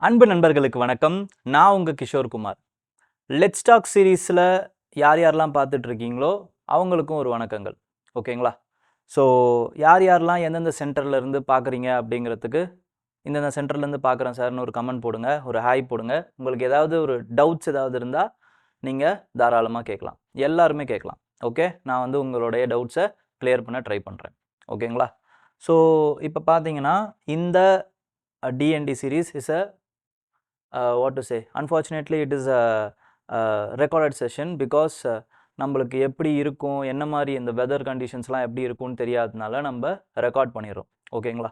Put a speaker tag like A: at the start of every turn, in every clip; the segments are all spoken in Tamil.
A: அன்பு நண்பர்களுக்கு வணக்கம். நான் உங்க கிஷோர் குமார். லெட்ஸ் டாக் சீரீஸில் யாரெல்லாம் பார்த்துட்டு இருக்கீங்களோ அவங்களுக்கும் ஒரு வணக்கங்கள். ஓகேங்களா? ஸோ யாரெல்லாம் எந்தெந்த சென்டர்லேருந்து பார்க்குறீங்க அப்படிங்கிறதுக்கு இந்தந்த சென்டர்லேருந்து பார்க்குறேன் சார்னு ஒரு கமெண்ட் போடுங்க, ஒரு ஹாய் போடுங்க. உங்களுக்கு ஏதாவது ஒரு டவுட்ஸ் ஏதாவது இருந்தால் நீங்கள் தாராளமாக கேட்கலாம். எல்லாருமே கேட்கலாம். ஓகே, நான் வந்து உங்களுடைய டவுட்ஸை கிளியர் பண்ண ட்ரை பண்ணுறேன். ஓகேங்களா? ஸோ இப்போ பார்த்தீங்கன்னா இந்த TNT series is what to say, unfortunately it is a recorded session because நம்மளுக்கு எப்படி இருக்கும், என்ன மாதிரி இந்த வெதர் கண்டிஷன்ஸ்லாம் எப்படி இருக்கும்னு தெரியாததுனால நம்ம ரெக்கார்ட் பண்ணிடுறோம். ஓகேங்களா?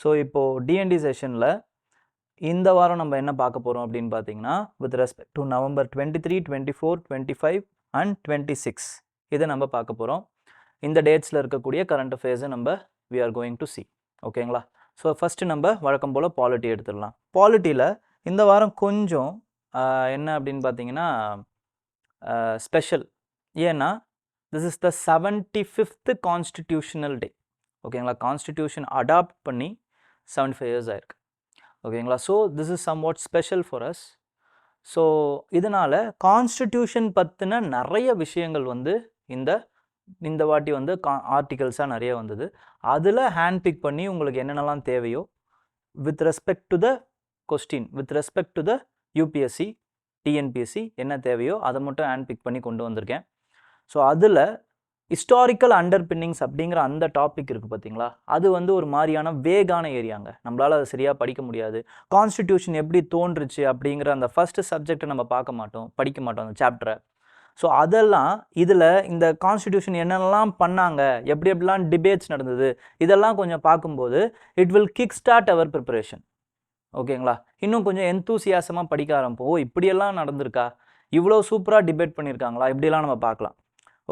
A: ஸோ இப்போது டிஎன்டி செஷனில் இந்த வாரம் நம்ம என்ன பார்க்க போகிறோம் அப்படின்னு பார்த்தீங்கன்னா, with respect to November 23, 24, 25 and 26 இதை நம்ம பார்க்க போகிறோம். இந்த டேட்ஸில் இருக்கக்கூடிய கரண்ட் அஃபேர்ஸை நம்ம we are going to see. ஓகேங்களா? ஸோ ஃபஸ்ட்டு நம்ம வழக்கம் போல் பாலிட்டி எடுத்துடலாம். பாலிட்டியில் இந்த வாரம் கொஞ்சம் என்ன அப்படின்னு பார்த்தீங்கன்னா ஸ்பெஷல். ஏன்னா this is the 75th constitutional day. ஓகேங்களா? கான்ஸ்டிடியூஷன் அடாப்ட் பண்ணி 75 இயர்ஸ் ஆயிருக்கு. ஓகேங்களா? So this is somewhat special for us. So இதனால் கான்ஸ்டிடியூஷன் பற்றின நிறைய விஷயங்கள் வந்து இந்த வாட்டி வந்து ஆர்டிகல்ஸாக நிறைய வந்தது. அதில் ஹேண்ட் பிக் பண்ணி உங்களுக்கு என்னென்னலாம் தேவையோ with respect to the question, with respect to the UPSC, TNPSC என்ன தேவையோ அதை மட்டும் ஹேண்ட் பிக் பண்ணி கொண்டு வந்திருக்கேன். ஸோ அதில் ஹிஸ்டாரிக்கல் அண்டர்பின்னிங்ஸ் அப்படிங்கிற அந்த டாபிக் இருக்குது பார்த்தீங்களா, அது வந்து ஒரு மாதிரியான வேகான ஏரியாங்க. நம்மளால் அதை சரியாக படிக்க முடியாது. கான்ஸ்டிடியூஷன் எப்படி தோன்றுச்சு அப்படிங்கிற அந்த ஃபஸ்ட்டு சப்ஜெக்டை நம்ம படிக்க மாட்டோம் அந்த சாப்டரை. ஸோ அதெல்லாம் இதில் இந்த கான்ஸ்டிடியூஷன் என்னென்னலாம் பண்ணாங்க, எப்படிலாம் டிபேட்ஸ் நடந்தது, இதெல்லாம் கொஞ்சம் பார்க்கும்போது it will kick start our preparation. ஓகேங்களா? இன்னும் கொஞ்சம் எந்தூசியாசமாக படிக்க ஆரம்பிப்போம். இப்படியெல்லாம் நடந்திருக்கா, இவ்வளோ சூப்பராக டிபேட் பண்ணியிருக்காங்களா, இப்படிலாம் நம்ம பார்க்கலாம்.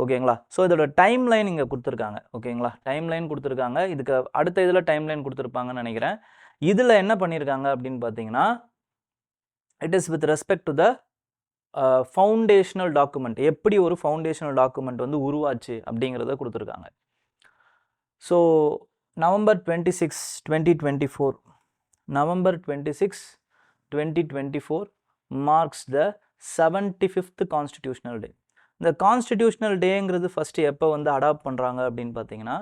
A: ஓகேங்களா? ஸோ இதோட டைம் லைன் இங்கே கொடுத்துருக்காங்க. ஓகேங்களா? டைம் லைன் கொடுத்துருக்காங்க. இதுக்கு அடுத்த இதில் டைம் லைன் கொடுத்துருப்பாங்கன்னு நினைக்கிறேன். இதில் என்ன பண்ணியிருக்காங்க அப்படின்னு பார்த்தீங்கன்னா, it is with respect to the foundational document. எப்படி ஒரு ஃபவுண்டேஷனல் டாக்குமெண்ட் வந்து உருவாச்சு அப்படிங்கிறத கொடுத்துருக்காங்க. So November 26, 2024 November 26, 2024 marks the 75th Constitutional Day. இந்த கான்ஸ்டிடியூஷனல் டேங்கிறது ஃபஸ்ட்டு எப்போ வந்து அடாப்ட் பண்ணுறாங்க அப்படின்னு பார்த்தீங்கன்னா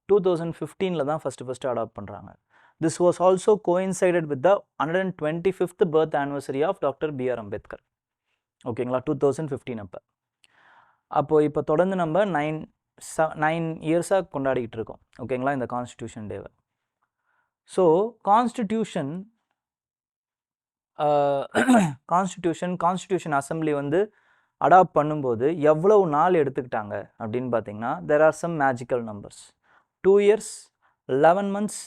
A: 2015 தான் ஃபஸ்ட்டு அடாப்ட் பண்ணுறாங்க. This was also coincided with the 125th birth anniversary of doctor B R Ambedkar. ஓகேங்களா? 2015 அப்போது இப்போ தொடர்ந்து நம்ம 9 இயர்ஸாக கொண்டாடிக்கிட்டு இருக்கோம். ஓகேங்களா? இந்த கான்ஸ்டிடியூஷன் டேவை. ஸோ கான்ஸ்டிடியூஷன் அசம்பிளி வந்து அடாப்ட் பண்ணும்போது எவ்வளவு நாள் எடுத்துக்கிட்டாங்க அப்படின்னு பார்த்தீங்கன்னா, there are some magical numbers. 2 years 11 months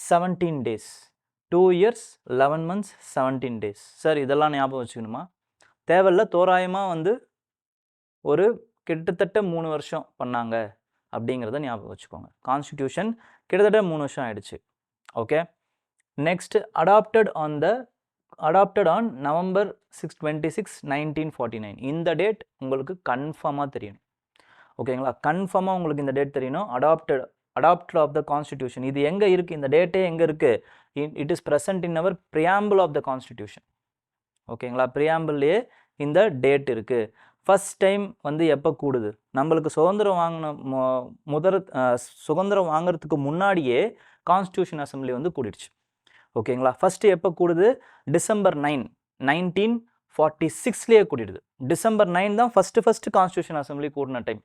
A: 17 days. 2 years 11 months 17 days. Sir இதெல்லாம் ஞாபகம் வச்சுக்கணுமா? தேவையில்ல, தோராயமாக வந்து ஒரு கிட்டத்தட்ட 3 வருஷம் பண்ணாங்க அப்படிங்கிறத ஞாபகம் வச்சுக்கோங்க. கான்ஸ்டிடியூஷன் கிட்டத்தட்ட 3 வருஷம் ஆயிடுச்சு. Okay, next adopted on November 26, 1949. இந்த டேட் உங்களுக்கு கன்ஃபார்மாக தெரியணும். ஓகேங்களா? கன்ஃபார்மாக உங்களுக்கு இந்த டேட் தெரியணும். adopted of the constitution. இது எங்கே இருக்குது, இந்த டேட்டே எங்கே இருக்குது? It is present in our preamble of the constitution. ஓகேங்களா? ப்ரியாம்பிள்லேயே இந்த டேட் இருக்குது. ஃபஸ்ட் டைம் வந்து எப்போ கூடுது, நம்மளுக்கு சுதந்திரம் வாங்குறதுக்கு முன்னாடியே கான்ஸ்டியூஷன் அசம்பிளி வந்து கூடிடுச்சு. ஓகேங்களா? ஃபஸ்ட்டு எப்போ கூடுது? டிசம்பர் 9, 1946 கூடிடுது. டிசம்பர் 9 தான் ஃபஸ்ட்டு கான்ஸ்டியூஷன் அசம்பிளி கூடின டைம்.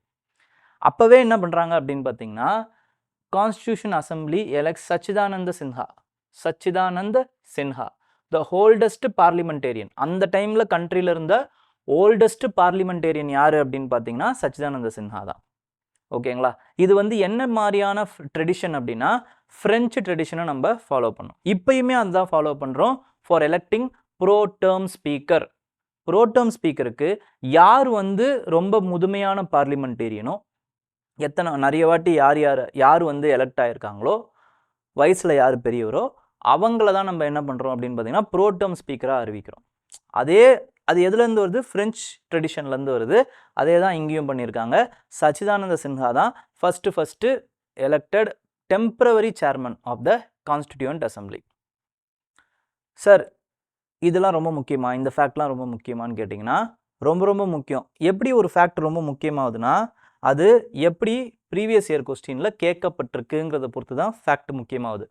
A: அப்போவே என்ன பண்ணுறாங்க அப்படின்னு பார்த்தீங்கன்னா, constitution assembly elect Sachchidananda Sinha the oldest parliamentarian. அந்த டைமில் கண்ட்ரியில் இருந்த ஓல்டஸ்ட் பார்லிமெண்டேரியன் யார் அப்படின்னு பார்த்தீங்கன்னா சச்சிதானந்த சின்ஹா தான். ஓகேங்களா? இது வந்து என்ன மாதிரியான ட்ரெடிஷன் அப்படின்னா, ஃப்ரெஞ்சு ட்ரெடிஷனை நம்ம ஃபாலோ பண்ணோம். இப்பயுமே அதுதான் ஃபாலோ பண்ணுறோம். For எலெக்டிங் ப்ரோடேர்ம் speaker. ப்ரோடேர்ம் ஸ்பீக்கருக்கு யார் வந்து ரொம்ப முதுமையான பார்லிமெண்டேரியனோ, நிறைய வாட்டி யார் வந்து எலெக்ட் ஆகிருக்காங்களோ, வயசில் யார் பெரியவரோ அவங்கள தான் நம்ம என்ன பண்ணுறோம் அப்படின்னு பார்த்தீங்கன்னா ப்ரோடேர்ம் ஸ்பீக்கராக அறிவிக்கிறோம். அது எதுலேருந்து வருது? ஃப்ரெஞ்ச் ட்ரெடிஷன்லேருந்து வருது. அதே தான் இங்கேயும் பண்ணியிருக்காங்க. சச்சிதானந்த சின்ஹா தான் first elected temporary chairman of the constituent assembly. Sir இதெல்லாம் ரொம்ப முக்கியமா, இந்த ஃபேக்ட்லாம் ரொம்ப முக்கியமான்னு கேட்டிங்கன்னா ரொம்ப ரொம்ப முக்கியம். எப்படி ஒரு ஃபேக்ட் ரொம்ப முக்கியமாகுதுன்னா அது எப்படி ப்ரீவியஸ் இயர் கொஸ்டினில் கேட்கப்பட்டிருக்குங்கிறத பொறுத்து தான் ஃபேக்ட் முக்கியமாகுது.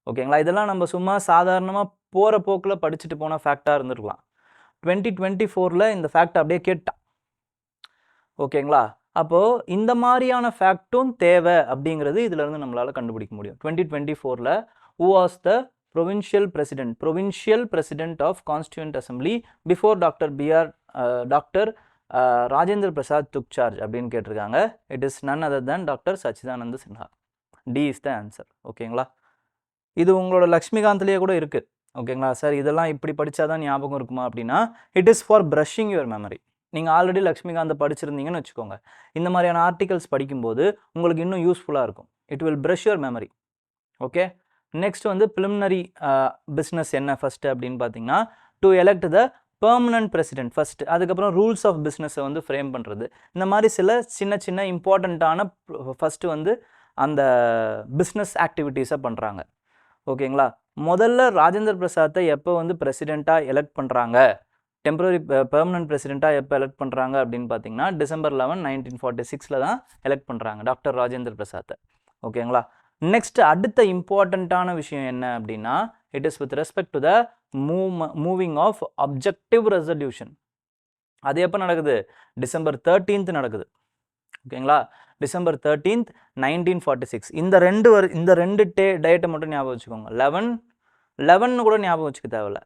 A: ஓகேங்களா? இதெல்லாம் நம்ம சும்மா சாதாரணமாக போகிற போக்கில் படிச்சுட்டு போன ஃபேக்டாக இருந்திருக்கலாம். 2024ல் இந்த ஃபேக்ட் அப்படியே கேட்டான். ஓகேங்களா? அப்போது இந்த மாதிரியான ஃபேக்டும் தேவை அப்படிங்கிறது இதிலிருந்து நம்மளால் கண்டுபிடிக்க முடியும். 2024ல் who was the provincial president of Constituent Assembly before Dr. Rajendra Prasad took charge அப்படின்னு கேட்டிருக்காங்க. It is none other than doctor Sachchidananda Sinha. D is the answer. ஓகேங்களா? இது உங்களோட லக்ஷ்மிகாந்த்லேயே கூட இருக்குது. ஓகேங்களா சார், இதெல்லாம் இப்படி படித்தாதான் ஞாபகம் இருக்குமா அப்படின்னா it is for brushing your memory. நீங்கள் ஆல்ரெடி லக்ஷ்மிகாந்தை படிச்சிருந்தீங்கன்னு வச்சுக்கோங்க, இந்த மாதிரியான ஆர்டிகல்ஸ் படிக்கும்போது உங்களுக்கு இன்னும் யூஸ்ஃபுல்லாக இருக்கும். It will brush your memory. Okay, next வந்து ப்ரிலிமினரி பிஸ்னஸ் என்ன ஃபஸ்ட்டு அப்படின்னு பார்த்தீங்கன்னா to elect the permanent president first, அதுக்கப்புறம் ரூல்ஸ் ஆஃப் பிஸ்னஸை வந்து ஃப்ரேம் பண்ணுறது. இந்த மாதிரி சில சின்ன சின்ன இம்பார்ட்டண்ட்டான ஃபஸ்ட்டு வந்து அந்த பிஸ்னஸ் ஆக்டிவிட்டீஸை பண்ணுறாங்க. ஓகேங்களா? முதல்ல ராஜேந்திர பிரசாத்தை எப்போ வந்து பிரசிடெண்ட்டாக எலெக்ட் பண்ணுறாங்க, டெம்பரரி பெர்மனன்ட் பிரசிடெண்ட்டாக எப்போ எலெக்ட் பண்ணுறாங்க அப்படின்னு பார்த்தீங்கன்னா December 11, 1946 தான் எலெக்ட் பண்ணுறாங்க டாக்டர் ராஜேந்திர பிரசாத்தை. ஓகேங்களா? நெக்ஸ்ட் அடுத்த இம்பார்ட்டண்ட்டான விஷயம் என்ன அப்படின்னா it is with respect to the moving of objective resolution. அது எப்போ நடக்குது? December 13th நடக்குது. ஓகேங்களா? December 13th, 1946. இந்த ரெண்டு டேட்டை மட்டும் ஞாபகம் வச்சுக்கோங்க. 11 கூட ஞாபகம் வச்சுக்க தேவையில்ல.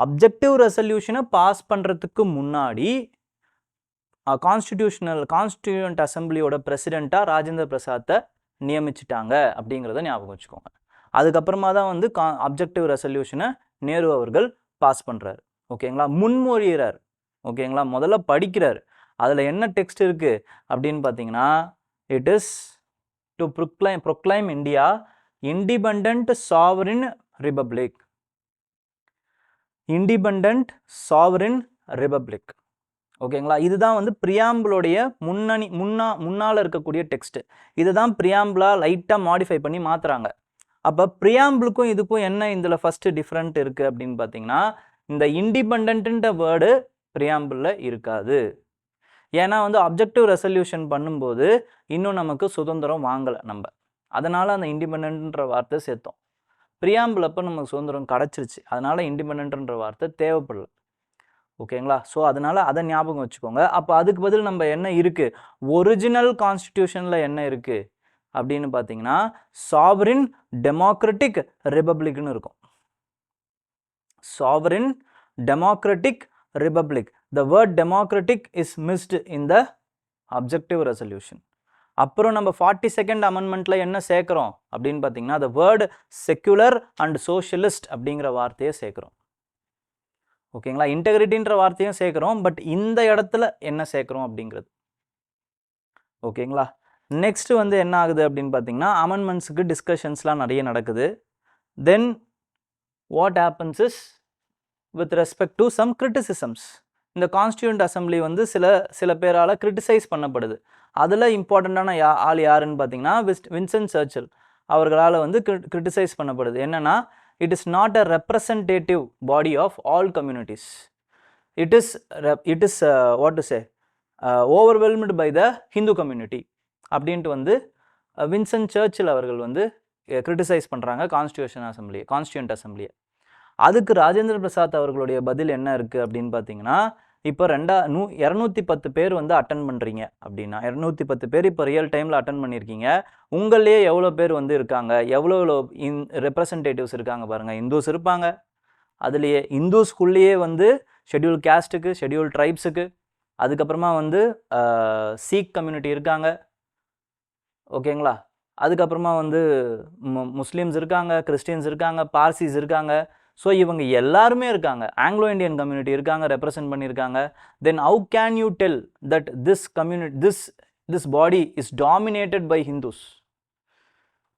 A: அப்ஜெக்டிவ் ரெசல்யூஷனை பாஸ் பண்ணுறதுக்கு முன்னாடி கான்ஸ்டிடியூண்ட் அசம்பிளியோட பிரசிடெண்ட்டாக ராஜேந்திர பிரசாத்தை நியமிச்சிட்டாங்க அப்படிங்கிறத ஞாபகம் வச்சுக்கோங்க. அதுக்கப்புறமா தான் வந்து அப்ஜெக்டிவ் ரெசல்யூஷனை நேரு அவர்கள் பாஸ் பண்ணுறாரு. ஓகேங்களா? முன்மொழிகிறார். ஓகேங்களா? முதல்ல படிக்கிறார். அதில் என்ன டெக்ஸ்ட் இருக்குது அப்படின்னு பார்த்தீங்கன்னா it is to proclaim India independent sovereign republic. Independent sovereign republic. ஓகேங்களா? இதுதான் வந்து பிரியாம்பிளோடைய முன்னால் இருக்கக்கூடிய டெக்ஸ்ட். இதை தான் பிரியாம்பிளாக லைட்டாக மாடிஃபை பண்ணி மாற்றுறாங்க. அப்போ பிரியாம்பிளுக்கும் இதுக்கும் என்ன இதில் ஃபஸ்ட்டு டிஃப்ரெண்ட் இருக்குது அப்படின்னு பார்த்தீங்கன்னா இந்த இண்டிபெண்ட்ன்ற வேர்டு பிரியாம்பிளில் இருக்காது. ஏன்னா வந்து அப்ஜெக்டிவ் ரெசல்யூஷன் பண்ணும்போது இன்னும் நமக்கு சுதந்திரம் வாங்கலை நம்ம, அதனால் அந்த இண்டிபெண்ட்ன்ற வார்த்தை சேர்த்தோம். பிரியாம்பிள் அப்போ நமக்கு சுதந்திரம் கிடச்சிருச்சு, அதனால் இண்டிபெண்ட்ன்ற வார்த்தை தேவைப்படல. ஓகேங்களா? ஸோ அதனால் அதை ஞாபகம் வச்சுக்கோங்க. அப்போ அதுக்கு பதில் நம்ம என்ன இருக்குது, ஒரிஜினல் கான்ஸ்டிடியூஷனில் என்ன இருக்குது அப்படின்னு பார்த்தீங்கன்னா சாவரின் டெமோக்ராட்டிக் ரிபப்ளிக்னு இருக்கும். Sovereign democratic republic. The word democratic is missed in the objective resolution. அப்புறம் நம்ம 42nd amendmentல என்ன சேர்க்கிறோம் அப்படின்னு பார்த்தீங்கன்னா the word secular and socialist அப்படிங்கிற வார்த்தையை சேர்க்கிறோம். ஓகேங்களா? இன்டெகிரிட்டின்ற வார்த்தையும் சேர்க்கிறோம், பட் இந்த இடத்துல என்ன சேர்க்கிறோம் அப்படிங்கிறது. ஓகேங்களா? நெக்ஸ்ட் வந்து என்ன ஆகுது அப்படின்னு பார்த்தீங்கன்னா அமெண்ட்மெண்ட்ஸுக்கு டிஸ்கஷன்ஸ்லாம் நிறைய நடக்குது. Then what happens is with respect to some criticisms. இந்த கான்ஸ்டியூண்ட் அசம்பிளி வந்து சில பேரால் கிரிட்டிசைஸ் பண்ணப்படுது. அதில் இம்பார்ட்டண்ட்டான ஆள் யாருன்னு பார்த்தீங்கன்னா வின்சென்ட் சர்ச்சில் அவர்களால் வந்து கிரிட்டிசைஸ் பண்ணப்படுது. என்னென்னா it is not a representative body of all communities. It is what to say overwhelmed by the Hindu community அப்படின்ட்டு வந்து வின்சென்ட் சர்ச்சில் அவர்கள் வந்து கிரிட்டிசைஸ் பண்ணுறாங்க கான்ஸ்டியூண்ட் அசம்பிளியை. அதுக்கு ராஜேந்திர பிரசாத் அவர்களுடைய பதில் என்ன இருக்குது அப்படின்னு பார்த்தீங்கன்னா இப்போ 210 பேர் வந்து அட்டன் பண்ணுறீங்க அப்படின்னா 210 பேர் இப்போ ரியல் டைமில் அட்டன் பண்ணியிருக்கீங்க. உங்களே எவ்வளோ பேர் வந்து இருக்காங்க, எவ்வளோ ரெப்ரசன்டேட்டிவ்ஸ் இருக்காங்க பாருங்கள். இந்துஸ் இருப்பாங்க, அதுலேயே இந்துஸ்குள்ளேயே வந்து ஷெட்யூல் கேஸ்ட்டுக்கு, ஷெட்யூல் ட்ரைப்ஸுக்கு, அதுக்கப்புறமா வந்து சீக் கம்யூனிட்டி இருக்காங்க. ஓகேங்களா? அதுக்கப்புறமா வந்து முஸ்லீம்ஸ் இருக்காங்க, கிறிஸ்டியன்ஸ் இருக்காங்க, பார்சிஸ் இருக்காங்க. ஸோ இவங்க எல்லாருமே இருக்காங்க. ஆங்கிலோ இண்டியன் கம்யூனிட்டி இருக்காங்க, ரெப்ரசன்ட் பண்ணியிருக்காங்க. Then how can you tell that this body is dominated by Hindus?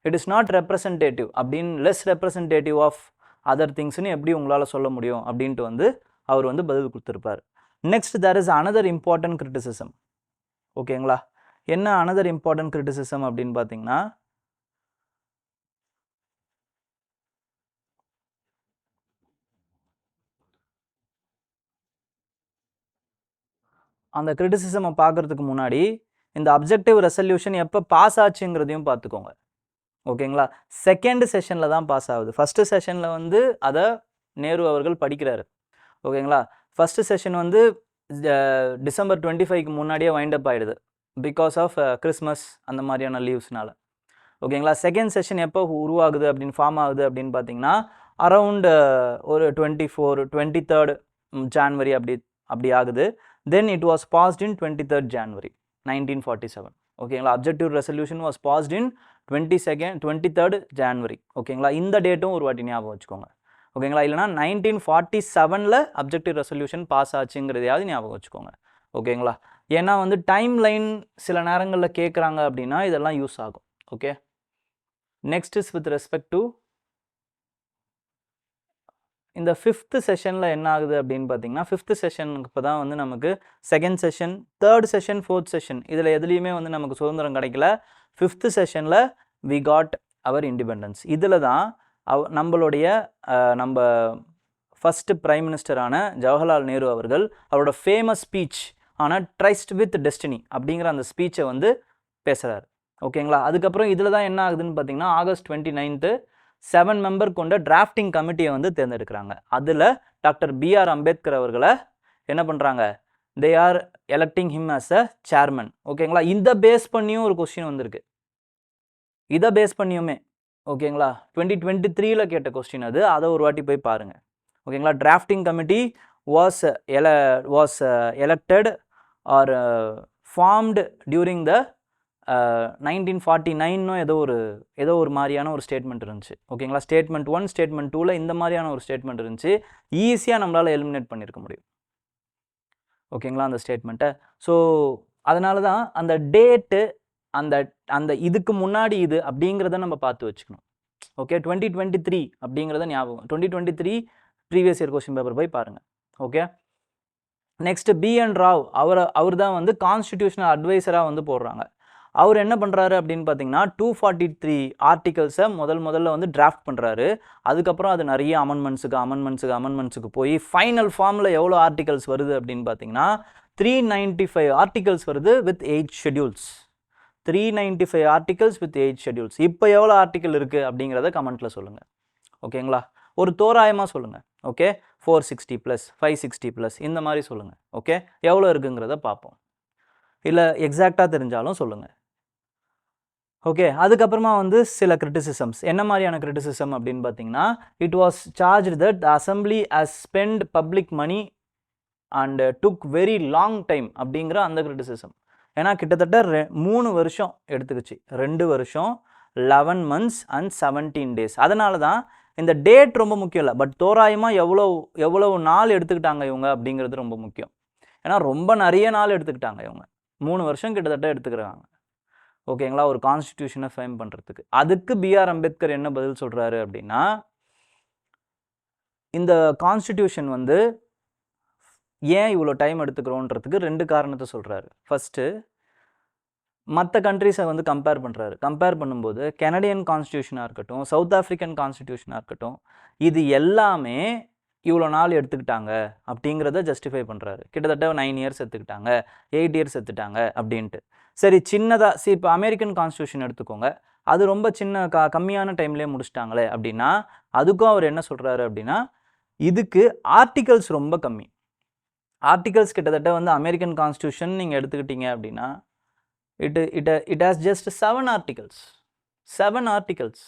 A: It is not representative அப்படின்னு, லெஸ் ரெப்ரசன்டேட்டிவ் ஆஃப் அதர் திங்ஸ்னு எப்படி உங்களால் சொல்ல முடியும் அப்படின்ட்டு வந்து அவர் வந்து பதில் கொடுத்துருப்பார். Next there is another important criticism. ஓகேங்களா? என்ன அனதர் இம்பார்ட்டன்ட் கிரிட்டிசிசம் அப்படின்னு பார்த்தீங்கன்னா அந்த கிரிட்டிசிசமை பார்க்கறதுக்கு முன்னாடி இந்த அப்ஜெக்டிவ் ரெசல்யூஷன் எப்போ பாஸ் ஆச்சுங்கிறதையும் பார்த்துக்கோங்க. ஓகேங்களா? செகண்ட் செஷனில் தான் பாஸ் ஆகுது. ஃபஸ்ட்டு செஷனில் வந்து அதை நேரு அவர்கள் படிக்கிறாரு. ஓகேங்களா? ஃபஸ்ட்டு செஷன் வந்து டிசம்பர் 25க்கு முன்னாடியே வைண்ட் அப் ஆகிடுது பிகாஸ் ஆஃப் கிறிஸ்மஸ் அந்த மாதிரியான லீவ்ஸ்னால. ஓகேங்களா? செகண்ட் செஷன் எப்போ உருவாகுது அப்படின்னு ஃபார்ம் ஆகுது அப்படின்னு பார்த்தீங்கன்னா அரவுண்ட் ஒரு 23rd ஜான்வரி அப்படி ஆகுது. Then it was past in 23rd January 1947. ஓகேங்களா? Objective resolution was past in 23rd January. ஓகேங்களா? இந்த டேட்டும் ஒரு வாட்டி ஞாபகம் வச்சுக்கோங்க. ஓகேங்களா? இல்லைனா 1947 அப்ஜெக்டிவ் ரெசல்யூஷன் பாஸ் ஆச்சுங்கிறதையாவது ஞாபகம் வச்சுக்கோங்க. ஓகேங்களா? ஏன்னா வந்து டைம் லைன் சில நேரங்களில் கேட்குறாங்க அப்படின்னா இதெல்லாம் யூஸ் ஆகும். Okay, next is with respect to இந்த 5th செஷனில் என்ன ஆகுது அப்படின்னு பார்த்தீங்கன்னா 5th செஷனுக்கு இப்போ தான் வந்து நமக்கு second session, third session, 4th session இதில் எதுலேயுமே வந்து நமக்கு சுதந்திரம் கிடைக்கல. 5th செஷனில் வி காட் அவர் இண்டிபெண்டன்ஸ். இதில் தான் நம்மளுடைய நம்ம ஃபஸ்ட்டு பிரைம் மினிஸ்டரான ஜவஹர்லால் நேரு அவர்கள் அவரோட ஃபேமஸ் ஸ்பீச் ஆனால் ட்ரைஸ்ட் வித் டெஸ்டினி அப்படிங்கிற அந்த ஸ்பீச்சை வந்து பேசுகிறாரு. ஓகேங்களா? அதுக்கப்புறம் இதில் தான் என்ன ஆகுதுன்னு பார்த்தீங்கன்னா ஆகஸ்ட் 29 7 மெம்பர் கொண்ட டிராஃப்டிங் கமிட்டியை வந்து தேர்ந்தெடுக்கிறாங்க. அதில் டாக்டர் B.R. அம்பேத்கர் அவர்களை என்ன பண்ணுறாங்க, they are electing him as a chairman. ஓகேங்களா? இதை பேஸ் பண்ணியும் ஒரு கொஸ்டின் வந்திருக்கு. இதை பேஸ் பண்ணியுமே ஓகேங்களா 2023 கேட்ட கொஸ்டின் அது. அதை ஒரு வாட்டி போய் பாருங்கள். ஓகேங்களா? Drafting committee was elected are formed during the 1949 ஏதோ ஒரு மாதிரியான ஒரு ஸ்டேட்மெண்ட் இருந்துச்சு. ஓகேங்களா? ஸ்டேட்மெண்ட் 1 ஸ்டேட்மெண்ட் 2ல் இந்த மாதிரியான ஒரு ஸ்டேட்மெண்ட் இருந்துச்சு. ஈஸியாக நம்மளால் எலிமினேட் பண்ணியிருக்க முடியும். ஓகேங்களா? அந்த ஸ்டேட்மெண்ட்டை. ஸோ அதனால தான் அந்த டேட்டு அந்த இதுக்கு முன்னாடி இது அப்படிங்கிறத நம்ம பார்த்து வச்சுக்கணும். ஓகே, 2023 அப்படிங்கிறத ஞாபகம். 2023 ப்ரீவியஸ் இயர் கொஸ்டின் பேப்பர் போய் பாருங்கள். Okay, next B.N. ராவ் அவர் தான் வந்து கான்ஸ்டிடியூஷனல் அட்வைசராக வந்து போடுறாங்க. அவர் என்ன பண்ணுறாரு அப்படின்னு பார்த்தீங்கன்னா 243 ஆர்டிகல்ஸை முதல்ல வந்து டிராஃப்ட் பண்ணுறாரு. அதுக்கப்புறம் அது நிறைய அமெண்ட்மெண்ட்ஸுக்கு போய் ஃபைனல் ஃபார்மில் எவ்வளோ ஆர்டிகல்ஸ் வருது அப்படின்னு பார்த்தீங்கன்னா 395 ஆர்டிகல்ஸ் வருது with 8 schedules. 395 articles with 8 schedules. இப்போ எவ்வளோ ஆர்டிகல் இருக்குது அப்படிங்கிறத கமெண்ட்டில் சொல்லுங்கள். ஓகேங்களா? ஒரு தோராயமாக சொல்லுங்கள். ஓகே, 460+, 560+, இந்த மாதிரி சொல்லுங்கள். ஓகே, எவ்வளோ இருக்குங்கிறத பார்ப்போம். இல்லை எக்ஸாக்டாக தெரிஞ்சாலும் சொல்லுங்கள். ஓகே, அதுக்கப்புறமா வந்து சில கிரிட்டிசிசம்ஸ். என்ன மாதிரியான கிரிட்டிசிசம் அப்படின்னு பார்த்தீங்கன்னா it was charged that the assembly has spent public money and took very long time அப்படிங்கிற அந்த கிரிட்டிசிசம். ஏன்னா கிட்டத்தட்ட 3 வருஷம் எடுத்துக்கிச்சு. 2 வருஷம் 11 months and 17 days. அதனால தான் இந்த டேட் ரொம்ப முக்கியம் இல்லை, பட் தோராயமாக எவ்வளவு நாள் எடுத்துக்கிட்டாங்க இவங்க அப்படிங்கிறது ரொம்ப முக்கியம். ஏன்னா ரொம்ப நிறைய நாள் எடுத்துக்கிட்டாங்க இவங்க. 3 வருஷம் கிட்டத்தட்ட எடுத்துக்கிறாங்க. ஓகேங்களா? ஒரு கான்ஸ்டிடியூஷனை ஃப்ரேம் பண்ணுறதுக்கு. அதுக்கு B.R. அம்பேத்கர் என்ன பதில் சொல்கிறாரு அப்படின்னா இந்த கான்ஸ்டிடியூஷன் வந்து ஏன் இவ்வளோ டைம் எடுத்துக்கிறோன்றதுக்கு 2 காரணத்தை சொல்கிறாரு. ஃபஸ்ட்டு, மற்ற கண்ட்ரிஸை வந்து கம்பேர் பண்ணும்போது கனடியன் கான்ஸ்டியூஷனாக இருக்கட்டும், சவுத் ஆஃப்ரிக்கன் கான்ஸ்டியூஷனாக இருக்கட்டும், இது எல்லாமே இவ்வளோ நாள் எடுத்துக்கிட்டாங்க அப்படிங்கிறத ஜஸ்டிஃபை பண்ணுறாரு. கிட்டத்தட்ட 9 years எடுத்துக்கிட்டாங்க, 8 years எடுத்துட்டாங்க அப்படின்ட்டு. சரி, சின்னதாக இப்போ அமெரிக்கன் கான்ஸ்டியூஷன் எடுத்துக்கோங்க, அது ரொம்ப கம்மியான டைம்லேயே முடிச்சிட்டாங்களே அப்படின்னா அதுக்கும் அவர் என்ன சொல்கிறாரு அப்படின்னா இதுக்கு ஆர்டிகல்ஸ் ரொம்ப கம்மி. ஆர்டிகல்ஸ் கிட்டத்தட்ட வந்து அமெரிக்கன் கான்ஸ்டியூஷன் நீங்கள் எடுத்துக்கிட்டீங்க அப்படின்னா it has just 7 articles.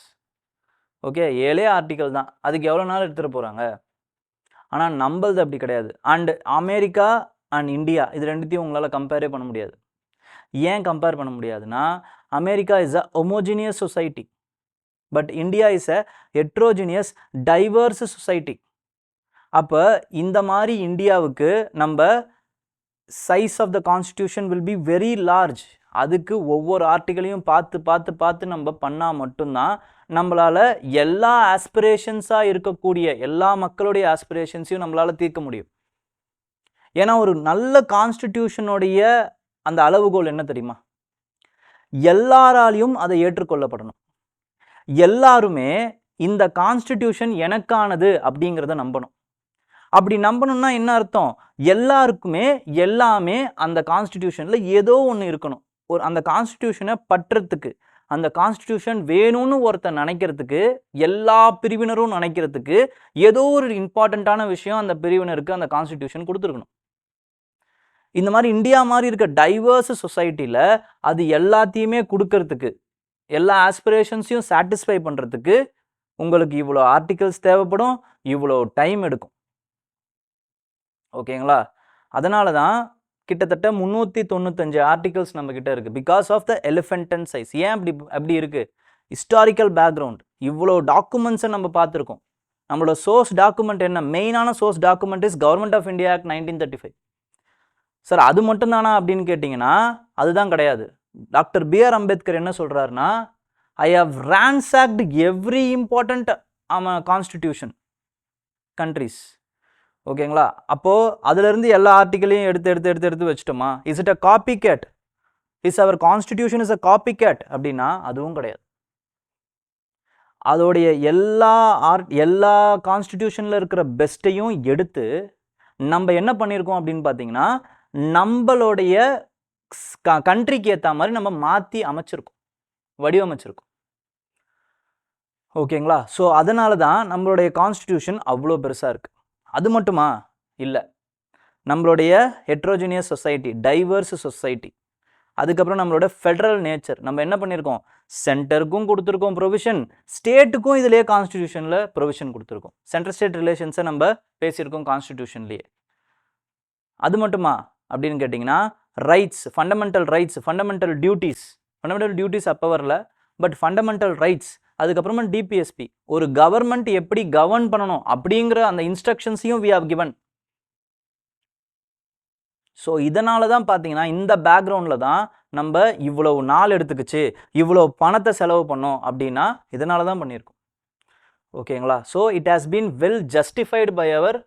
A: Okay, 7 article தான். அதுக்கு எவ்வளோ நாள் எடுத்துகிட்டு போகிறாங்க? ஆனால் நம்மளது அப்படி கிடையாது. அண்ட் அமெரிக்கா அண்ட் இந்தியா இது ரெண்டுத்தையும் உங்களால் கம்பேரே பண்ண முடியாது. ஏன் கம்பேர் பண்ண முடியாதுன்னா America is a homogeneous society, but India is a heterogeneous diverse society. அப்போ இந்த மாதிரி இந்தியாவுக்கு நம்ம size of the constitution will be very large. அதுக்கு ஒவ்வொரு ஆர்டிகளையும் பார்த்து நம்ம பண்ணால் மட்டும்தான் நம்மளால் எல்லா ஆஸ்பிரேஷன்ஸாக இருக்கக்கூடிய எல்லா மக்களுடைய ஆஸ்பிரேஷன்ஸையும் நம்மளால் தீர்க்க முடியும். ஏன்னா ஒரு நல்ல கான்ஸ்டிடியூஷனுடைய அந்த அளவுகோல் என்ன தெரியுமா? எல்லாராலையும் அதை ஏற்றுக்கொள்ளப்படணும். எல்லாருமே இந்த கான்ஸ்டிடியூஷன் எனக்கானது அப்படிங்கிறத நம்பணும். அப்படி நம்பணும்னா என்ன அர்த்தம்? எல்லாருக்குமே எல்லாமே அந்த கான்ஸ்டிடியூஷன்ல ஏதோ ஒன்று இருக்கணும். அந்த கான்ஸ்டிடியூஷனை பற்றத்துக்கு, அந்த கான்ஸ்டிடியூஷன் வேணும்னு ஒருத்தர் நினைக்கிறதுக்கு, எல்லா பிரிவினரும் நினைக்கிறதுக்கு ஏதோ ஒரு இம்பார்ட்டண்ட்டான விஷயம் அந்த பிரிவினருக்கு அந்த கான்ஸ்டிடியூஷன் கொடுத்துருக்கணும். இந்த மாதிரி இந்தியா மாதிரி இருக்க டைவர்ஸ் சொசைட்டியில் அது எல்லாத்தையுமே கொடுக்கறதுக்கு, எல்லா ஆஸ்பிரேஷன்ஸையும் சாட்டிஸ்ஃபை பண்ணுறதுக்கு உங்களுக்கு இவ்வளோ ஆர்டிகல்ஸ் தேவைப்படும், இவ்வளோ டைம் எடுக்கும். ஓகேங்களா? அதனால தான் கிட்டத்தட்ட 395 ஆர்டிகல்ஸ் நம்ம கிட்ட இருக்கு. Because of the elephantine size. ஏன் அப்படி இருக்கு? Historical background. இவ்வளோ டாக்குமெண்ட்ஸை நம்ம பார்த்துருக்கோம். நம்மளோட சோர்ஸ் டாக்குமெண்ட் என்ன? மெயினான source document is government of India act 1935. Sir அது மட்டும் தானா அப்படின்னு கேட்டிங்கன்னா அதுதான் கிடையாது. Doctor B.R. அம்பேத்கர் என்ன சொல்கிறாருன்னா, I have ransacked every important constitution countries. ஓகேங்களா? அப்போது அதுலேருந்து எல்லா ஆர்டிக்கலையும் எடுத்து வச்சுட்டோமா? Is it a copycat? Is our constitution is a copycat அப்படின்னா அதுவும் கிடையாது. அதோடைய எல்லா கான்ஸ்டிடியூஷனில் இருக்கிற பெஸ்ட்டையும் எடுத்து நம்ம என்ன பண்ணியிருக்கோம் அப்படின்னு பார்த்தீங்கன்னா, நம்மளுடைய கண்ட்ரிக்கு ஏற்ற மாதிரி நம்ம மாற்றி அமைச்சிருக்கோம், வடிவமைச்சிருக்கோம். ஓகேங்களா? ஸோ அதனால தான் நம்மளுடைய கான்ஸ்டிடியூஷன் அவ்வளோ பெருசாக இருக்குது. அது மட்டுமா? இல்லை. நம்மளுடைய ஹெட்ரோஜினியஸ் சொசைட்டி, டைவர்ஸ் சொசைட்டி, அதுக்கப்புறம் நம்மளோட ஃபெடரல் நேச்சர், நம்ம என்ன பண்ணியிருக்கோம்? சென்டருக்கும் கொடுத்துருக்கோம் ப்ரொவிஷன், ஸ்டேட்டுக்கும் இதிலேயே கான்ஸ்டிடியூஷனில் ப்ரொவிஷன் கொடுத்துருக்கோம். சென்ட்ரல் ஸ்டேட் ரிலேஷன்ஸை நம்ம பேசியிருக்கோம் கான்ஸ்டிடியூஷன்லேயே. அது மட்டுமா அப்படின்னு கேட்டிங்கன்னா, rights, fundamental rights, fundamental duties அப்போ வரல, பட் ஃபண்டமெண்டல் ரைட்ஸ், அதுக்கப்புறமா டிபிஎஸ்பி, ஒரு கவர்மெண்ட் எப்படி கவர்ன் பண்ணணும் அப்படிங்கிற அந்த இன்ஸ்ட்ரக்ஷன்ஸையும் வி ஹவ் கிவன். ஸோ இதனால தான் பார்த்தீங்கன்னா இந்த பேக்ரவுண்டில் தான் நம்ம இவ்வளவு நாள் எடுத்துக்கிச்சு, இவ்வளோ பணத்தை செலவு பண்ணோம் அப்படின்னா இதனால தான் பண்ணியிருக்கோம். ஓகேங்களா? So it has been well justified by our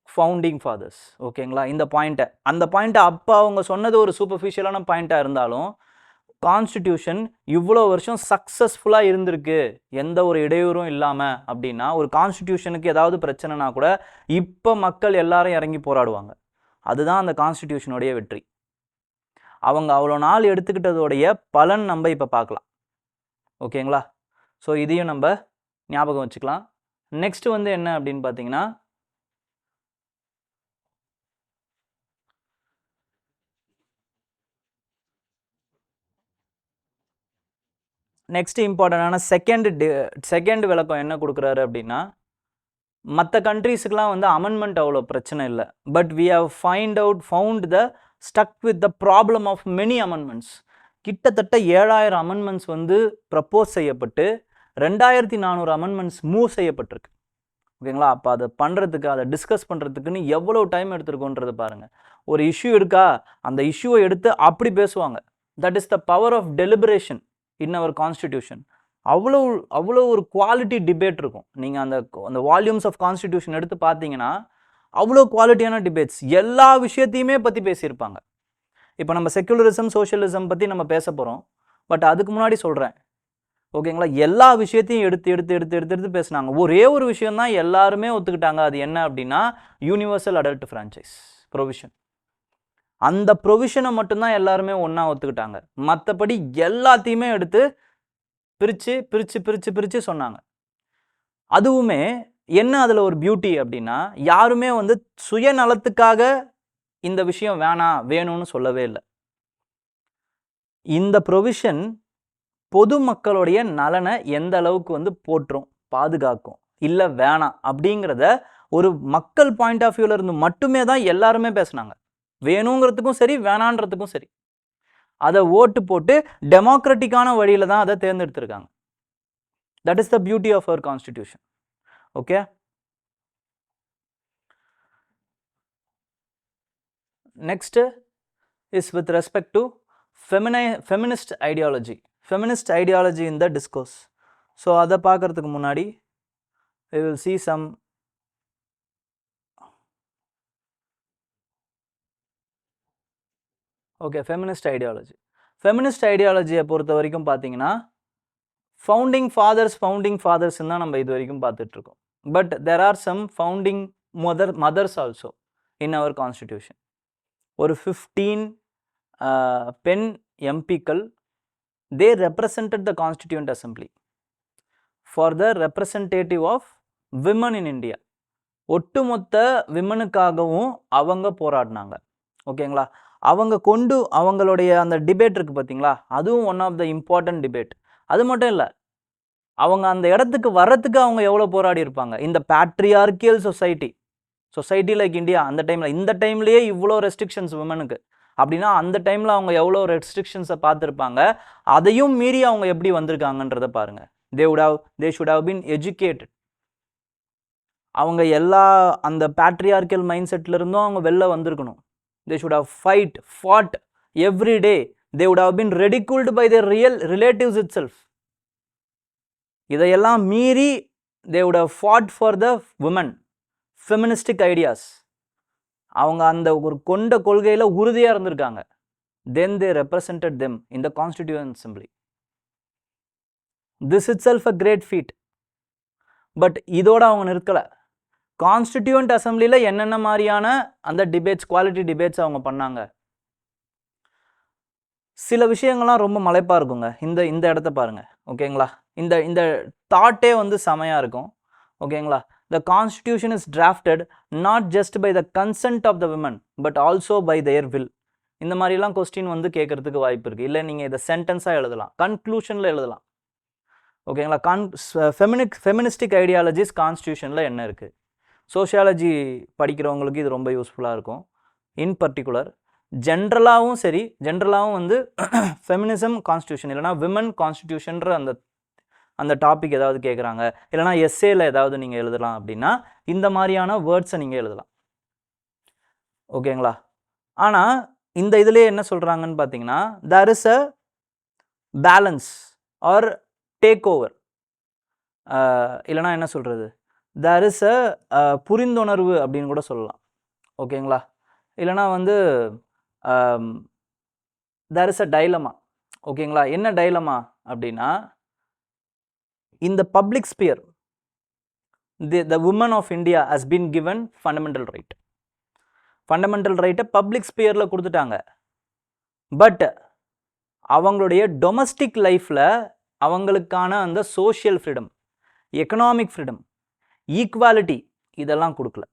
A: founding fathers. ஓகேங்களா? இந்த பாயிண்ட்டை, அந்த பாயிண்ட்டை அப்போ அவங்க சொன்னது ஒரு சூப்பர்ஃபிஷியலான பாயிண்ட்டாக இருந்தாலும், கான்ஸ்டிடியூஷன் இவ்வளோ வருஷம் சக்ஸஸ்ஃபுல்லாக இருந்திருக்கு, எந்த ஒரு இடையூறும் இல்லாமல் அப்படின்னா, ஒரு கான்ஸ்டிடியூஷனுக்கு ஏதாவது பிரச்சனைனா கூட இப்போ மக்கள் எல்லாரும் இறங்கி போராடுவாங்க. அதுதான் அந்த கான்ஸ்டிடியூஷனுடைய வெற்றி. அவங்க அவ்வளோ நாள் எடுத்துக்கிட்டதோடைய பலன் நம்ம இப்போ பார்க்கலாம். ஓகேங்களா? ஸோ இதையும் நம்ம ஞாபகம் வச்சுக்கலாம். நெக்ஸ்ட் வந்து என்ன அப்படின்னு பார்த்தீங்கன்னா, நெக்ஸ்ட் இம்பார்ட்டண்டான செகண்ட் விளக்கம் என்ன கொடுக்குறாரு அப்படின்னா, மற்ற கண்ட்ரீஸுக்கெலாம் வந்து அமெண்ட்மெண்ட் அவ்வளோ பிரச்சனை இல்லை, but we have found the stuck with the problem of many amendments. கிட்டத்தட்ட 7000 அமெண்ட்மெண்ட்ஸ் வந்து ப்ரப்போஸ் செய்யப்பட்டு 2400 அமெண்ட்மெண்ட்ஸ் மூவ் செய்யப்பட்டிருக்கு. ஓகேங்களா? அப்போ அதை பண்ணுறதுக்கு, அதை டிஸ்கஸ் பண்ணுறதுக்குன்னு எவ்வளோ டைம் எடுத்துருக்கோன்றது பாருங்கள். ஒரு இஷ்யூ இருக்கா, அந்த இஷ்யூவை எடுத்து அப்படி பேசுவாங்க. That is the power of deliberation in our constitution. அவ்வளோ ஒரு குவாலிட்டி டிபேட் இருக்கும். நீங்கள் அந்த வால்யூம்ஸ் ஆஃப் கான்ஸ்டிடியூஷன் எடுத்து பார்த்தீங்கன்னா அவ்வளோ குவாலிட்டியான டிபேட்ஸ், எல்லா விஷயத்தையுமே பற்றி பேசியிருப்பாங்க. இப்போ நம்ம செக்குலரிசம், சோஷியலிசம் பற்றி நம்ம பேச போகிறோம், பட் அதுக்கு முன்னாடி சொல்கிறேன். ஓகேங்களா? எல்லா விஷயத்தையும் எடுத்து பேசினாங்க. ஒரே ஒரு விஷயம் தான் எல்லாருமே ஒத்துக்கிட்டாங்க. அது என்ன அப்படின்னா, யூனிவர்சல் அடல்ட் ஃப்ரான்ச்சைஸ் ப்ரொவிஷன். அந்த ப்ரொவிஷனை மட்டும்தான் எல்லாருமே ஒன்றா ஒத்துக்கிட்டாங்க. மற்றபடி எல்லாத்தையுமே எடுத்து பிரித்து சொன்னாங்க. அதுவுமே என்ன அதில் ஒரு பியூட்டி அப்படின்னா, யாருமே வந்து சுயநலத்துக்காக இந்த விஷயம் வேணும்னு சொல்லவே இல்லை. இந்த ப்ரொவிஷன் பொதுமக்களுடைய நலனை எந்த அளவுக்கு வந்து போற்றும், பாதுகாக்கும், இல்லை வேணாம் அப்படிங்கிறத ஒரு மக்கள் பாயிண்ட் ஆஃப் வியூவில் இருந்து மட்டுமே தான் எல்லாருமே பேசினாங்க. வேணுங்கிறதுக்கும் சரி, வேணான்றதுக்கும் சரி, அதை ஓட்டு போட்டு டெமோக்ராட்டிக்கான வழியில் தான் அதை தேர்ந்தெடுத்திருக்காங்க. That is the beauty of our constitution. Okay, next is with respect to feminist ideology in the discourse. So அதை பார்க்கறதுக்கு முன்னாடி we will see some okay. Feminist ஐடியாலஜியை பொறுத்த வரைக்கும் பார்த்தீங்கன்னா, ஃபவுண்டிங் ஃபாதர்ஸ் தான் நம்ம இது வரைக்கும் பார்த்துட்ருக்கோம். but there are some founding mothers also in our constitution. ஒரு 15 பெண் எம்பிக்கள், they represented the constituent assembly for the representative of women in India. ஒட்டுமொத்த விமனுக்காகவும் அவங்க போராடினாங்க. ஓகேங்களா? அவங்க அவங்களுடைய அந்த டிபேட் இருக்கு பார்த்தீங்களா, அதுவும் one of the important debate. அது மட்டும் இல்லை, அவங்க அந்த இடத்துக்கு வர்றதுக்கு அவங்க எவ்வளோ போராடி இருப்பாங்க. இந்த பேட்ரியார்கியல் சொசைட்டி லைக் இந்தியா அந்த டைமில், இந்த டைம்லேயே இவ்வளோ ரெஸ்ட்ரிக்ஷன்ஸ் விமனுக்கு அப்படின்னா, அந்த டைமில் அவங்க எவ்வளோ ரெஸ்ட்ரிக்ஷன்ஸை பார்த்துருப்பாங்க. அதையும் மீறி அவங்க எப்படி வந்திருக்காங்கன்றதை பாருங்கள். they should have been educated. அவங்க எல்லா அந்த பேட்ரியார்கியல் மைண்ட் செட்டில் இருந்தும் அவங்க வெளில வந்திருக்கணும். they should have fought every day. they would have been ridiculed by their real relatives itself. இதையெல்லாம் மீறி they would have fought for the women, feministic ideas. அவங்க அந்த ஒரு கொண்ட கொள்கையில் உறுதியாக இருந்திருக்காங்க. then they represented them in the Constituent Assembly. this itself a great feat. But இதோட அவங்க நிற்கலை. கான்ஸ்டிடியூண்ட் அசம்பிளியில் என்னென்ன மாதிரியான அந்த டிபேட்ஸ், குவாலிட்டி டிபேட்ஸ் அவங்க பண்ணாங்க. சில விஷயங்கள்லாம் ரொம்ப மலைப்பாக இருக்குங்க. இந்த இடத்த பாருங்கள். ஓகேங்களா? இந்த தாட்டே வந்து செமையாக இருக்கும். ஓகேங்களா? the constitution is drafted not just by the consent of the women but also by their will. இந்த மாதிரிலாம் கொஸ்டின் வந்து கேட்கறதுக்கு வாய்ப்பு இருக்குது. இல்லை நீங்கள் இதை சென்டென்ஸாக எழுதலாம், கன்க்ளூஷனில் எழுதலாம். ஓகேங்களா? ஃபெமினிஸ்டிக் ஐடியாலஜிஸ் கான்ஸ்டியூஷனில் என்ன இருக்குது? சோஷியாலஜி படிக்கிறவங்களுக்கு இது ரொம்ப யூஸ்ஃபுல்லாக இருக்கும். இன் பர்டிகுலர் ஜென்ரலாகவும் வந்து ஃபெமினிசம் கான்ஸ்டியூஷன் இல்லைனா விமன் கான்ஸ்டியூஷன்ற அந்த டாபிக் ஏதாவது கேட்குறாங்க, இல்லைனா எஸ்ஏல ஏதாவது நீங்கள் எழுதலாம் அப்படின்னா இந்த மாதிரியான வேர்ட்ஸை நீங்கள் எழுதலாம். ஓகேங்களா? ஆனால் இந்த இதிலே என்ன சொல்கிறாங்கன்னு பார்த்தீங்கன்னா, there is a balance or take over, இல்லைனா என்ன சொல்கிறது, there is a புரிந்துணர்வு அப்படின்னு கூட சொல்லலாம். ஓகேங்களா? இல்லைனா வந்து there is a dilemma. ஓகேங்களா? என்ன டைலமா அப்படின்னா, in the public sphere the women of India has been given fundamental ரைட்டை பப்ளிக் ஸ்பியரில் கொடுத்துட்டாங்க. பட் அவங்களுடைய டொமஸ்டிக் லைஃப்பில் அவங்களுக்கான அந்த social freedom, economic freedom, equality இதெல்லாம் கொடுக்கல.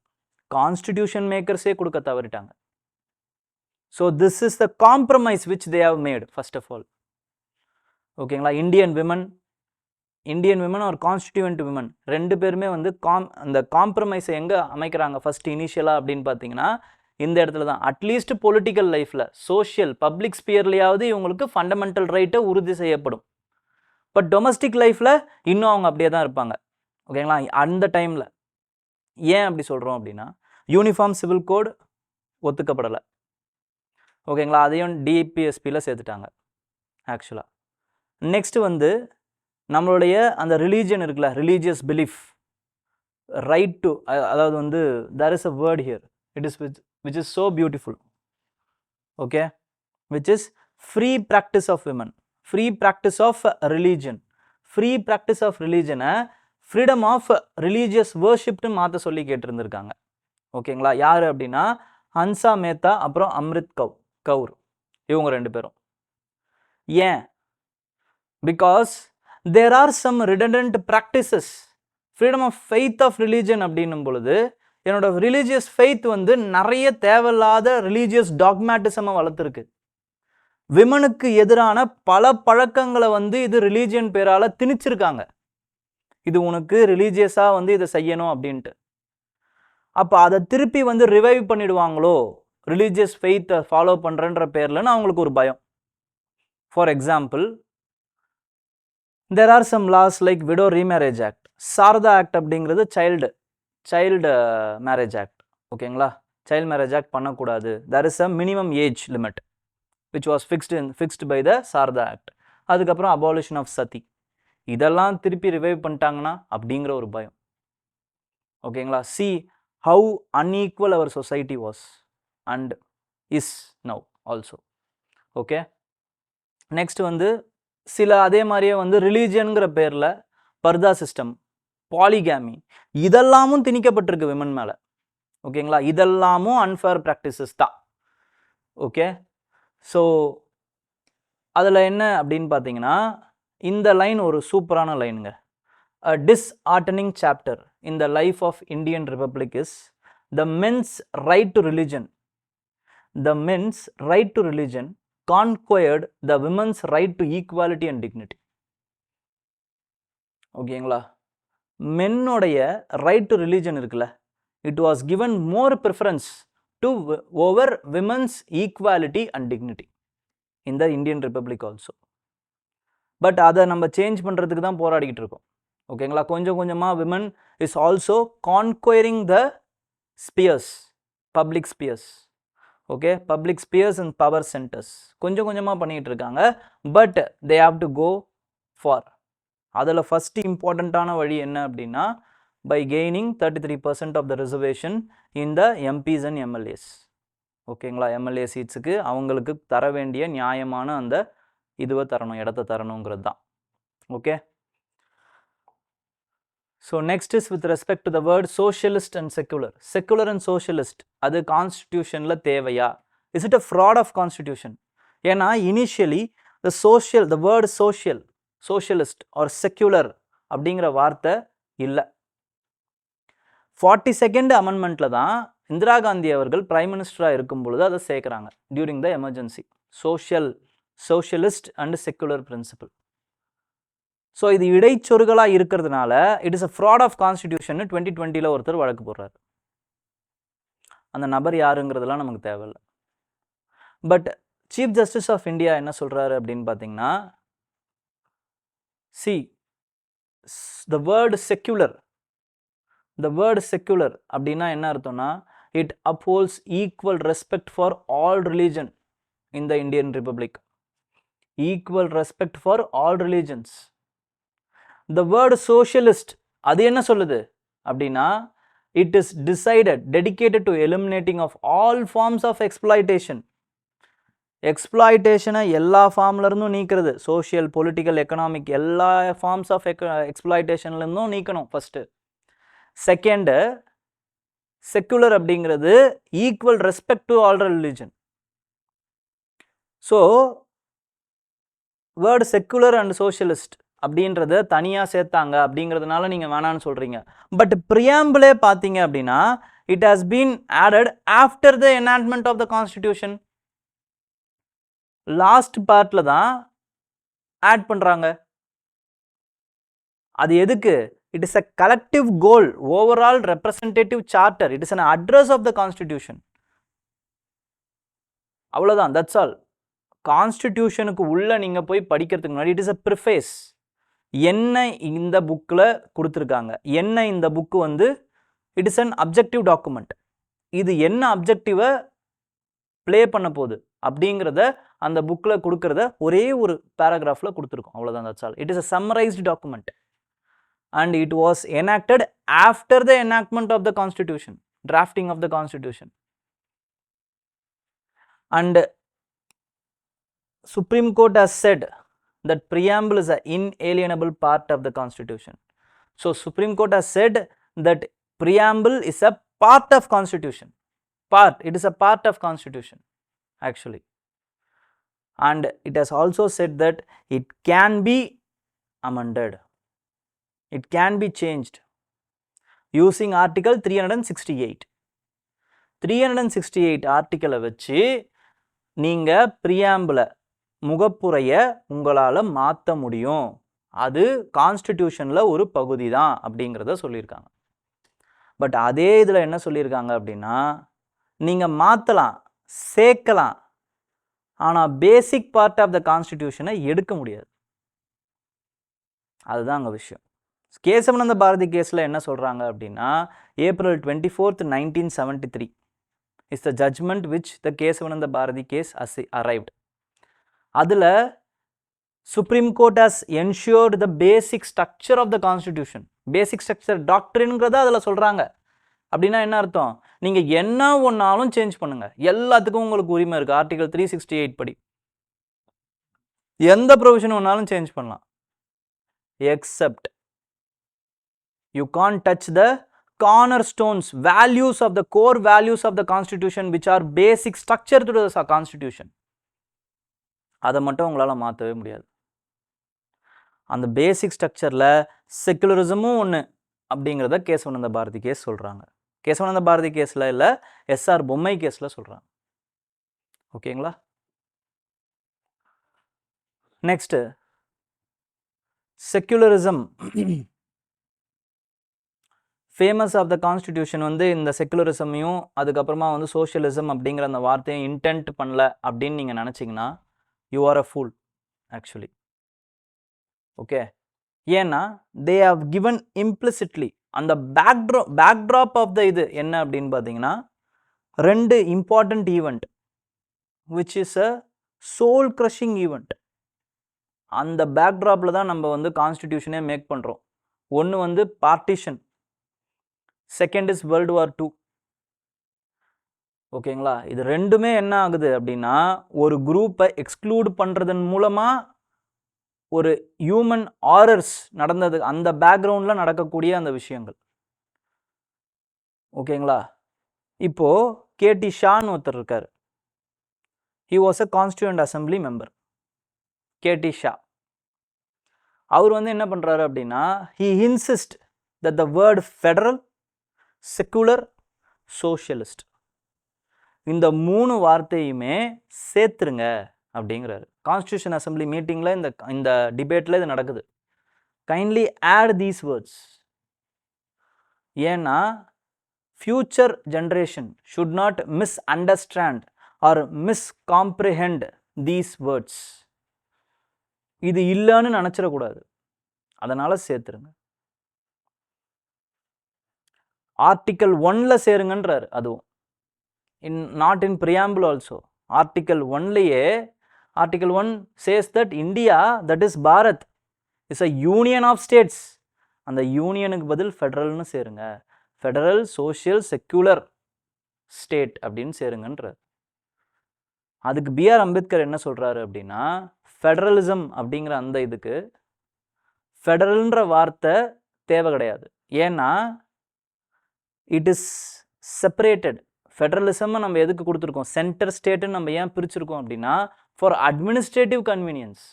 A: கான்ஸ்டிடியூஷன் மேக்கர்ஸே கொடுக்க தவறிட்டாங்க. So this is the compromise which they have made first of all. ஓகேங்களா? Indian women are constituent women ரெண்டு பேருமே வந்து அந்த காம்ப்ரமைஸை எங்கே அமைக்கிறாங்க ஃபர்ஸ்ட் இனிஷியலாக அப்படின்னு பார்த்தீங்கன்னா, இந்த இடத்துல தான். அட்லீஸ்ட் பொலிட்டிக்கல் லைஃப்பில், சோஷியல் பப்ளிக் ஸ்பியர்லையாவது இவங்களுக்கு ஃபண்டமெண்டல் ரைட்டை உறுதி செய்யப்படும். பட் டொமஸ்டிக் லைஃப்பில் இன்னும் அவங்க அப்படியே தான் இருப்பாங்க. ஓகேங்களா? அந்த டைமில் ஏன் அப்படி சொல்கிறோம் அப்படின்னா, யூனிஃபார்ம் சிவில் கோட் ஒத்துக்கப்படலை. ஓகேங்களா? அதையும் டிபிஎஸ்பியில் சேர்த்துட்டாங்க ஆக்சுவலாக. நெக்ஸ்ட்டு வந்து நம்மளுடைய அந்த ரிலீஜியன் இருக்குல்ல, ரிலீஜியஸ் பிலீஃப், ரைட் டு, அதாவது வந்து there is a word here, it is which is so beautiful. okay, which is free practice of women, free practice of religion, free practice of religion, freedom of religious worship னு மாற்ற சொல்லி கேட்டிருந்திருக்காங்க. ஓகேங்களா? யார் அப்படின்னா ஹன்சா மேத்தா அப்புறம் அம்ரித் கவுர், இவங்க ரெண்டு பேரும். ஏன்? Because there are some redundant practices. freedom of faith of religion அப்படின்னும் பொழுது என்னோட ரிலீஜியஸ் ஃபெய்த் வந்து நிறைய தேவையில்லாத ரிலீஜியஸ் டாக்மேட்டிசமை வளர்த்துருக்கு. விமனுக்கு எதிரான பல பழக்கங்களை வந்து இது ரிலீஜியன் பேரால் திணிச்சிருக்காங்க. இது உனக்கு ரிலீஜியஸாக வந்து இதை செய்யணும் அப்படின்ட்டு. அப்போ அதை திருப்பி வந்து ரிவைவ் பண்ணிடுவாங்களோ ரிலீஜியஸ் ஃபெய்த்தை ஃபாலோ பண்ணுறன்ற பேர்லன்னு அவங்களுக்கு ஒரு பயம். For example, there are some laws like widow remarriage act, Sarda act அப்படிங்கிறது சைல்டு மேரேஜ் ஆக்ட். ஓகேங்களா? சைல்டு மேரேஜ் ஆக்ட் பண்ணக்கூடாது. there is a minimum age limit which was fixed by the Sarda act. அதுக்கப்புறம் abolition of சதி, இதெல்லாம் திருப்பி ரிவைவ் பண்ணிட்டாங்கன்னா அப்படிங்கிற ஒரு பயம். ஓகேங்களா? see how unequal our society was and is now also. Okay, next வந்து சில அதே மாதிரியே வந்து ரிலீஜியனுங்கிற பேரில் பர்தா சிஸ்டம், பாலிகேமி, இதெல்லாமும் திணிக்கப்பட்டிருக்கு விமன் மேலே. ஓகேங்களா, இதெல்லாமும் அன்ஃபேர் ப்ராக்டிசஸ் தான். ஓகே, ஸோ அதில் என்ன அப்படின்னு பார்த்தீங்கன்னா, இந்த லைன் ஒரு சூப்பரான லைனுங்க. A disheartening chapter in the life of Indian Republic is the men's right to religion. The men's right to religion conquered the women's right to equality and dignity. ஓகேங்களா, மென்னுடைய ரைட் டு ரிலிஜன் இருக்குல்ல, it was given more preference to over women's equality and dignity in the Indian republic also. But அதை நம்ம சேஞ்ச் பண்ணுறதுக்கு தான் போராடிக்கிட்டு இருக்கோம். ஓகேங்களா, கொஞ்சம் கொஞ்சமாக women is also conquering the spheres, public spheres. Okay, public spheres and power centres கொஞ்சம் கொஞ்சமாக பண்ணிகிட்டு இருக்காங்க. But they have to go far. அதில் ஃபஸ்ட்டு இம்பார்ட்டண்ட்டான வழி என்ன அப்படின்னா, by gaining 33% of the reservation in the MPs and MLAs. ஓகேங்களா, எம்எல்ஏ சீட்ஸுக்கு அவங்களுக்கு தர வேண்டிய நியாயமான அந்த இதுவை தரணும், இடத்த தரணுங்கிறது தான். Okay, so next is with respect to the word socialist and secular. Secular and socialist அது கான்ஸ்டிடியூஷனில் தேவையா? Is it a fraud of constitution? ஏன்னா initially the word socialist or secular அப்படிங்கிற வார்த்தை இல்லை. 42nd அமெண்ட்மெண்ட்டில் தான் இந்திரா காந்தி அவர்கள் பிரைம் மினிஸ்டராக இருக்கும் பொழுது அதை சேர்க்குறாங்க, during the emergency. Socialist and secular principle. So இது இடைச்சொருகளாக இருக்கிறதுனால it is a fraud of constitution 2020 ஒருத்தர் வழக்கு போடுறாரு. அந்த நபர் யாருங்கிறதுலாம் நமக்கு தேவையில்லை. But chief justice of India என்ன சொல்கிறாரு அப்படின்னு பார்த்தீங்கன்னா, சி த வேர்டு செக்குலர் அப்படின்னா என்ன அர்த்தம்னா, it upholds equal respect for all religion in the Indian republic. Equal respect for all religions. The word socialist அது என்ன சொல்லுது அப்படின்னா, it is dedicated to eliminating of all forms of exploitation. எக்ஸ்ப்ளாய்டேஷனை எல்லா ஃபார்ம்லேருந்தும் நீக்கிறது. சோஷியல், பொலிட்டிக்கல், எக்கனாமிக் எல்லா ஃபார்ம்ஸ் ஆஃப் எக்ஸ்ப்ளாய்டேஷன்லேருந்தும் நீக்கணும் ஃபஸ்ட்டு. செகண்டு, செக்குலர் அப்படிங்கிறது equal respect to all religion. So word secular and socialist அப்படின்றத தனியாக சேர்த்தாங்க அப்படிங்கிறதுனால நீங்கள் வேணான்னு சொல்கிறீங்க. பட் ப்ரியாம்பிளே பார்த்தீங்க அப்படின்னா it has been added after the enactment of the constitution. Last பார்ட்டில் தான் ஆட் பண்ணுறாங்க. அது எதுக்கு? It is a collective goal, overall representative charter, it is an address of the constitution. அவ்வளோதான், தட்ஸ் ஆல். கான்ஸ்டிடியூஷனுக்கு உள்ள நீங்கள் போய் படிக்கிறதுக்கு முன்னாடி இட் இஸ் அ ப்ரிஃபேஸ். என்ன இந்த புக்கில் கொடுத்துருக்காங்க, என்ன இந்த புக்கு வந்து it is an objective document. இது என்ன அப்ஜெக்டிவை ப்ளே பண்ண போகுது அப்படிங்கிறத அந்த புக்கில் கொடுக்கறத ஒரே ஒரு பேராகிராஃபில் கொடுத்துருக்கோம், அவ்வளோதான், that's all. It is a summarised document and it was enacted after the enactment of the constitution, drafting of the constitution. And Supreme Court has said that preamble is an inalienable part of the constitution. So Supreme Court has said that preamble is a part of constitution. It is a part of constitution actually. And it has also said that it can be amended. It can be changed using article 368. 368 ஆர்டிக்கலை வச்சு நீங்கள் ப்ரியாம்பிளை, முகப்புரையை உங்களால் மாற்ற முடியும். அது கான்ஸ்டிடியூஷனில் ஒரு பகுதி தான் அப்படிங்கிறத சொல்லியிருக்காங்க. பட் அதே இதில் என்ன சொல்லியிருக்காங்க அப்படின்னா, நீங்கள் மாற்றலாம், சேர்க்கலாம், ஆனால் பேசிக் பார்ட் ஆஃப் த கான்ஸ்டிடியூஷனை எடுக்க முடியாது. அதுதான் அங்கே விஷயம். கேசவனந்த பாரதி கேஸில் என்ன சொல்கிறாங்க அப்படின்னா, April 24th, 1973 is the judgment which the Kesavananda Bharati case arrived. அதில் supreme court has ensured the basic structure of the constitution. Basic structure டாக்டரின்ங்கிறத அதில் சொல்கிறாங்க. அப்படின்னா என்ன அர்த்தம்? நீங்கள் என்ன ஒன்றாலும் சேஞ்ச் பண்ணுங்கள், எல்லாத்துக்கும் உங்களுக்கு உரிமை இருக்குது. ஆர்டிகல் 368 படி எந்த ப்ரொவிஷன் ஒன்றாலும் சேஞ்ச் பண்ணலாம், accept You can't touch the cornerstones, values of the core values of the constitution, which are basic structure to the constitution. அதை மட்டும் உங்களால் மாற்றவே முடியாது. அந்த பேசிக் ஸ்ட்ரக்சரில் செக்குலரிசமும் ஒன்று அப்படிங்கிறத கேசவானந்த பாரதி கேஸ் சொல்கிறாங்க. கேசவானந்த பாரதி கேஸில் இல்லை, எஸ்ஆர் பொம்மை கேஸில் சொல்கிறாங்க. ஓகேங்களா? Next secularism. Famous of the constitution வந்து இந்த செக்குலரிசமையும் அதுக்கப்புறமா வந்து சோஷியலிசம் அப்படிங்கிற அந்த வார்த்தையும் இன்டென்ட் பண்ணல அப்படின்னு நீங்கள் நினச்சிங்கன்னா you are a fool actually. Okay, ஏன்னா தே ஹவ் கிவன் இம்ப்ளிசிட்லி அந்த பேக்ட்ராப் ஆஃப் த இது என்ன அப்படின்னு பார்த்தீங்கன்னா 2 important event which is a soul crushing event. அந்த பேக்ட்ராப்பில் தான் நம்ம வந்து கான்ஸ்டிடியூஷனே மேக் பண்ணுறோம். ஒன்று வந்து partition, second is world war 2. ஓகேங்களா? இது ரெண்டுமே என்ன ஆகுது அப்படின்னா ஒரு குரூப்பை எக்ஸ்க்ளூட் பண்ணுறதன் மூலமாக ஒரு ஹியூமன் ஆரர்ஸ் நடந்தது, அந்த பேக்ரவுண்டில் நடக்கக்கூடிய அந்த விஷயங்கள். ஓகேங்களா? இப்போது கேடி ஷான்னு ஒருத்தர் இருக்கார். He was a constituent assembly member, K T Shah. அவர் வந்து என்ன பண்ணுறாரு அப்படின்னா he insist that the word federal, secular, socialist இந்த 3 வார்த்தையுமே சேர்த்துருங்க அப்படிங்கிறாரு. கான்ஸ்டியூஷன் அசம்பிளி மீட்டிங்கில் இந்த டிபேட்டில் இது நடக்குது. Kindly add these words. ஏன்னா future generation should not misunderstand or miscomprehend these words. இது இல்லைன்னு நினச்சிடக்கூடாது, அதனால் சேர்த்துருங்க. ஆர்டிக்கல் 1ல சேருங்கன்றார். அதுவும் not in preamble also. Article 1லேயே article 1 says that India, that is Bharat, is a union of states. அந்த யூனியனுக்கு பதில் ஃபெடரல்னு சேருங்க. ஃபெடரல் சோஷியல் செக்யூலர் ஸ்டேட் அப்படின்னு சேருங்கன்றார். அதுக்கு பிஆர் அம்பேத்கர் என்ன சொல்கிறாரு அப்படின்னா ஃபெடரலிசம் அப்படிங்கிற அந்த இதுக்கு ஃபெடரல்ன்ற வார்த்தை தேவை கிடையாது. ஏன்னா இட் இஸ் செப்பரேட்டட். ஃபெடரலிசம் நம்ம எதுக்கு கொடுத்துருக்கோம், சென்டர் ஸ்டேட்டுன்னு நம்ம ஏன் பிரிச்சிருக்கோம் அப்படின்னா for administrative convenience.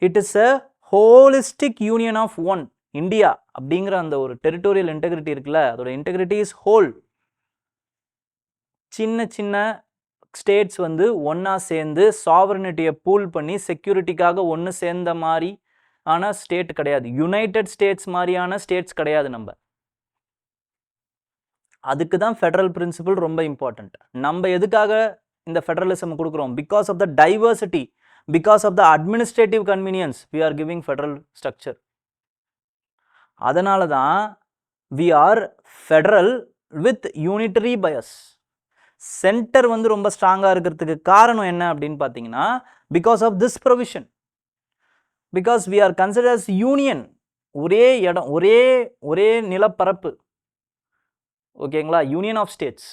A: It is a holistic union of one India அப்படிங்கிற அந்த ஒரு டெரிட்டோரியல் இன்டெகிரிட்டி இருக்குல்ல, அதோட இன்டெகிரிட்டி இஸ் ஹோல். சின்ன சின்ன ஸ்டேட்ஸ் வந்து ஒன்றா சேர்ந்து சாவரனிட்டியை பூல் பண்ணி செக்யூரிட்டிக்காக ஒன்று சேர்ந்த மாதிரி ஆன ஸ்டேட் கிடையாது. யுனைடெட் ஸ்டேட்ஸ் மாதிரியான ஸ்டேட்ஸ் கிடையாது. நம்ம அதுக்கு தான் ஃபெடரல் பிரின்சிபல் ரொம்ப இம்பார்ட்டண்ட். நம்ம எதுக்காக இந்த ஃபெடரலிசம் கொடுக்குறோம்? Because of the diversity, because of the administrative convenience we are giving federal structure. அதனால தான் we are federal with unitary bias. Centre வந்து ரொம்ப ஸ்ட்ராங்காக இருக்கிறதுக்கு காரணம் என்ன அப்படின்னு பார்த்தீங்கன்னா because of this provision. Because we are consider as union, ஒரே இடம், ஒரே நிலப்பரப்பு. ஓகேங்களா? Union of states.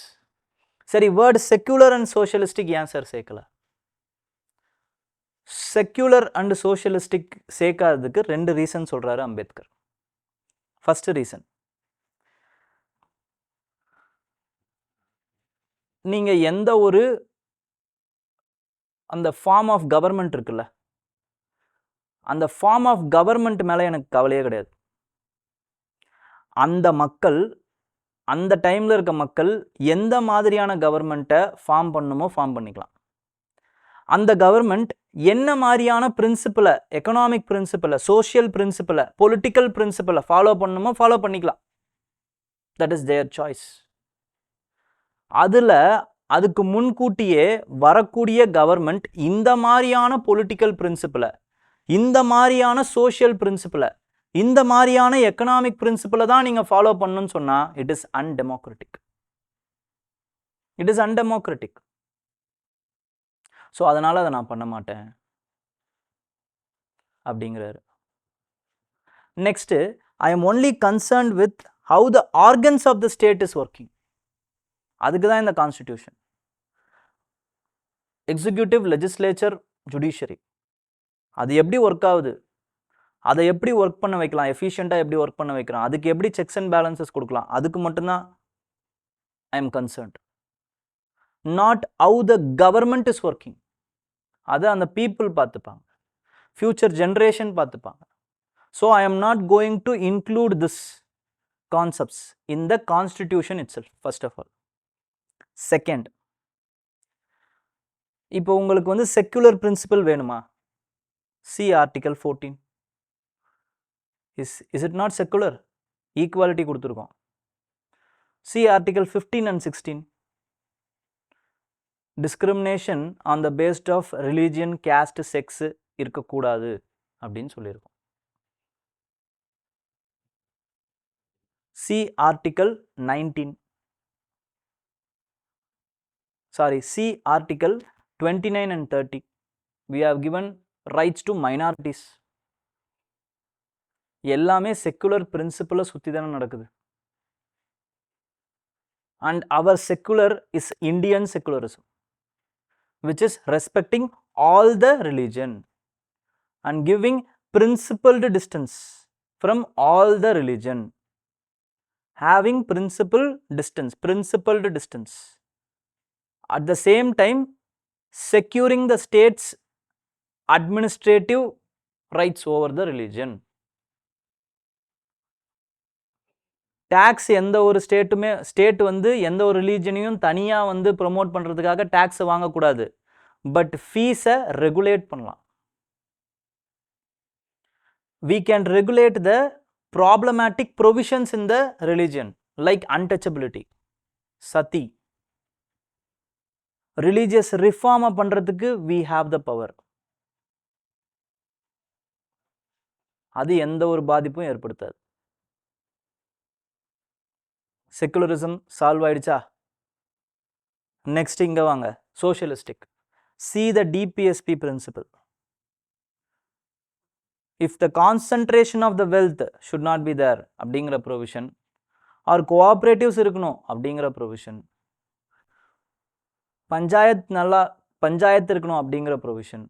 A: சரி, வேர்டு செக்யூலர் அண்ட் சோஷியலிஸ்டிக் ஏன் சார் சேர்க்கல? செக்யூலர் அண்ட் சோஷியலிஸ்டிக் சேர்க்காததுக்கு 2 ரீசன் சொல்றாரு அம்பேத்கர். ஃபர்ஸ்ட் ரீசன், நீங்க எந்த ஒரு அந்த ஃபார்ம் ஆஃப் கவர்மெண்ட் இருக்குல்ல, அந்த ஃபார்ம் ஆஃப் கவர்மெண்ட் மேலே எனக்கு கவலையே கிடையாது. அந்த மக்கள், அந்த டைமில் இருக்க மக்கள் எந்த மாதிரியான கவர்மெண்ட்டை ஃபார்ம் பண்ணணுமோ ஃபார்ம் பண்ணிக்கலாம். அந்த கவர்மெண்ட் என்ன மாதிரியான பிரின்சிபலை, எக்கனாமிக் பிரின்சிபலை, சோஷியல் பிரின்சிபலை, பொலிட்டிக்கல் பிரின்சிபலை ஃபாலோ பண்ணணுமோ ஃபாலோ பண்ணிக்கலாம். That is there choice. அதில் அதுக்கு முன்கூட்டியே வரக்கூடிய கவர்மெண்ட் இந்த மாதிரியான பொலிட்டிக்கல் பிரின்சிபலை, இந்த மாதிரியான சோஷியல் பிரின்சிபலை, இந்த மாதிரியான எக்கனாமிக் பிரின்சிபலை தான் நீங்கள் ஃபாலோ பண்ணணும்னு சொன்னால் it is undemocratic. It is undemocratic. So அதனால் அதை நான் பண்ண மாட்டேன் அப்படிங்கிறாரு. Next, I am only concerned with how the organs of the state is working. அதுக்கு தான் இந்த கான்ஸ்டிடியூஷன். எக்ஸிக்யூட்டிவ், லெஜிஸ்லேச்சர், ஜுடிஷியரி அது எப்படி ஒர்க் ஆகுது, அதை எப்படி ஒர்க் பண்ண வைக்கலாம், எஃபிஷியண்ட்டாக எப்படி ஒர்க் பண்ண வைக்கலாம், அதுக்கு எப்படி செக்ஸ் அண்ட் பேலன்சஸ் கொடுக்கலாம், அதுக்கு மட்டும்தான் I am concerned. Not how the government is working. அதை அந்த பீப்புள் பார்த்துப்பாங்க, ஃபியூச்சர் ஜென்ரேஷன் பார்த்துப்பாங்க. So I am not going to include this concepts in the constitution itself first of all. Second, இப்போ உங்களுக்கு வந்து செக்குலர் பிரின்சிபல் வேணுமா? See article 14. Is it not secular? Equality கொடுத்துருக்கோம். See article 15 and 16. Discrimination on the based of religion, caste, sex இருக்கக்கூடாது அப்படின்னு சொல்லியிருக்கோம். C article 19. Sorry, C article 29 and 30. We have given rights to minorities. எல்லாமே செக்குலர் பிரின்சிபலை சுற்றி தானே நடக்குது. And our secular is Indian secularism, which is respecting all the religion and giving principled distance from all the religion. Having principled distance. At the same time, securing the state's administrative rights over the religion. Tax எந்த ஒரு ஸ்டேட் வந்து எந்த ஒரு ரிலீஜனையும் தனியாக வந்து ப்ரொமோட் பண்ணுறதுக்காக டேக்ஸை வாங்கக்கூடாது. பட் ஃபீஸை ரெகுலேட் பண்ணலாம். We can regulate the problematic provisions in the religion like untouchability, sati. Religious reform பண்ணுறதுக்கு we have the power. அது எந்த ஒரு பாதிப்பும் ஏற்படுத்தாது. செக்குலரிசம் சால்வ் ஆயிடுச்சா? நெக்ஸ்ட் இங்க வாங்க, socialistic. See the DPSP principle. If the concentration of the wealth should not be there அப்படிங்கிற ப்ரொவிஷன், ஆர் கோஆப்ரேட்டிவ்ஸ் இருக்கணும் அப்படிங்கிற ப்ரொவிஷன், பஞ்சாயத்து இருக்கணும் அப்படிங்கிற provision,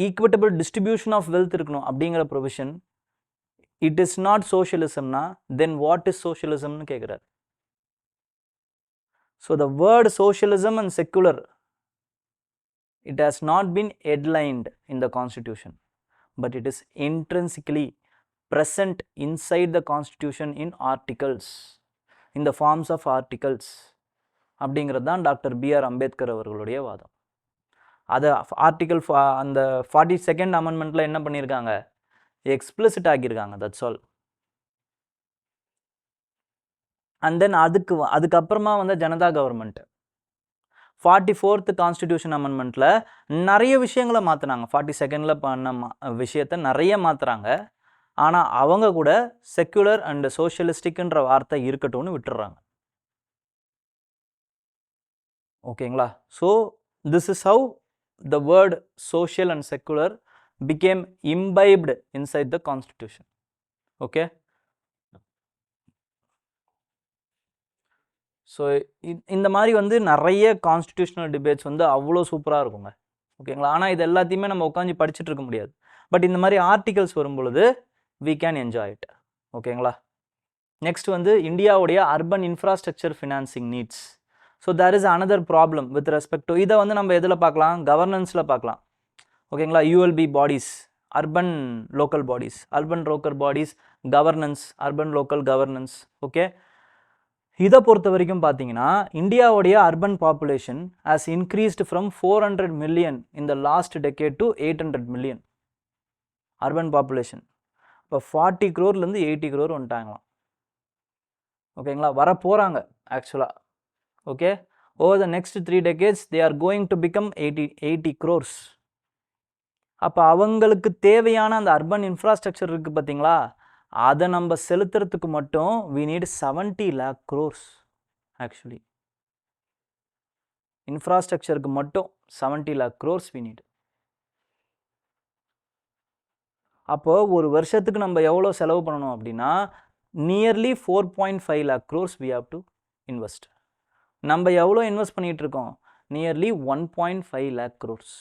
A: equitable distribution of wealth இருக்கணும் அப்படிங்கிற provision, it is not socialism na, then what is socialism nu kekrar. So the word socialism and secular, it has not been headlined in the constitution, but it is intrinsically present inside the constitution in articles, in the forms of articles. அப்படிங்கிறது தான் டாக்டர் பிஆர் அம்பேத்கர் அவர்களுடைய வாதம். அது ஆர்டிகல் அந்த 42nd அமெண்ட்மெண்ட்டில் என்ன பண்ணியிருக்காங்க, எக்ஸ்பிளிசிட் ஆக்கியிருக்காங்க. That's all. அண்ட் தென் அதுக்கப்புறமா வந்து ஜனதா கவர்மெண்ட் 44th கான்ஸ்டிடியூஷன் அமெண்ட்மெண்ட்டில் நிறைய விஷயங்களை மாற்றினாங்க. 42nd பண்ண விஷயத்தை நிறைய மாற்றுறாங்க. ஆனால் அவங்க கூட செக்குலர் அண்ட் சோஷியலிஸ்டிக்ன்ற வார்த்தை இருக்கட்டும்னு விட்டுறாங்க. ஓகேங்களா? So this is how the word social and secular became imbibed inside the constitution. Okay, so இந்த மாதிரி வந்து நிறைய கான்ஸ்டிடியூஷனல் டிபேட்ஸ் வந்து அவ்வளோ சூப்பராக இருக்குங்க. ஓகேங்களா? ஆனால் இது எல்லாத்தையுமே நம்ம உட்காந்து படிச்சுட்டு இருக்க முடியாது. பட் இந்த மாதிரி ஆர்டிகல்ஸ் வரும் பொழுது we can enjoy it. ஓகேங்களா? நெக்ஸ்ட் வந்து இந்தியாவுடைய urban infrastructure financing needs. So there is another problem with respect to, இதை வந்து நம்ம எதில் பார்க்கலாம், கவர்னன்ஸில் பார்க்கலாம். ஓகேங்களா? ULB bodies, urban local bodies, governance, urban local governance. Okay, இதை பொறுத்த வரைக்கும் பார்த்தீங்கன்னா இந்தியாவுடைய urban population has increased from 400 million in the last decade to 800 million urban population. இப்போ 40 crore-லேருந்து 80 crore வந்துட்டாங்களாம். ஓகேங்களா? வர போகிறாங்க ஆக்சுவலாக. Okay, over the next 3 decades they are going to become 80 crores. அப்போ அவங்களுக்கு தேவையான அந்த அர்பன் இன்ஃப்ராஸ்ட்ரக்சர் இருக்குது பார்த்தீங்களா, அதை நம்ம செலுத்துறதுக்கு மட்டும் we need 70 lakh crores. Actually இன்ஃப்ராஸ்ட்ரக்சருக்கு மட்டும் 70 lakh crores we need. அப்போ ஒரு வருஷத்துக்கு நம்ம எவ்வளோ செலவு பண்ணணும் அப்படின்னா nearly 4.5 lakh crores we have to invest. நம்ம எவ்வளோ இன்வெஸ்ட் பண்ணிட்டு இருக்கோம், nearly 1.5 lakh crores,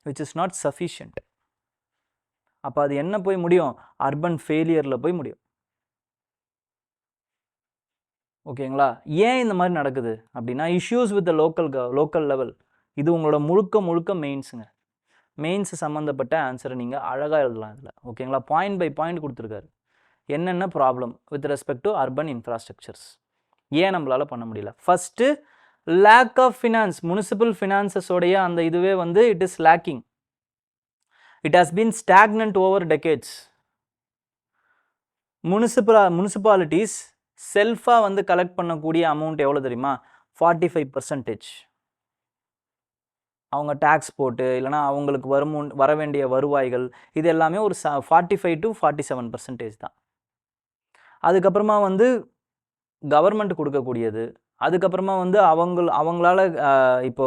A: which is not sufficient. அப்போ அது என்ன போய் முடியும்? அர்பன் ஃபெயிலியரில் போய் முடியும். ஓகேங்களா? ஏன் இந்த மாதிரி நடக்குது அப்படின்னா, issues with the local level. இது உங்களோட முழுக்க மெயின்ஸுங்க. மெயின்ஸ் சம்மந்தப்பட்ட ஆன்சரை நீங்கள் அழகாக எழுதலாம் இதில். ஓகேங்களா? பாயிண்ட் பை பாயிண்ட் கொடுத்துருக்காரு. என்னென்ன problem with respect to urban infrastructures, ஏன் நம்மளால் பண்ண முடியல? First lack of finance, municipal ஃபினான்சஸோடைய அந்த இதுவே வந்து it is lacking. It has been stagnant over decades. Municipalities செல்ஃபாக வந்து கலெக்ட் பண்ணக்கூடிய அமௌண்ட் எவ்வளோ தெரியுமா? 45%. அவங்க டேக்ஸ் போட்டு இல்லைனா அவங்களுக்கு வர வேண்டிய வருவாய்கள் இது எல்லாமே ஒரு 45 to 47% தான். அதுக்கப்புறமா வந்து கவர்மெண்ட் கொடுக்கக்கூடியது, அதுக்கப்புறமா வந்து அவங்களால இப்போ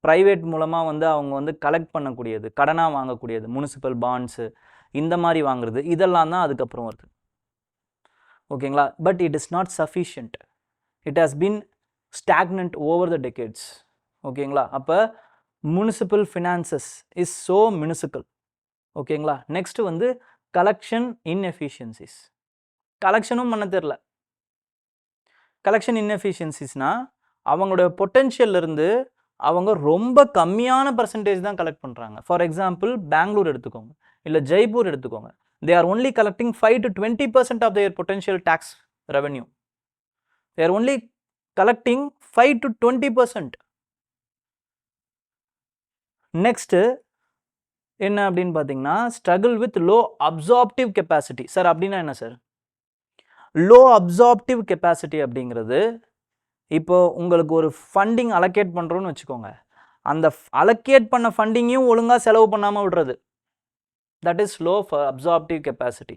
A: ப்ரைவேட் மூலமாக வந்து அவங்க வந்து கலெக்ட் பண்ணக்கூடியது, கடனாக வாங்கக்கூடியது, முனிசிபல் பாண்ட்ஸு இந்த மாதிரி வாங்குறது, இதெல்லாம் தான் அதுக்கப்புறம் வருது. ஓகேங்களா? But it is not sufficient. It has been stagnant over the decades. ஓகேங்களா? அப்போ முனிசிபல் ஃபினான்சஸ் இஸ் ஸோ மினிசிக்கல். ஓகேங்களா? நெக்ஸ்ட் வந்து கலெக்ஷன் இன்எஃபிஷியன்சிஸ். கலெக்ஷனும் பண்ண தெரில. கலெக்ஷன் இன்எஃபிஷியன்சிஸ்னால் அவங்களோட பொட்டென்ஷியல்லேருந்து அவங்க ரொம்ப கம்மியான பர்சன்டேஜ் தான் கலெக்ட் பண்ணுறாங்க. ஃபார் எக்ஸாம்பிள் பெங்களூர் எடுத்துக்கோங்க, இல்லை ஜெய்ப்பூர் எடுத்துக்கோங்க. They are only collecting 5 to 20% of their potential tax revenue. They are only collecting 5 to 20%. Next, என்ன அப்படின்னு பார்த்தீங்கன்னா, struggle with low absorptive capacity. Sir அப்படின்னா என்ன சார்? லோ அப்சார்ப்டிவ் கெப்பாசிட்டி அப்படிங்கிறது, இப்போ உங்களுக்கு ஒரு ஃபண்டிங் அலோகேட் பண்ணுறோன்னு வச்சுக்கோங்க, அந்த அலோகேட் பண்ண ஃபண்டிங்கையும் ஒழுங்காக செலவு பண்ணாமல் விடுறது. That is low absorptive capacity.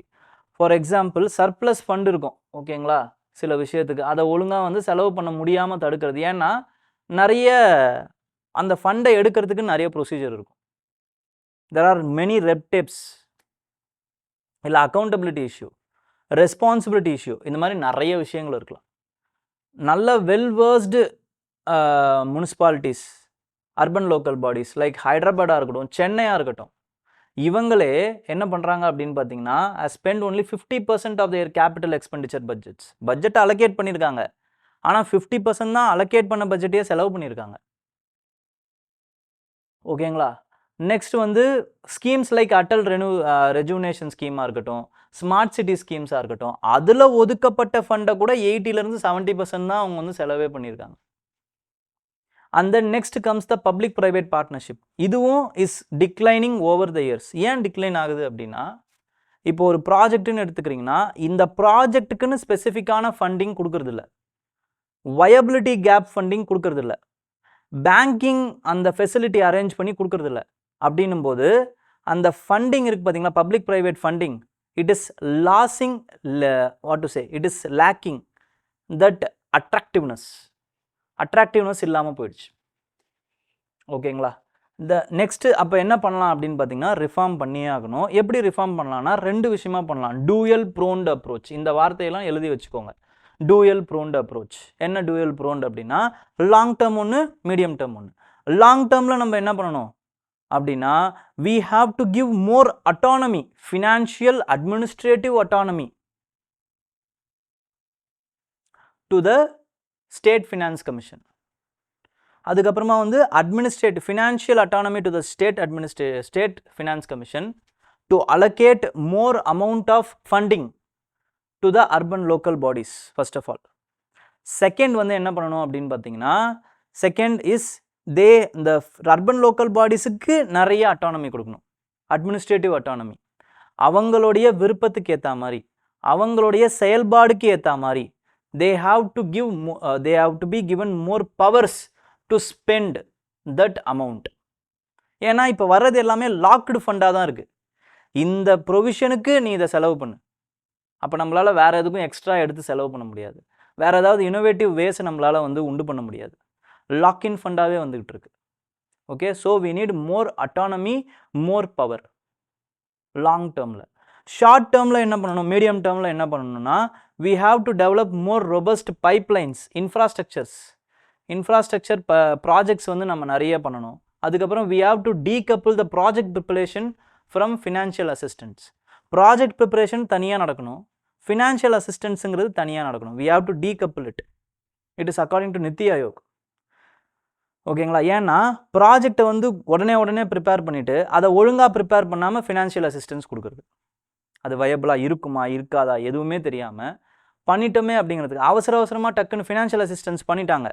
A: For example surplus fund இருக்கும், ஓகேங்களா, சில விஷயத்துக்கு அதை ஒழுங்காக வந்து செலவு பண்ண முடியாமல் தடுக்கிறது. ஏன்னா நிறைய அந்த ஃபண்டை எடுக்கிறதுக்கு நிறைய ப்ரொசீஜர் இருக்கும். There are many red tapes, இல்லை அக்கௌண்டபிலிட்டி இஷ்யூ, ரெஸ்பான்சிபிலிட்டி இஷ்யூ, இந்த மாதிரி நிறைய விஷயங்கள் இருக்கலாம். நல்ல well versed municipalities, urban local bodies like ஹைதராபாடாக இருக்கட்டும், சென்னையாக இருக்கட்டும், இவங்களே என்ன பண்ணுறாங்க அப்படின்னு பார்த்தீங்கன்னா, spend only 50% of their capital expenditure budgets. Budget allocate பண்ணியிருக்காங்க, ஆனால் 50% தான் அலோகேட் பண்ண பட்ஜெட்டையே செலவு பண்ணியிருக்காங்க. ஓகேங்களா? நெக்ஸ்ட் வந்து ஸ்கீம்ஸ் லைக் அட்டல் ரெஜுவனேஷன் ஸ்கீமாக இருக்கட்டும், ஸ்மார்ட் சிட்டி ஸ்கீம்ஸாக இருக்கட்டும், அதில் ஒதுக்கப்பட்ட ஃபண்டை கூட 80% 70% தான் அவங்க வந்து செலவே பண்ணியிருக்காங்க. And then next comes the public private partnership. இதுவும் is declining over the years. ஏன் டிக்ளைன் ஆகுது அப்படின்னா, இப்போ ஒரு ப்ராஜெக்ட்னு எடுத்துக்கிறீங்கன்னா, இந்த ப்ராஜெக்ட்டுக்குன்னு ஸ்பெசிஃபிக்கான ஃபண்டிங் கொடுக்கறதில்ல, வயபிலிட்டி கேப் ஃபண்டிங் கொடுக்கறதில்ல, பேங்கிங் அந்த ஃபெசிலிட்டி அரேஞ்ச் பண்ணி கொடுக்கறதில்ல. அப்படின்னும் போது அந்த ஃபண்டிங் இருக்குது பார்த்தீங்களா, public private funding, it is losing, what to say, it is lacking that attractiveness இல்லாமல் போயிடுச்சு. ஓகேங்களா? இந்த நெக்ஸ்ட்டு அப்போ என்ன பண்ணலாம் அப்படின்னு பார்த்தீங்கன்னா, ரிஃபார்ம் பண்ணியே ஆகணும். எப்படி ரிஃபார்ம் பண்ணலாம்னா, 2 விஷயமா பண்ணலாம். டூயல் ப்ரோன்ட் அப்ரோச், இந்த வார்த்தையெல்லாம் எழுதி வச்சுக்கோங்க. Dual pronged approach. என்ன டூயல் ப்ரோன்ட் அப்படின்னா, லாங் டேர்ம் ஒன்று, மீடியம் டேர்ம் ஒன்று. லாங் டேர்மில் நம்ம என்ன பண்ணணும் அப்படின்னா, we have to give more autonomy, financial administrative autonomy to the state finance commission. அதுக்கப்புறமா வந்து administrative financial autonomy to the state finance commission to allocate more amount of funding to the urban local bodies first of all. Second வந்து என்ன பண்ணணும் அப்படின்னு பார்த்தீங்கன்னா, செகண்ட் இஸ் இந்த அர்பன் லோக்கல் பாடிஸுக்கு நிறைய அட்டானமி கொடுக்கணும், அட்மினிஸ்ட்ரேட்டிவ் அட்டானமி. அவங்களுடைய விருப்பத்துக்கு ஏற்ற மாதிரி, அவங்களுடைய செயல்பாடுக்கு ஏற்ற மாதிரி they have to be given more powers to spend that amount. ஏன்னா இப்போ வர்றது எல்லாமே லாக்டு ஃபண்டாக தான் இருக்குது. இந்த ப்ரொவிஷனுக்கு நீ இதை செலவு பண்ணு, அப்போ நம்மளால் வேறு எதுக்கும் எக்ஸ்ட்ரா எடுத்து செலவு பண்ண முடியாது, வேறு ஏதாவது இனோவேட்டிவ் வேஸ் நம்மளால் வந்து உண்டு பண்ண முடியாது. லாக்இன் ஃபண்டாகவே வந்துக்கிட்டு இருக்கு. Okay, so we need more autonomy, more power long டேர்மில். ஷார்ட் டேர்மில் என்ன பண்ணணும், மீடியம் டேர்மில் என்ன பண்ணணும்னா, we have to develop more robust pipelines, infrastructure projects வந்து நம்ம நிறைய பண்ணணும். அதுக்கப்புறம் we have to decouple the project preparation from financial assistance. Project preparation தனியாக நடக்கணும், ஃபினான்ஷியல் அசிஸ்டன்ஸுங்கிறது தனியாக நடக்கணும். We have to decouple it. It is according to Niti Aayog. ஓகேங்களா? ஏன்னா ப்ராஜெக்டை வந்து உடனே ப்ரிப்பேர் பண்ணிவிட்டு அதை ஒழுங்காக ப்ரிப்பேர் பண்ணாமல் ஃபினான்ஷியல் அசிஸ்டன்ஸ் கொடுக்குறது, அது வயபிளாக இருக்குமா இருக்காதா எதுவுமே தெரியாமல் பண்ணிட்டோமே அப்படிங்கிறதுக்கு அவசரமாக டக்குன்னு ஃபினான்ஷியல் அசிஸ்டன்ஸ் பண்ணிட்டாங்க,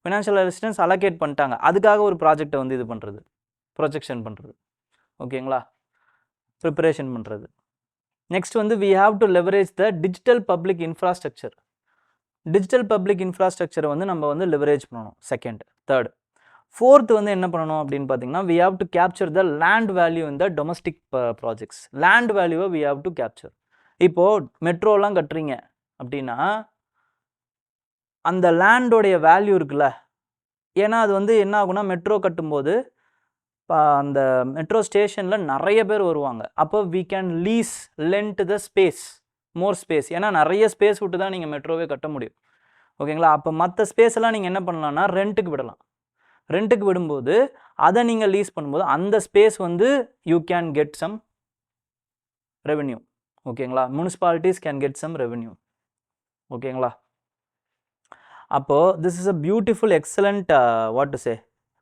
A: ஃபினான்ஷியல் அசிஸ்டன்ஸ் அலோகேட் பண்ணிட்டாங்க, அதுக்காக ஒரு ப்ராஜெக்டை வந்து இது பண்ணுறது, ப்ரொஜெக்ஷன் பண்ணுறது. ஓகேங்களா? ப்ரிப்பரேஷன் பண்ணுறது. நெக்ஸ்ட் வந்து we have to leverage the digital public infrastructure. Digital public இன்ஃப்ராஸ்ட்ரக்சரை வந்து நம்ம வந்து லெவரேஜ் பண்ணணும். செகண்ட். தேர்ட். ஃபோர்த் வந்து என்ன பண்ணணும் அப்படின்னு பார்த்தீங்கன்னா, we have to capture the land value in the domestic projects. Land வேல்யூவை வி ஹாவ் டு கேப்சர். இப்போது மெட்ரோலாம் கட்டுறீங்க அப்படின்னா அந்த லேண்டோடைய வேல்யூ இருக்குல்ல, ஏன்னா அது வந்து என்ன ஆகுனா மெட்ரோ கட்டும்போது அந்த மெட்ரோ ஸ்டேஷனில் நிறைய பேர் வருவாங்க. அப்போ we can lend the space, more space. ஏன்னா நிறைய ஸ்பேஸ் விட்டு தான் நீங்கள் மெட்ரோவே கட்ட முடியும். ஓகேங்களா? அப்போ மற்ற ஸ்பேஸ் எல்லாம் நீங்கள் என்ன பண்ணலாம்னா ரெண்ட்டுக்கு விடலாம். ரெண்ட்டுக்கு விடும்போது அதை நீங்கள் லீஸ் பண்ணும்போது அந்த ஸ்பேஸ் வந்து you can get some revenue. ஓகேங்களா? Municipalities can get some revenue. ஓகேங்களா? அப்போது this is a beautiful excellent what to say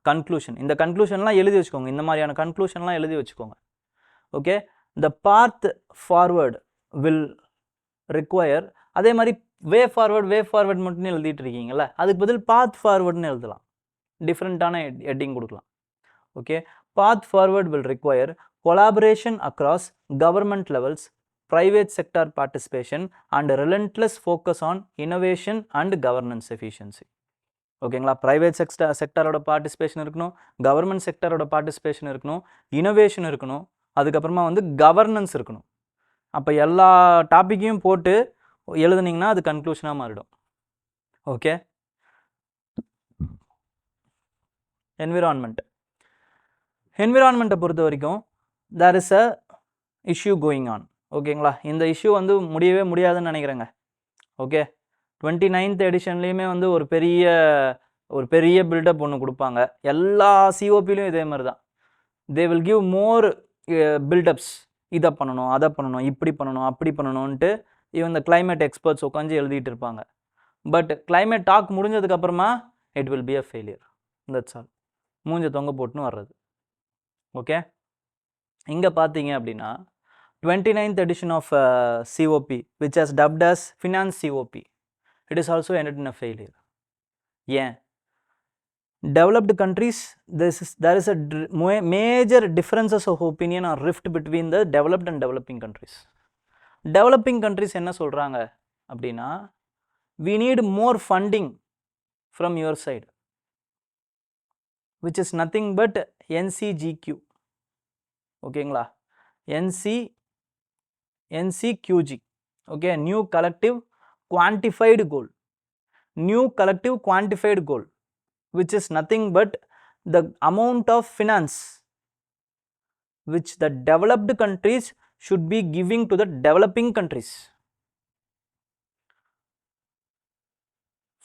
A: conclusion. இந்த கன்க்ளூஷன்லாம் எழுதி வச்சுக்கோங்க, இந்த மாதிரியான கன்க்ளூஷன்லாம் எழுதி வச்சுக்கோங்க. Okay, the path forward will require. அதே மாதிரி வே ஃபார்வர்ட் மட்டும் எழுதிட்டு இருக்கீங்களா, அதுக்கு பதில் பாத் ஃபார்வர்ட்னு எழுதலாம், டிஃப்ரெண்ட்டான ஹெட்டிங் கொடுக்கலாம். Okay, path forward will require collaboration across government levels, private sector participation and relentless focus on innovation and governance efficiency. ஓகேங்களா? ப்ரைவேட் செக்டரோட பார்ட்டிசிபேஷன் இருக்கணும், கவர்மெண்ட் செக்டரோட பார்ட்டிசிபேஷன் இருக்கணும், இனோவேஷன் இருக்கணும், அதுக்கப்புறமா வந்து கவர்னன்ஸ் இருக்கணும். அப்போ எல்லா டாப்பிக்கையும் போட்டு எழுதுனீங்கன்னா அது கன்க்ளூஷனாக மாறிடும். ஓகே, என்விரான்மெண்ட்டை பொறுத்த வரைக்கும் there is a issue going on. ஓகேங்களா? இந்த இஷ்யூ வந்து முடியவே முடியாதுன்னு நினைக்கிறேங்க. ஓகே, 29th எடிஷன்லேயுமே வந்து ஒரு பெரிய பில்டப் ஒன்று கொடுப்பாங்க. எல்லா சிஓபிலையும் இதே மாதிரி தான். They will give more buildups. இதை பண்ணணும், அதை பண்ணணும், இப்படி பண்ணணும், அப்படி பண்ணணும்ன்ட்டு இவன் இந்த கிளைமேட் எக்ஸ்பர்ட்ஸ் உட்காந்து எழுதிட்டு இருப்பாங்க. பட் கிளைமேட் டாக் முடிஞ்சதுக்கப்புறமா it will be a failure. That's all. மூஞ்ச தொங்க போட்டுன்னு வர்றது. ஓகே, இங்கே பார்த்தீங்க அப்படின்னா 29th edition of COP, which has dubbed as Finance COP, it is also ended in a failure. Yeah, developed countries, there is a major differences of opinion or rift between the developed and developing countries. Developing countries என்ன சொல்கிறாங்க அப்படின்னா, we need more funding from your side, which is nothing but NCGQ. ஓகேங்களா? NCQG. Okay, new collective quantified goal, which is nothing but the amount of finance which the developed countries should be giving to the developing countries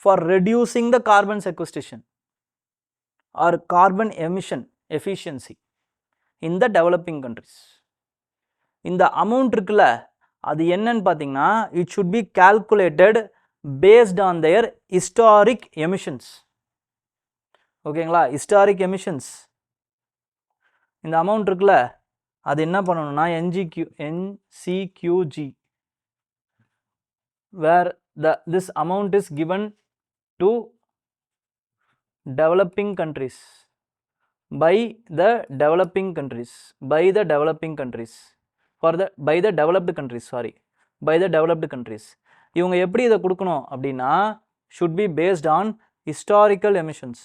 A: for reducing the carbon sequestration or carbon emission efficiency in the developing countries. இந்த அமௌண்ட் இருக்குல்ல, அது என்னன்னு பார்த்தீங்கன்னா, it should be calculated based on their historic emissions. ஓகேங்களா? Historic emissions. இந்த அமௌண்ட் இருக்குல்ல, அது என்ன பண்ணணும்னா NCQG, where this amount is given to developing countries by the developing countries by the developed countries. இவங்க எப்படி இதை கொடுக்கணும் அப்படின்னா, should be based on historical emissions.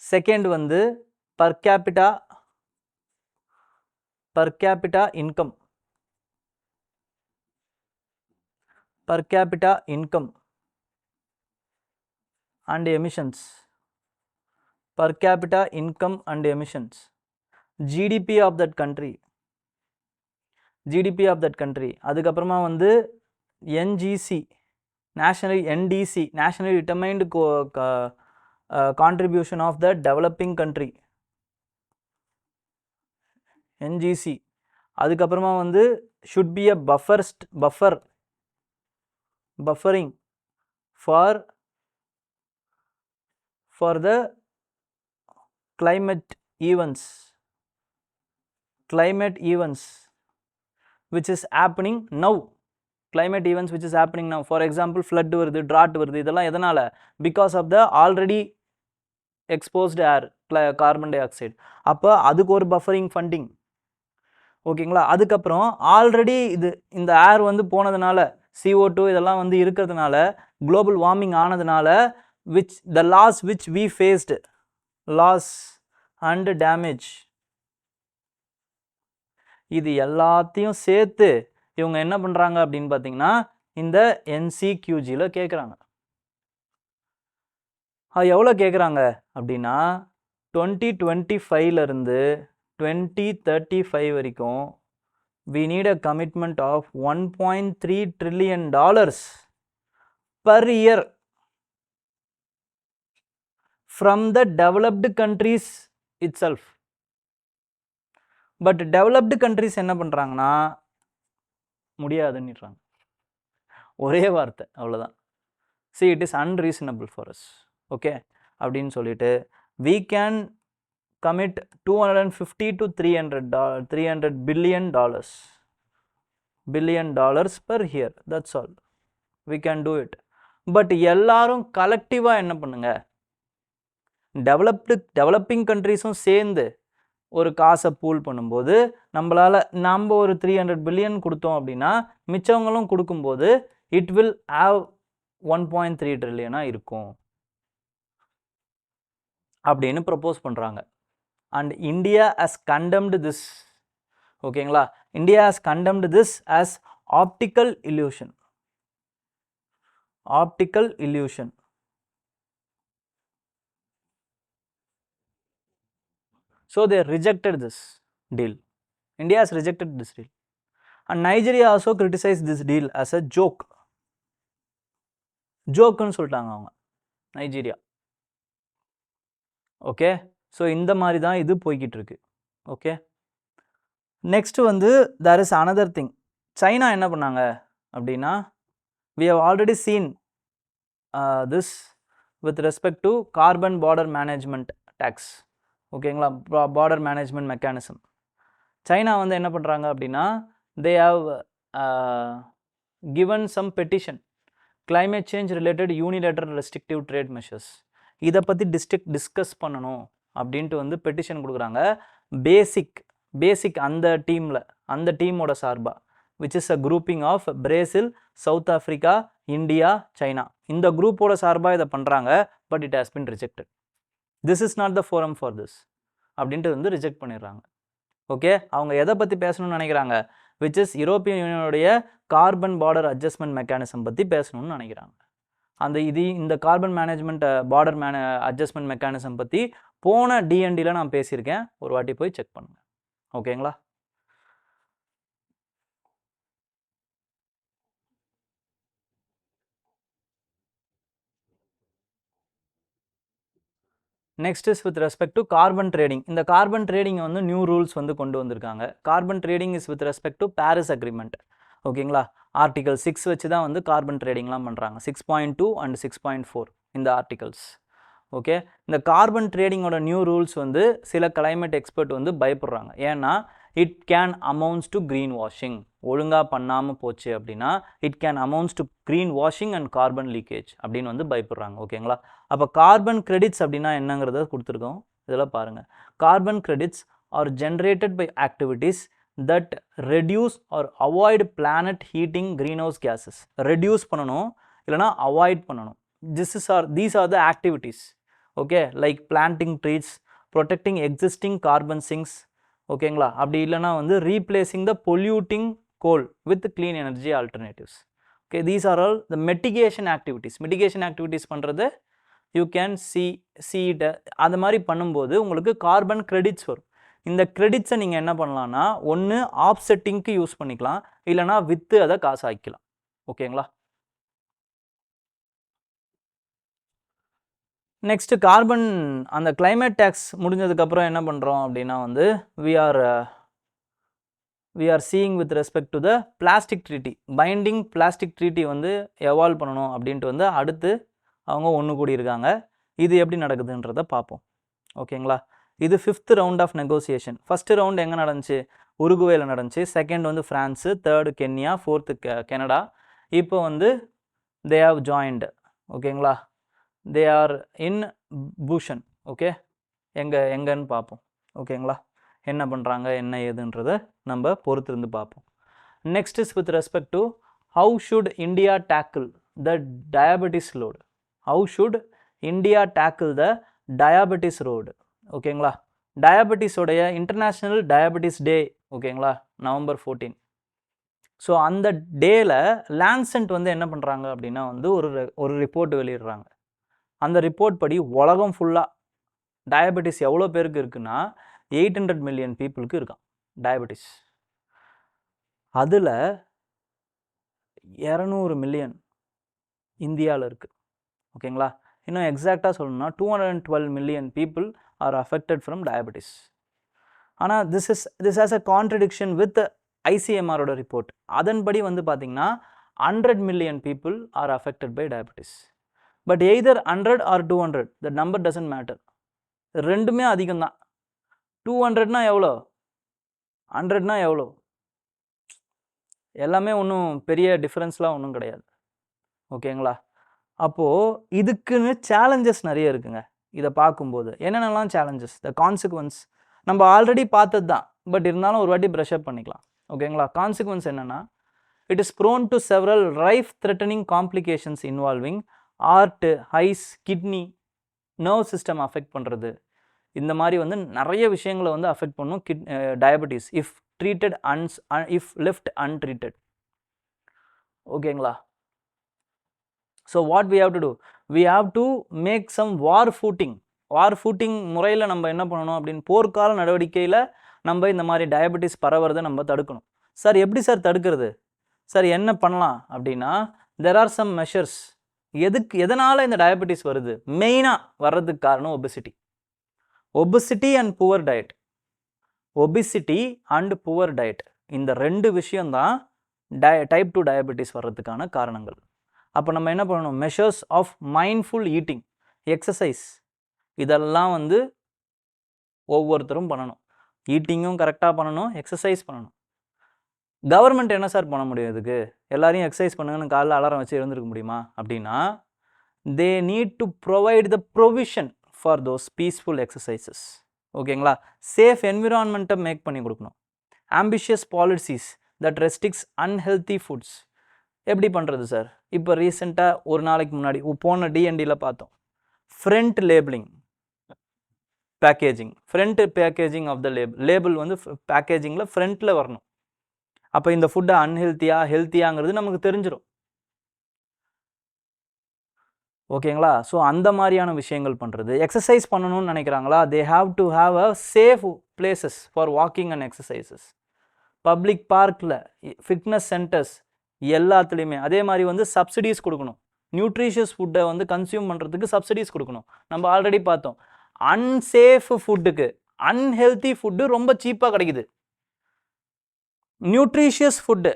A: Second வந்து per capita income and emissions. Per capita income and emissions, GDP of that country. அதுக்கப்புறமா வந்து NGC, nationally determined contribution of the developing country NGC. அதுக்கப்புறமா வந்து should be a buffering for the climate events which is happening now. Climate events which is happening now, for example flood வருது, drought வருது, இதெல்லாம் எதனால? Because of the already exposed air, carbon dioxide. அப்போ அதுக்கு ஒரு buffering funding. ஓகேங்களா? அதுக்கப்புறம் ஆல்ரெடி இந்த ஏர் வந்து போனதுனால CO2 இதெல்லாம் வந்து இருக்கிறதுனால global warming ஆனதுனால the loss which we faced, loss and damage, இது எல்லாத்தையும் சேர்த்து இவங்க என்ன பண்றாங்க அப்படின்னு பார்த்தீங்கன்னா இந்த NCQGல கேட்குறாங்க. அது எவ்வளோ கேட்குறாங்க அப்படின்னா 2025 இருந்து 2035 வரைக்கும் we need a commitment of $1.3 trillion per year from the developed countries itself. But developed countries என்ன பண்ணுறாங்கன்னா முடியாதுன்னுறாங்க. ஒரே வார்த்தை, அவ்வளோதான். see it is unreasonable for us, okay அப்படின்னு சொல்லிட்டு we can commit $250 to $300 billion per year, that's all we can do it. But எல்லாரும் கலெக்டிவாக என்ன பண்ணுங்க, டெவலப்பிங் கண்ட்ரிஸும் சேர்ந்து ஒரு காசை பூல் பண்ணும்போது நம்ம ஒரு 300 பில்லியன் கொடுத்தோம் அப்படின்னா மிச்சவங்களும் கொடுக்கும்போது இட் வில் ஹாவ் 1.3 ட்ரில்லியனாக இருக்கும் அப்படின்னு ப்ரப்போஸ் பண்ணுறாங்க. And India has condemned this. ஓகேங்களா? India has condemned this as optical illusion. So they rejected this deal. India has rejected this deal. And Nigeria also criticized this deal as a joke. ஜோக்குன்னு சொல்லிட்டாங்க அவங்க, நைஜீரியா. ஓகே, ஸோ இந்த மாதிரி தான் இது போய்கிட்டு இருக்கு. ஓகே, நெக்ஸ்ட் வந்து there is another thing. China என்ன பண்ணாங்க அப்படின்னா we have already seen this with respect to carbon border management tax. ஓகேங்களா? Border management mechanism. சைனா வந்து என்ன பண்ணுறாங்க அப்படின்னா they have given some petition, climate change related unilateral restrictive trade measures. இதை பற்றி டிஸ்கஸ் பண்ணணும் அப்படின்ட்டு வந்து பெட்டிஷன் கொடுக்குறாங்க. பேசிக் அந்த டீமோட சார்பாக, which is a grouping of Brazil, South Africa, India, China. இந்த குரூப்போட சார்பாக இதை பண்ணுறாங்க. But it has been rejected. this is not the forum for this அப்படின்ட்டு வந்து ரிஜெக்ட் பண்ணிடுறாங்க. ஓகே, அவங்க எதை பற்றி பேசணும்னு நினைக்கிறாங்க, which is யூரோப்பியன் யூனியனுடைய கார்பன் பார்டர் அட்ஜஸ்ட்மெண்ட் மெக்கானிசம் பற்றி பேசணும்னு நினைக்கிறாங்க. இந்த carbon management border adjustment mechanism பற்றி போன டிஎன்டியில் நான் பேசியிருக்கேன், ஒரு வாட்டி போய் செக் பண்ணுங்க. ஓகேங்களா? Next is with respect to carbon trading. இந்த கார்பன் ட்ரேடிங் வந்து நியூ ரூல்ஸ் வந்து கொண்டு வந்திருக்காங்க. Carbon trading is with respect to Paris agreement. ஓகேங்களா? ஆர்டிகல் 6 வச்சு தான் வந்து கார்பன் ட்ரேடிங்லாம் பண்ணுறாங்க. 6.2 அண்ட் 6.4 இந்த ஆர்டிகல்ஸ். ஓகே, இந்த கார்பன் ட்ரேடிங்கோட நியூ ரூல்ஸ் வந்து சில கிளைமேட் எக்ஸ்பர்ட் வந்து பயப்படுறாங்க. ஏன்னா it can amounts to green washing. ஒழுங்காக பண்ணாமல் போச்சு அப்படின்னா it can amounts to green washing and carbon leakage அப்படின்னு வந்து பயப்படுறாங்க. ஓகேங்களா? அப்போ கார்பன் கிரெடிட்ஸ் அப்படின்னா என்னங்கிறத கொடுத்துருக்கோம். இதெல்லாம் பாருங்கள். Carbon credits are generated by activities that reduce or avoid planet heating green house gases. Reduce பண்ணணும், இல்லைனா அவாய்ட் பண்ணணும். these are the activities. Okay, like planting trees, protecting existing carbon sinks. ஓகேங்களா? அப்படி இல்லைனா வந்து replacing the polluting goal with clean energy alternatives. Okay, these are all the mitigation activities. Mitigation activities பண்ணுறது யூ கேன் see it. அது மாதிரி பண்ணும்போது உங்களுக்கு கார்பன் கிரெடிட்ஸ் வரும். இந்த கிரெடிட்ஸை நீங்கள் என்ன பண்ணலான்னா ஒன்று ஆப்செட்டிங்க்கு யூஸ் பண்ணிக்கலாம், இல்லைனா விற்று அதை காசு ஆக்கிக்கலாம். ஓகேங்களா? நெக்ஸ்ட்டு கார்பன் அந்த climate டேக்ஸ் முடிஞ்சதுக்கப்புறம் என்ன பண்ணுறோம் அப்படின்னா வந்து we are seeing with respect to the plastic treaty binding plastic treaty வந்து எவால்வ் பண்ணணும் அப்படின்ட்டு வந்து அடுத்து அவங்க ஒன்று கூடி இருக்காங்க. இது எப்படி நடக்குதுன்றதை பார்ப்போம். ஓகேங்களா? இது 5th round of negotiation. First round எங்கே நடந்துச்சு? உருகுவேல நடந்துச்சு. செகண்ட் வந்து France, third Kenya, fourth Canada. இப்போ வந்து தே ஹவ் ஜாயின்டு. ஓகேங்களா? தே ஆர் இன் பூஷன். ஓகே, எங்கன்னு பார்ப்போம். ஓகேங்களா? என்ன பண்ணுறாங்க என்ன ஏதுன்றதை நம்ம பொறுத்திருந்து பார்ப்போம். Next is with respect to how should India tackle the diabetes load. How should India tackle the diabetes road. ஓகேங்களா? டயபெட்டிஸோடைய இன்டர்நேஷ்னல் டயபெட்டிஸ் டே. ஓகேங்களா? November 14. ஸோ அந்த டேயில் லான்சென்ட் வந்து என்ன பண்ணுறாங்க அப்படின்னா வந்து ஒரு ரிப்போர்ட் வெளியிடுறாங்க. அந்த ரிப்போர்ட் படி உலகம் ஃபுல்லாக டயபெட்டிஸ் எவ்வளோ பேருக்கு இருக்குன்னா 800 மில்லியன் பீப்புளுக்கு இருக்கான் டயபெட்டிஸ். அதில் 200 மில்லியன் இந்தியாவில் இருக்குது. ஓகேங்களா? இன்னும் எக்ஸாக்டாக சொல்லணும்னா 212 million people are affected from diabetes. ஆனால் this has a contradiction with ஐசிஎம்ஆரோட ரிப்போர்ட். அதன்படி வந்து பார்த்திங்கன்னா 100 million people are affected by diabetes. But either 100 or 200, the number doesn't matter. ரெண்டுமே அதிகம்தான். 200னா எவ்வளோ, 100னா எவ்வளோ, எல்லாமே ஒன்றும் பெரிய டிஃப்ரென்ஸ்லாம் ஒன்றும் கிடையாது. ஓகேங்களா? அப்போது இதுக்குன்னு சேலஞ்சஸ் நிறைய இருக்குங்க. இதை பார்க்கும்போது என்னென்னலாம் சேலஞ்சஸ், த கான்சிக்வன்ஸ் நம்ம ஆல்ரெடி பார்த்தது தான், பட் இருந்தாலும் ஒரு வாட்டி ப்ரஷ் அப் பண்ணிக்கலாம். ஓகேங்களா? கான்சிக்வன்ஸ் என்னென்னா, it is prone to several life threatening complications involving heart, eyes, kidney, nerve system affect பண்ணுறது. இந்த மாதிரி வந்து நிறைய விஷயங்களை வந்து அஃபெக்ட் பண்ணும் diabetes if treated if left untreated. ஓகேங்களா? So what we have to do, we have to make some war footing முறையில் நம்ம என்ன பண்ணணும் அப்படின்னு, போர்க்கால நடவடிக்கையில் நம்ம இந்த மாதிரி டயபெட்டிஸ் பரவுறதை நம்ம தடுக்கணும். சார் எப்படி சார் தடுக்கிறது, சார் என்ன பண்ணலாம் அப்படின்னா, தெர் ஆர் சம் மெஷர்ஸ். எதனால் இந்த டயபெட்டிஸ் வருது? மெயினாக வர்றதுக்கு காரணம் obesity and poor diet. Obesity and poor diet, இந்த ரெண்டு விஷயம்தான் டைப் 2 டயபெட்டிஸ் வர்றதுக்கான காரணங்கள். அப்போ நம்ம என்ன பண்ணணும், measures of mindful eating, exercise, இதெல்லாம் வந்து ஒவ்வொருத்தரும் பண்ணணும். ஈட்டிங்கும் கரெக்டாக பண்ணணும், எக்ஸசைஸ் பண்ணணும். கவர்மெண்ட் என்ன சார் பண்ண முடியும் இதுக்கு? எல்லாரையும் எக்ஸசைஸ் பண்ணுங்கன்னு காலைல அலாரம் வச்சு இருந்திருக்க முடியுமா அப்படின்னா, they need to provide the provision for those peaceful exercises. ஓகேங்களா? சேஃப் என்விரான்மெண்ட்டை மேக் பண்ணி கொடுக்கணும். Ambitious policies that restricts unhealthy foods. எப்படி பண்ணுறது சார்? இப்போ ரீசெண்டாக ஒரு நாளைக்கு முன்னாடி போன டிஎன்டியில் பார்த்தோம், front labelling, packaging, front packaging of the label வந்து பேக்கேஜிங்கில் ஃப்ரண்ட்டில் வரணும். அப்போ இந்த ஃபுட்டை ஹெல்த்தியாங்கிறது நமக்கு தெரிஞ்சிடும். ஓகேங்களா? ஸோ அந்த மாதிரியான விஷயங்கள் பண்ணுறது. எக்ஸசைஸ் பண்ணணும்னு நினைக்கிறாங்களா, they have to have a safe places for walking and exercises. Public பார்க்கில், ஃபிட்னஸ் சென்டர்ஸ் எல்லாத்துலேயுமே. அதே மாதிரி வந்து சப்சிடிஸ் கொடுக்கணும். நியூட்ரிஷியஸ் ஃபுட்டை வந்து கன்சியூம் பண்ணுறதுக்கு சப்சிடிஸ் கொடுக்கணும். நம்ம ஆல்ரெடி பார்த்தோம், அன்சேஃப் ஃபுட்டுக்கு, அன்ஹெல்தி ஃபுட்டு ரொம்ப சீப்பாக கிடைக்குது. நியூட்ரிஷியஸ் ஃபுட்டு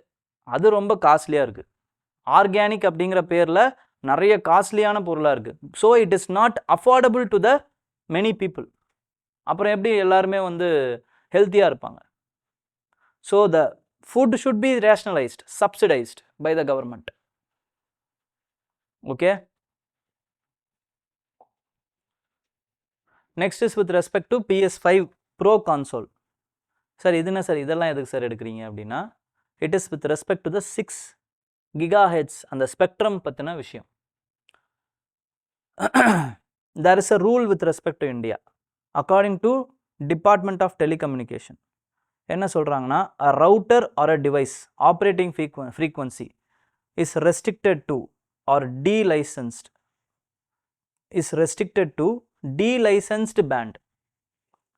A: அது ரொம்ப காஸ்ட்லியாக இருக்குது. ஆர்கானிக் அப்படிங்கிற பேரில் நிறைய காஸ்ட்லியான பொருளாக இருக்குது. So it is not affordable to the many people. அப்புறம் எப்படி எல்லாருமே வந்து ஹெல்த்தியாக இருப்பாங்க? So the food should be rationalised, subsidised by the government. Okay. Next is with respect to PS5 pro console. Sir இது என்ன சார், இதெல்லாம் எதுக்கு சார் எடுக்கிறீங்க அப்படின்னா, it is with respect to the 6 GHz அந்த ஸ்பெக்ட்ரம் பற்றின விஷயம். There is a rule with respect to India. According to Department of Telecommunication, என்ன சொல்கிறாங்கன்னா, a router or a device operating frequency is restricted to or delicensed band.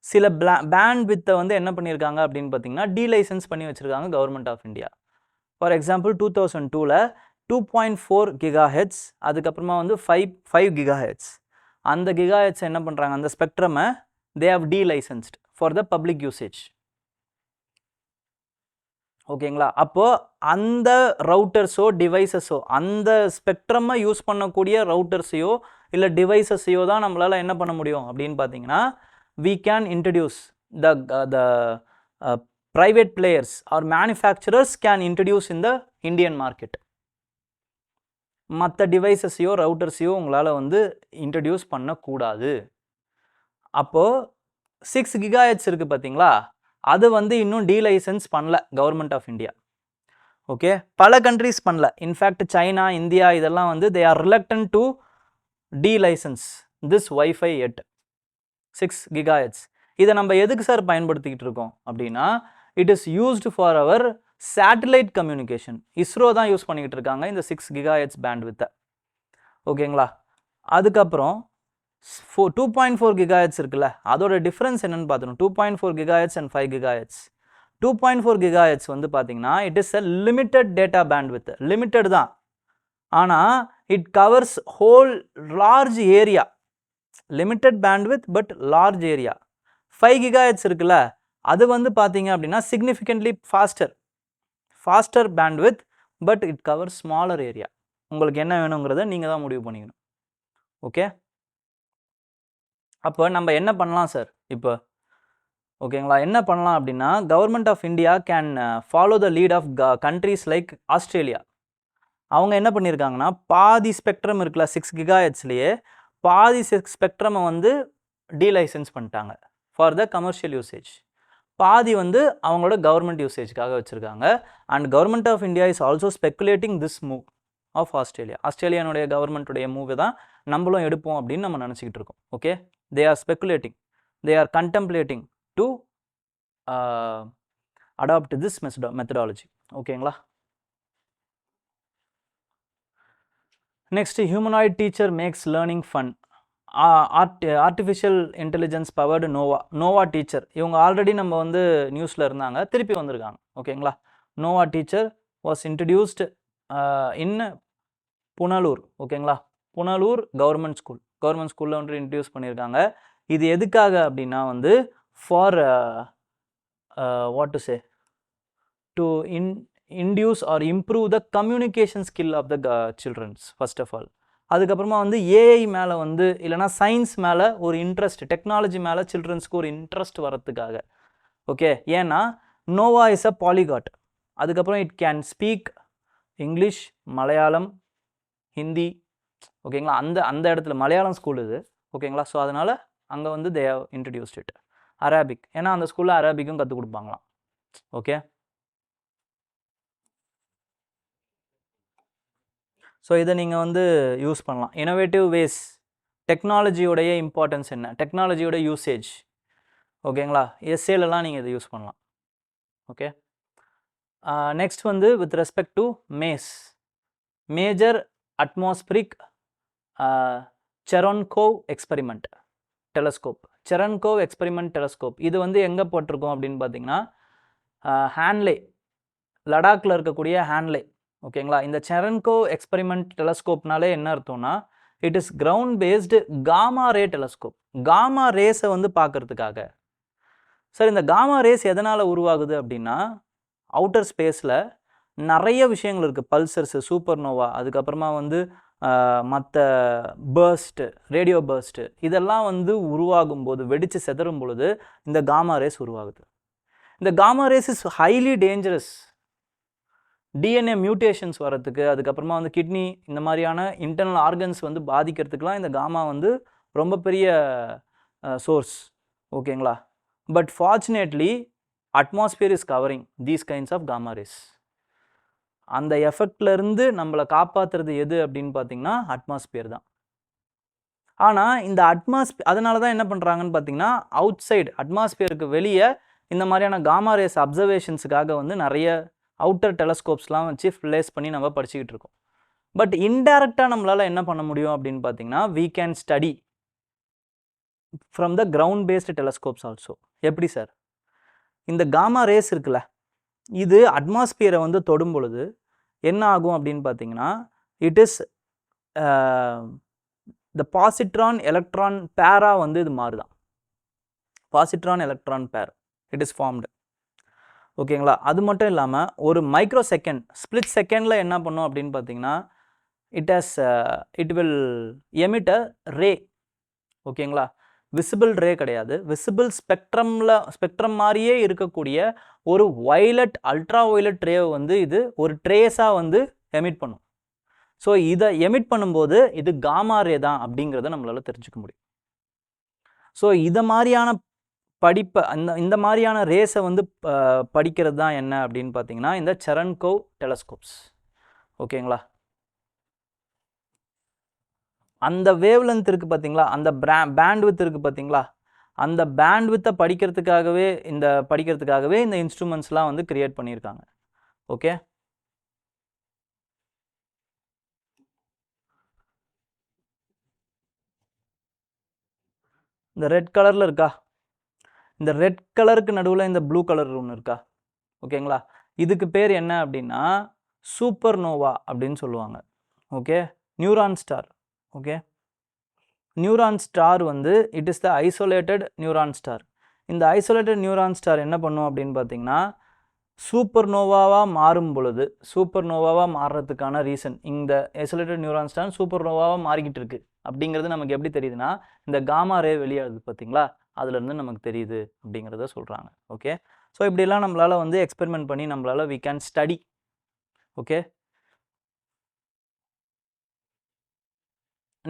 A: சில பேண்ட் வித்தை வந்து என்ன பண்ணியிருக்காங்க அப்படின்னு பார்த்தீங்கன்னா, டீலைசன்ஸ் பண்ணி வச்சுருக்காங்க government of India. For example 2002ல் 2.4 GHz, அதுக்கப்புறமா வந்து 5 GHz. அந்த கிகாஹெட்ஸ் என்ன பண்ணுறாங்க, அந்த ஸ்பெக்ட்ரமை they have delicensed for the public usage. ஓகேங்களா? அப்போது அந்த ரவுட்டர்ஸோ டிவைசஸோ அந்த ஸ்பெக்ட்ரமை யூஸ் பண்ணக்கூடிய ரவுட்டர்ஸையோ இல்லை டிவைசஸையோ தான் நம்மளால் என்ன பண்ண முடியும் அப்படின்னு பார்த்தீங்கன்னா, we can introduce the private players or manufacturers can introduce in the Indian market. மற்ற டிவைசஸையோ ரவுட்டர்ஸையோ உங்களால் வந்து இன்ட்ரடியூஸ் பண்ணக்கூடாது. அப்போது 6 கிகாஹெட்ஸ் இருக்குது பார்த்தீங்களா, அது வந்து இன்னும் டீலைசன்ஸ் பண்ணல கவர்மெண்ட் ஆஃப் இந்தியா. ஓகே, பல கண்ட்ரிஸ் பண்ணல. இன்ஃபேக்ட் சைனா, இந்தியா இதெல்லாம் வந்து they are reluctant to delicense this wifi at 6 gigahertz. இதை நம்ம எதுக்கு சார் பயன்படுத்திக்கிட்டு இருக்கோம் அப்படின்னா, it is used for our satellite communication. ISRO தான் யூஸ் பண்ணிக்கிட்டு இருக்காங்க இந்த 6 கிகாஹெட்ஸ் பேண்ட்வித்தை. ஓகேங்களா? அதுக்கப்புறம் 2.4 கிகாஹெட்ஸ் இருக்குல்ல, அதோட டிஃப்ரென்ஸ் என்னன்னு பார்த்துக்கணும். 2.4 கிகாஹெட்ஸ் அண்ட் 5 கிகாஹெட்ஸ். 2.4 கிகாஹெட்ஸ் வந்து பார்த்தீங்கன்னா it is a limited data bandwidth. Limited தான், ஆனால் it covers whole large area. Limited bandwidth but large area. 5 gigahertz இருக்குல்ல, அது வந்து பார்த்தீங்க அப்படின்னா significantly faster bandwidth but it covers smaller area. உங்களுக்கு என்ன வேணுங்கிறத நீங்கள் தான் முடிவு பண்ணிக்கணும். ஓகே, அப்போ நம்ம என்ன பண்ணலாம் சார் இப்போ? ஓகேங்களா, என்ன பண்ணலாம் அப்படின்னா, government of India can follow the lead of countries like Australia. அவங்க என்ன பண்ணியிருக்காங்கன்னா, பாதி ஸ்பெக்ட்ரம் இருக்குல்ல 6 கிகாஹெட்ஸ்லேயே பாதி ஸ்பெக்ட்ரமை வந்து டீலைசன்ஸ் பண்ணிட்டாங்க ஃபார் த கமர்ஷியல் யூசேஜ். பாதி வந்து அவங்களோட கவர்மெண்ட் யூசேஜ்க்காக வச்சுருக்காங்க. And government of India is also speculating this move of Australia. ஆஸ்திரேலியானுடைய கவர்மெண்ட்டுடைய மூவை தான் நம்மளும் எடுப்போம் அப்படின்னு நம்ம நினச்சிக்கிட்டு இருக்கோம். Okay, they are speculating, they are contemplating to adapt this methodology. ஓகேங்களா? Next, humanoid teacher makes learning fun. Artificial intelligence powered Nova teacher. இவங்க ஆல்ரெடி நம்ம வந்து நியூஸில் இருந்தாங்க, திருப்பி வந்திருக்காங்க. ஓகேங்களா? Nova teacher was introduced in Punalur. ஓகேங்களா? புனலூர் கவர்மெண்ட் ஸ்கூலில் வந்து இன்ட்ரடியூஸ் பண்ணியிருக்காங்க. இது எதுக்காக அப்படின்னா வந்து for what to say to induce or improve the communication skill of the childrens first of all. அதுக்கப்புறமா வந்து ஏஐ மேலே வந்து இல்லைனா சயின்ஸ் மேலே ஒரு இன்ட்ரெஸ்ட், டெக்னாலஜி மேலே சில்ட்ரன்ஸ்க்கு ஒரு இன்ட்ரெஸ்ட் வரத்துக்காக. ஓகே, ஏன்னா நோவா இஸ் அ பாலிகாட். அதுக்கப்புறம் it can speak English, Malayalam, Hindi. ஓகேங்களா? அந்த இடத்துல மலையாளம் ஸ்கூல் இது. ஓகேங்களா? ஸோ அதனால் அங்கே வந்து they have introduced it. Arabic, ஏன்னா அந்த ஸ்கூலில் அரபிக்கும் கற்றுக் கொடுப்பாங்களாம். ஓகே, ஸோ இதை நீங்கள் வந்து யூஸ் பண்ணலாம். இனோவேட்டிவ் வேஸ், டெக்னாலஜியோடைய இம்பார்ட்டன்ஸ் என்ன, டெக்னாலஜியோட யூசேஜ். ஓகேங்களா? எஸ்ஏலலாம் நீங்கள் இதை யூஸ் பண்ணலாம். ஓகே, நெக்ஸ்ட் வந்து with respect to MACE, major atmospheric Cerenkov experiment telescope. Cerenkov experiment telescope இது வந்து எங்கே போட்டிருக்கோம் அப்படின்னு பார்த்தீங்கன்னா, ஹான்லே, லடாக்கில் இருக்கக்கூடிய ஹான்லே. ஓகேங்களா? இந்த செரன்கோவ் எக்ஸ்பெரிமெண்ட் டெலஸ்கோப்னாலே என்ன அர்த்தம்னா, it is ground based gamma ray telescope. Gamma ரேஸை வந்து பார்க்கறதுக்காக. சார், இந்த காமா ரேஸ் எதனால் உருவாகுது அப்படின்னா, அவுட்டர் ஸ்பேஸில் நிறைய விஷயங்கள் இருக்குது. பல்சர்ஸு, சூப்பர் நோவா, அதுக்கப்புறமா வந்து மற்ற பர்ஸ்ட்டு, ரேடியோ பர்ஸ்ட்டு, இதெல்லாம் வந்து உருவாகும் போது, வெடித்து செதறும் பொழுது இந்த காமா ரேஸ் உருவாகுது. இந்த gamma rays is highly dangerous. DNA mutations வரத்துக்கு, அதுக்கப்புறமா வந்து கிட்னி, இந்த மாதிரியான இன்டர்னல் ஆர்கன்ஸ் வந்து பாதிக்கிறதுக்கெலாம் இந்த காமா வந்து ரொம்ப பெரிய சோர்ஸ். ஓகேங்களா? But fortunately atmosphere is covering these kinds of gamma rays. அந்த எஃபெக்ட்லேருந்து நம்மளை காப்பாற்றுறது எது அப்படின்னு பார்த்தீங்கன்னா அட்மாஸ்பியர் தான். ஆனால் இந்த அதனால தான் என்ன பண்ணுறாங்கன்னு பார்த்தீங்கன்னா, அவுட் சைடு அட்மாஸ்பியருக்கு வெளியே இந்த மாதிரியான காமா ரேஸ் அப்சர்வேஷன்ஸுக்காக வந்து நிறைய அவுட்டர் டெலஸ்கோப்ஸ்லாம் வச்சு ப்ளேஸ் பண்ணி நம்ம படிச்சுக்கிட்டு இருக்கோம். பட் இன்டைரக்டாக நம்மளால் என்ன பண்ண முடியும் அப்படின்னு பார்த்தீங்கன்னா, we can study from the ground based telescopes also. எப்படி சார்? இந்த காமா ரேஸ் இருக்குல்ல, இது அட்மாஸ்பியரை வந்து தொடும் பொழுது என்ன ஆகும் அப்படின்னு பார்த்தீங்கன்னா, இட் இஸ் இந்த பாசிட்ரான் எலக்ட்ரான் பேராக வந்து இது மாறுதான். Positron electron pair it is formed. ஓகேங்களா? அது மட்டும் இல்லாமல் ஒரு மைக்ரோ செகண்ட் ஸ்பிளிட் செகண்டில் என்ன பண்ணும் அப்படின்னு பார்த்தீங்கன்னா இட் வில் எமிட் அ ரே. ஓகேங்களா? விசிபிள் ரே கிடையாது, விசிபிள் ஸ்பெக்ட்ரம் மாதிரியே இருக்கக்கூடிய ஒரு வயலட் அல்ட்ரா வயலட் ரே வந்து இது ஒரு ட்ரேஸாக வந்து எமிட் பண்ணும். ஸோ இதை எமிட் பண்ணும்போது இது காமா ரே தான் அப்படிங்கிறத நம்மளால தெரிஞ்சுக்க முடியும். ஸோ இதை மாதிரியான படிப்பை இந்த மாதிரியான ரேஸை வந்து படிக்கிறது தான் என்ன அப்படின்னு பார்த்தீங்கன்னா இந்த செரன்கோவ் டெலஸ்கோப்ஸ். ஓகேங்களா? அந்த வேவ் லென்த் இருக்குது பார்த்தீங்களா, அந்த பேண்ட்வித் இருக்குது பார்த்தீங்களா, அந்த பேண்ட்வித்தை படிக்கிறதுக்காகவே இந்த இன்ஸ்ட்ருமெண்ட்ஸ்லாம் வந்து கிரியேட் பண்ணியிருக்காங்க. ஓகே, இந்த ரெட் கலரில் இருக்கா, இந்த ரெட் கலருக்கு நடுவில் இந்த ப்ளூ கலர் ஒன்று இருக்கா? ஓகேங்களா? இதுக்கு பேர் என்ன அப்படின்னா சூப்பர் நோவா அப்படின்னு சொல்லுவாங்க. Okay, neuron star. Okay, neuron star வந்து it is the isolated neuron star. இந்த ஐசோலேட்டட் நியூரான் ஸ்டார் என்ன பண்ணும் அப்படின்னு பார்த்தீங்கன்னா சூப்பர் நோவாவாக மாறும் பொழுது, சூப்பர் நோவாவாக மாறுறதுக்கான ரீசன் இந்த ஐசோலேட்டட் நியூரான் ஸ்டார் சூப்பர் நோவாவாக மாறிக்கிட்டு இருக்கு அப்படிங்கிறது நமக்கு எப்படி தெரியுதுன்னா இந்த காமா ரே வெளியாகுது பார்த்தீங்களா, அதுலேருந்து நமக்கு தெரியுது அப்படிங்கிறத சொல்கிறாங்க. ஓகே, ஸோ இப்படிலாம் நம்மளால் வந்து எக்ஸ்பெரிமெண்ட் பண்ணி நம்மளால் we can study. Okay,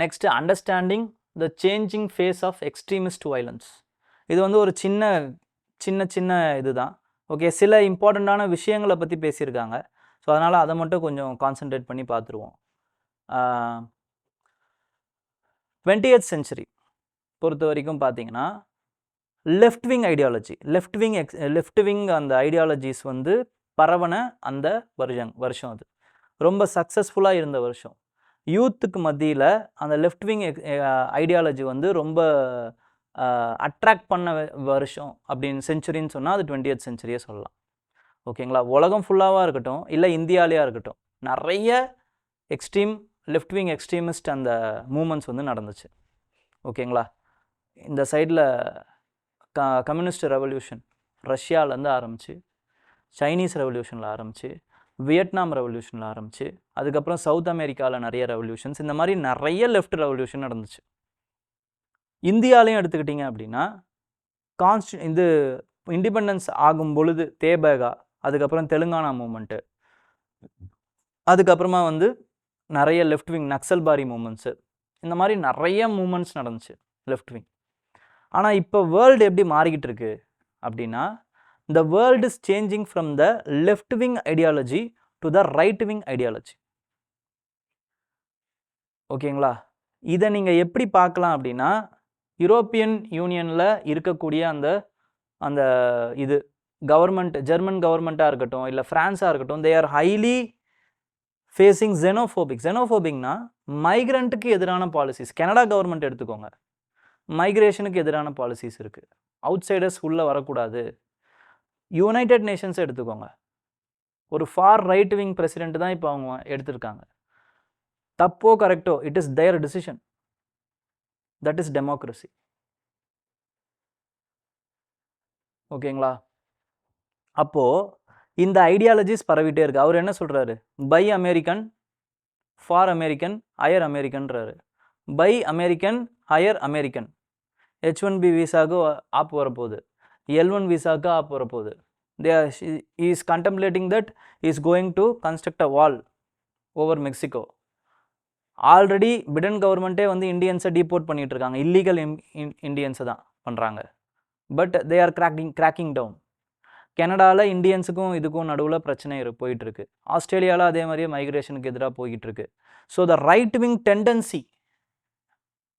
A: next understanding the changing face of extremist violence. இது வந்து ஒரு சின்ன இதுதான். ஓகே, சில இம்பார்ட்டண்ட்டான விஷயங்களை பற்றி பேசியிருக்காங்க. ஸோ அதனால் அதை மட்டும் கொஞ்சம் கான்சென்ட்ரேட் பண்ணி பார்த்துருவோம். 20th சென்ச்சுரி பொறுத்த வரைக்கும் பார்த்தீங்கன்னா லெஃப்ட் விங் அந்த ஐடியாலஜிஸ் வந்து பரவன அந்த வருஷம் அது ரொம்ப சக்ஸஸ்ஃபுல்லாக இருந்த வருஷம். யூத்துக்கு மத்தியில் அந்த லெஃப்ட் விங் ஐடியாலஜி வந்து ரொம்ப அட்ராக்ட் பண்ண வருஷம் அப்படின்னு செஞ்சுரின்னு சொன்னால் அது 20th சென்ச்சுரியே சொல்லலாம். ஓகேங்களா? உலகம் ஃபுல்லாக இருக்கட்டும் இல்லை இந்தியாவிலேயா இருக்கட்டும் நிறைய லெஃப்ட் விங் எக்ஸ்ட்ரீமிஸ்ட் அந்த மூமெண்ட்ஸ் வந்து நடந்துச்சு. ஓகேங்களா? இந்த சைடில் கம்யூனிஸ்ட் ரெவல்யூஷன் ரஷ்யாவிலேருந்து ஆரம்பித்து, சைனீஸ் ரெவல்யூஷனில் ஆரம்பித்து, வியட்நாம் ரெவல்யூஷனில் ஆரம்பித்து, அதுக்கப்புறம் சவுத் அமெரிக்காவில் நிறைய ரெவல்யூஷன்ஸ், இந்த மாதிரி நிறைய லெஃப்ட் ரெவல்யூஷன் நடந்துச்சு. இந்தியாலையும் எடுத்துக்கிட்டிங்க அப்படின்னா இது இண்டிபெண்டன்ஸ் ஆகும் பொழுது தேபேகா, அதுக்கப்புறம் தெலுங்கானா மூமெண்ட்டு, அதுக்கப்புறமா வந்து நிறைய லெஃப்ட் விங் நக்சல்பாரி மூமெண்ட்ஸு, இந்த மாதிரி நிறைய மூமெண்ட்ஸ் நடந்துச்சு லெஃப்ட் விங். ஆனால் இப்போ வேர்ல்டு எப்படி மாறிக்கிட்டு இருக்கு அப்படின்னா the world is changing from the left wing ideology to the right wing ideology. ஓகேங்களா? இதை நீங்கள் எப்படி பார்க்கலாம் அப்படின்னா யூரோப்பியன் யூனியனில் இருக்கக்கூடிய அந்த இது கவர்மெண்ட், ஜெர்மன் கவர்மெண்ட்டாக இருக்கட்டும் இல்லை ஃப்ரான்ஸாக இருக்கட்டும், தே ஆர் ஹைலி ஃபேஸிங் ஜெனோஃபோபிக்னா மைக்ரண்ட்டுக்கு எதிரான பாலிசிஸ். கனடா கவர்மெண்ட் எடுத்துக்கோங்க, மைக்ரேஷனுக்கு எதிரான பாலிசிஸ் இருக்குது. அவுட் சைடர்ஸ் உள்ளே வரக்கூடாது. யுனைடெட் நேஷன்ஸை எடுத்துக்கோங்க, ஒரு ஃபார் ரைட் விங் பிரசிடென்ட் தான் இப்போ அவங்க எடுத்திருக்காங்க. தப்போ கரெக்டோ it is their decision, that is democracy. ஓகேங்களா? அப்போது இந்த ஐடியாலஜிஸ் பரவிட்டே இருக்கு. அவர் என்ன சொல்கிறாரு? Buy American, for American, hire அமெரிக்கன்றாரு. Buy American, hire American. H1B விசாவுக்கு ஆப் வரப்போகுது, L1 விசாவுக்கு ஆப் வரப்போகுது. He is contemplating that he is going to construct a wall over Mexico. Already Biden கவர்மெண்ட்டே வந்து இண்டியன்ஸை டீபோர்ட் பண்ணிகிட்டு இருக்காங்க, இல்லீகல் இண்டியன்ஸை தான் பண்ணுறாங்க. But they are cracking down. கனடாவில் இண்டியன்ஸுக்கும் இதுக்கும் நடுவில் பிரச்சனை போயிட்டுருக்கு. ஆஸ்திரேலியாவில் அதே மாதிரியே மைக்ரேஷனுக்கு எதிராக போய்கிட்டு இருக்கு. So the right wing tendency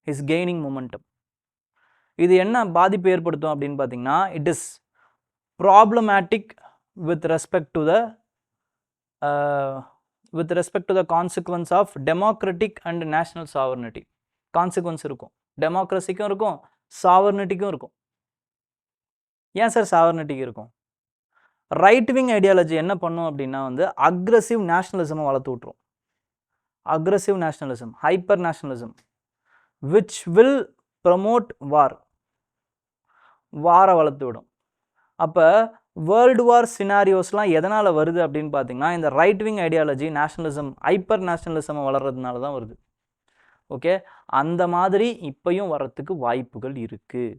A: is gaining momentum. இது என்ன பாதிப்பு ஏற்படுத்தும் அப்படின்னு பார்த்தீங்கன்னா it is problematic with respect to the consequence of democratic and national sovereignty. Consequence இருக்கும், டெமோக்ரஸிக்கும் இருக்கும், சாவர்னிட்டிக்கும் இருக்கும். ஏன் சார் சாவர்னிட்டிக்கு இருக்கும்? ரைட் விங் ஐடியாலஜி என்ன பண்ணும் அப்படின்னா வந்து அக்ரெசிவ் நேஷனலிசமை வளர்த்து விட்ரும். Aggressive nationalism, hyper nationalism. which will promote war. வாரை வளர்த்து விடும். அப்போ வேர்ல்டு வார் சினாரியோஸ்லாம் எதனால் வருது அப்படின்னு பார்த்தீங்கன்னா இந்த right wing ideology nationalism hyper nationalism வளர்கிறதுனால தான் வருது. ஓகே, அந்த மாதிரி இப்பையும் வரத்துக்கு வாய்ப்புகள் இருக்குது.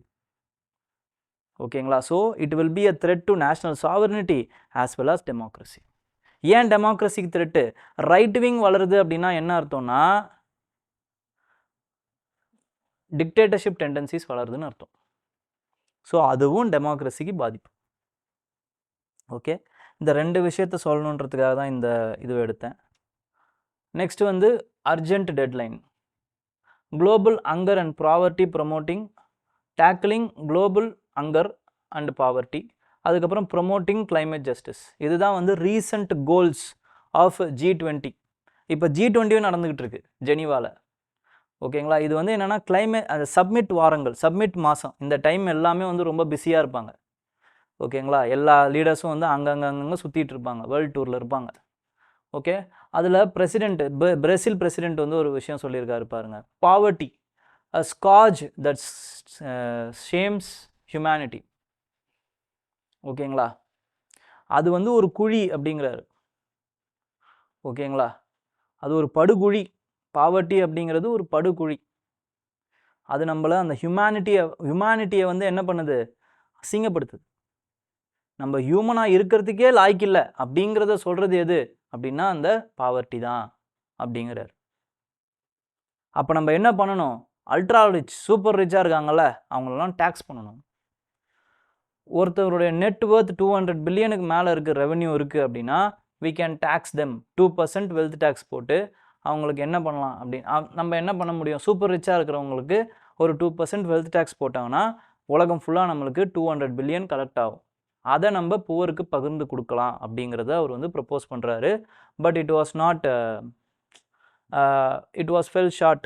A: ஓகேங்களா? So it will be a thread to national sovereignty as well as democracy. ஏன் டெமோக்ரஸிக்கு த்ரெட்டு? ரைட் விங் வளருது அப்படின்னா என்ன அர்த்தம்னா டிக்டேட்டர்ஷிப் டெண்டன்சிஸ் வளருதுன்னு அர்த்தம். ஸோ அதுவும் டெமோக்ரஸிக்கு பாதிப்பு. ஓகே, இந்த ரெண்டு விஷயத்த சொல்லணுன்றதுக்காக தான் இந்த இதுவை எடுத்தேன். நெக்ஸ்ட் வந்து urgent deadline, global hunger and poverty promoting, டேக்கிளிங் global hunger and poverty, அதுக்கப்புறம் ப்ரொமோட்டிங் கிளைமேட் ஜஸ்டிஸ். இதுதான் வந்து ரீசன்ட் கோல்ஸ் ஆஃப் G20. இப்போ G20 நடந்துக்கிட்டு இருக்கு ஜெனீவாவில். ஓகேங்களா? இது வந்து என்னென்னா அந்த சப்மிட் வாரங்கள், சப்மிட் மாதம், இந்த டைம் எல்லாமே வந்து ரொம்ப பிஸியாக இருப்பாங்க. ஓகேங்களா? எல்லா லீடர்ஸும் வந்து அங்கங்கே சுற்றிட்டு இருப்பாங்க, வேர்ல்டு டூரில் இருப்பாங்க. ஓகே, அதில் பிரேசில் பிரசிடென்ட் வந்து ஒரு விஷயம் சொல்லியிருக்காரு பாருங்க, பாவர்ட்டி அ ஸ்கார்ஜ் தட் ஷேம்ஸ் ஹியூமனிட்டி. ஓகேங்களா? அது வந்து ஒரு குழி அப்படிங்கிறாரு. ஓகேங்களா? அது ஒரு படுகுழி. பாவர்ட்டி அப்படிங்கிறது ஒரு படுகுழி. அது நம்மளை அந்த ஹியூமனிட்டியை வந்து என்ன பண்ணுது? அசிங்கப்படுத்துது. நம்ம ஹியூமனாக இருக்கிறதுக்கே லாய்க்கு இல்லை அப்படிங்கிறத சொல்கிறது எது அப்படின்னா அந்த பாவர்ட்டி தான் அப்படிங்கிறார். அப்போ நம்ம என்ன பண்ணணும்? அல்ட்ரா ரிச், சூப்பர் ரிச்சாக இருக்காங்கல்ல, அவங்களெல்லாம் டேக்ஸ் பண்ணணும். ஒருத்தருடைய நெட் ஒர்த் 200 பில்லியனுக்கு மேலே இருக்குது, ரெவென்யூ இருக்குது அப்படின்னா we can tax them 2% wealth tax போட்டு அவங்களுக்கு என்ன பண்ணலாம் அப்படின்னு நம்ம என்ன பண்ண முடியும்? சூப்பர் ரிச்சாக இருக்கிறவங்களுக்கு ஒரு 2% வெல்த் டேக்ஸ் போட்டாங்கன்னா உலகம் ஃபுல்லாக நம்மளுக்கு 200 பில்லியன் கலெக்ட் ஆகும். அதை நம்ம புவருக்கு பகிர்ந்து கொடுக்கலாம் அப்படிங்கிறத அவர் வந்து ப்ரப்போஸ் பண்ணுறாரு. But it was fell short.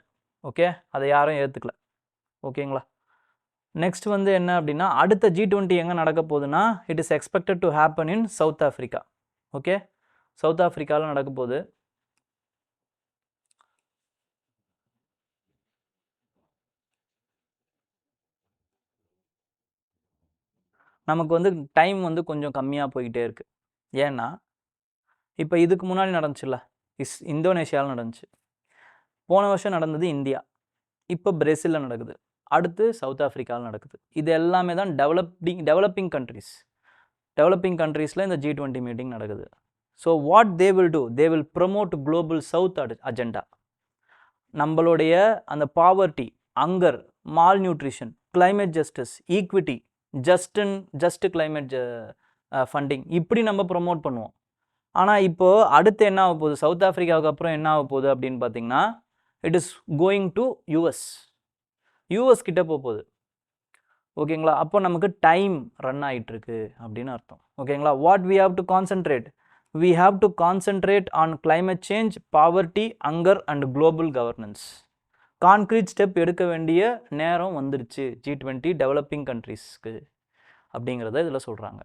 A: Okay, அதை யாரும் ஏற்றுக்கல. ஓகேங்களா? நெக்ஸ்ட் வந்து என்ன அப்படின்னா அடுத்த G20 எங்கே நடக்க போகுதுன்னா it is expected to happen in South Africa. Okay, சவுத் ஆஃப்ரிக்காவில் நடக்க போகுது. நமக்கு வந்து டைம் வந்து கொஞ்சம் கம்மியாக போய்கிட்டே இருக்குது. ஏன்னா இப்போ இதுக்கு முன்னாடி நடந்துச்சுல்ல, இந்தோனேஷியாவில் நடந்துச்சு, போன வருஷம் நடந்தது இந்தியா, இப்போ பிரேசிலில் நடக்குது, அடுத்து சவுத் ஆஃப்ரிக்காவில் நடக்குது. இது எல்லாமே தான் டெவலப்பிங் கண்ட்ரீஸில் இந்த G20 மீட்டிங் நடக்குது. So what they will do? They will promote global south agenda. நம்மளுடைய அந்த poverty, hunger, mall nutrition, climate justice, equity, just climate funding, இப்படி நம்ம ப்ரொமோட் பண்ணுவோம். ஆனால் இப்போது அடுத்து என்ன ஆக போகுது? சவுத் ஆஃப்ரிக்காவுக்கு அப்புறம் என்ன ஆக போகுது அப்படின்னு பார்த்தீங்கன்னா it is going to US கிட்ட போகுது. ஓகேங்களா? அப்போ நமக்கு டைம் ரன் ஆகிட்டுருக்கு அப்படின்னு அர்த்தம். ஓகேங்களா? What we have to concentrate? we have to concentrate on climate change, poverty, hunger and global governance. Concrete step எடுக்க வேண்டிய நேரம் வந்துருச்சு G20 டெவலப்பிங் கண்ட்ரீஸ்க்கு அப்படிங்கிறத இதில் சொல்கிறாங்க.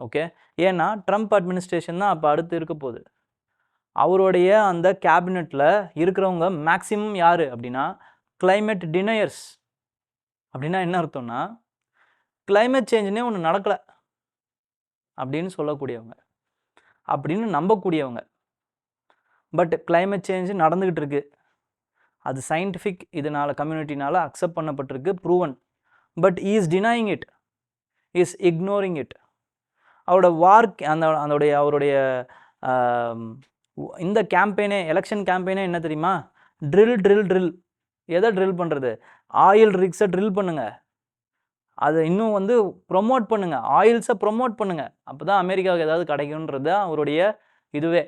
A: ஓகே, ஏன்னா ட்ரம்ப் அட்மினிஸ்ட்ரேஷன் தான் அப்போ அடுத்து இருக்க போகுது. அவருடைய அந்த கேபினெட்டில் இருக்கிறவங்க மேக்சிமம் யார் அப்படின்னா கிளைமேட் டினையர்ஸ். அப்படின்னா என்ன அர்த்தம்னா கிளைமேட் சேஞ்சுனே ஒன்று நடக்கலை அப்படின்னு சொல்லக்கூடியவங்க, அப்படின்னு நம்பக்கூடியவங்க. பட் கிளைமேட் சேஞ்சு நடந்துக்கிட்டு இருக்கு, அது சயின்டிஃபிக் இதனால் கம்யூனிட்டினால் அக்செப்ட் பண்ணப்பட்டிருக்கு, proven. But is denying it, is ignoring it. அவருடைய இந்த கேம்பெயினே, எலெக்ஷன் கேம்பெயினே என்ன தெரியுமா? ட்ரில். எதை ட்ரில் பண்ணுறது? ஆயில் ரிக்ஸை ட்ரில் பண்ணுங்கள், அதை இன்னும் வந்து ப்ரொமோட் பண்ணுங்கள், ஆயில்ஸை ப்ரொமோட் பண்ணுங்கள், அப்போ தான் அமெரிக்காவுக்கு ஏதாவது கிடைக்கும்ன்றது அவருடைய இதுவே.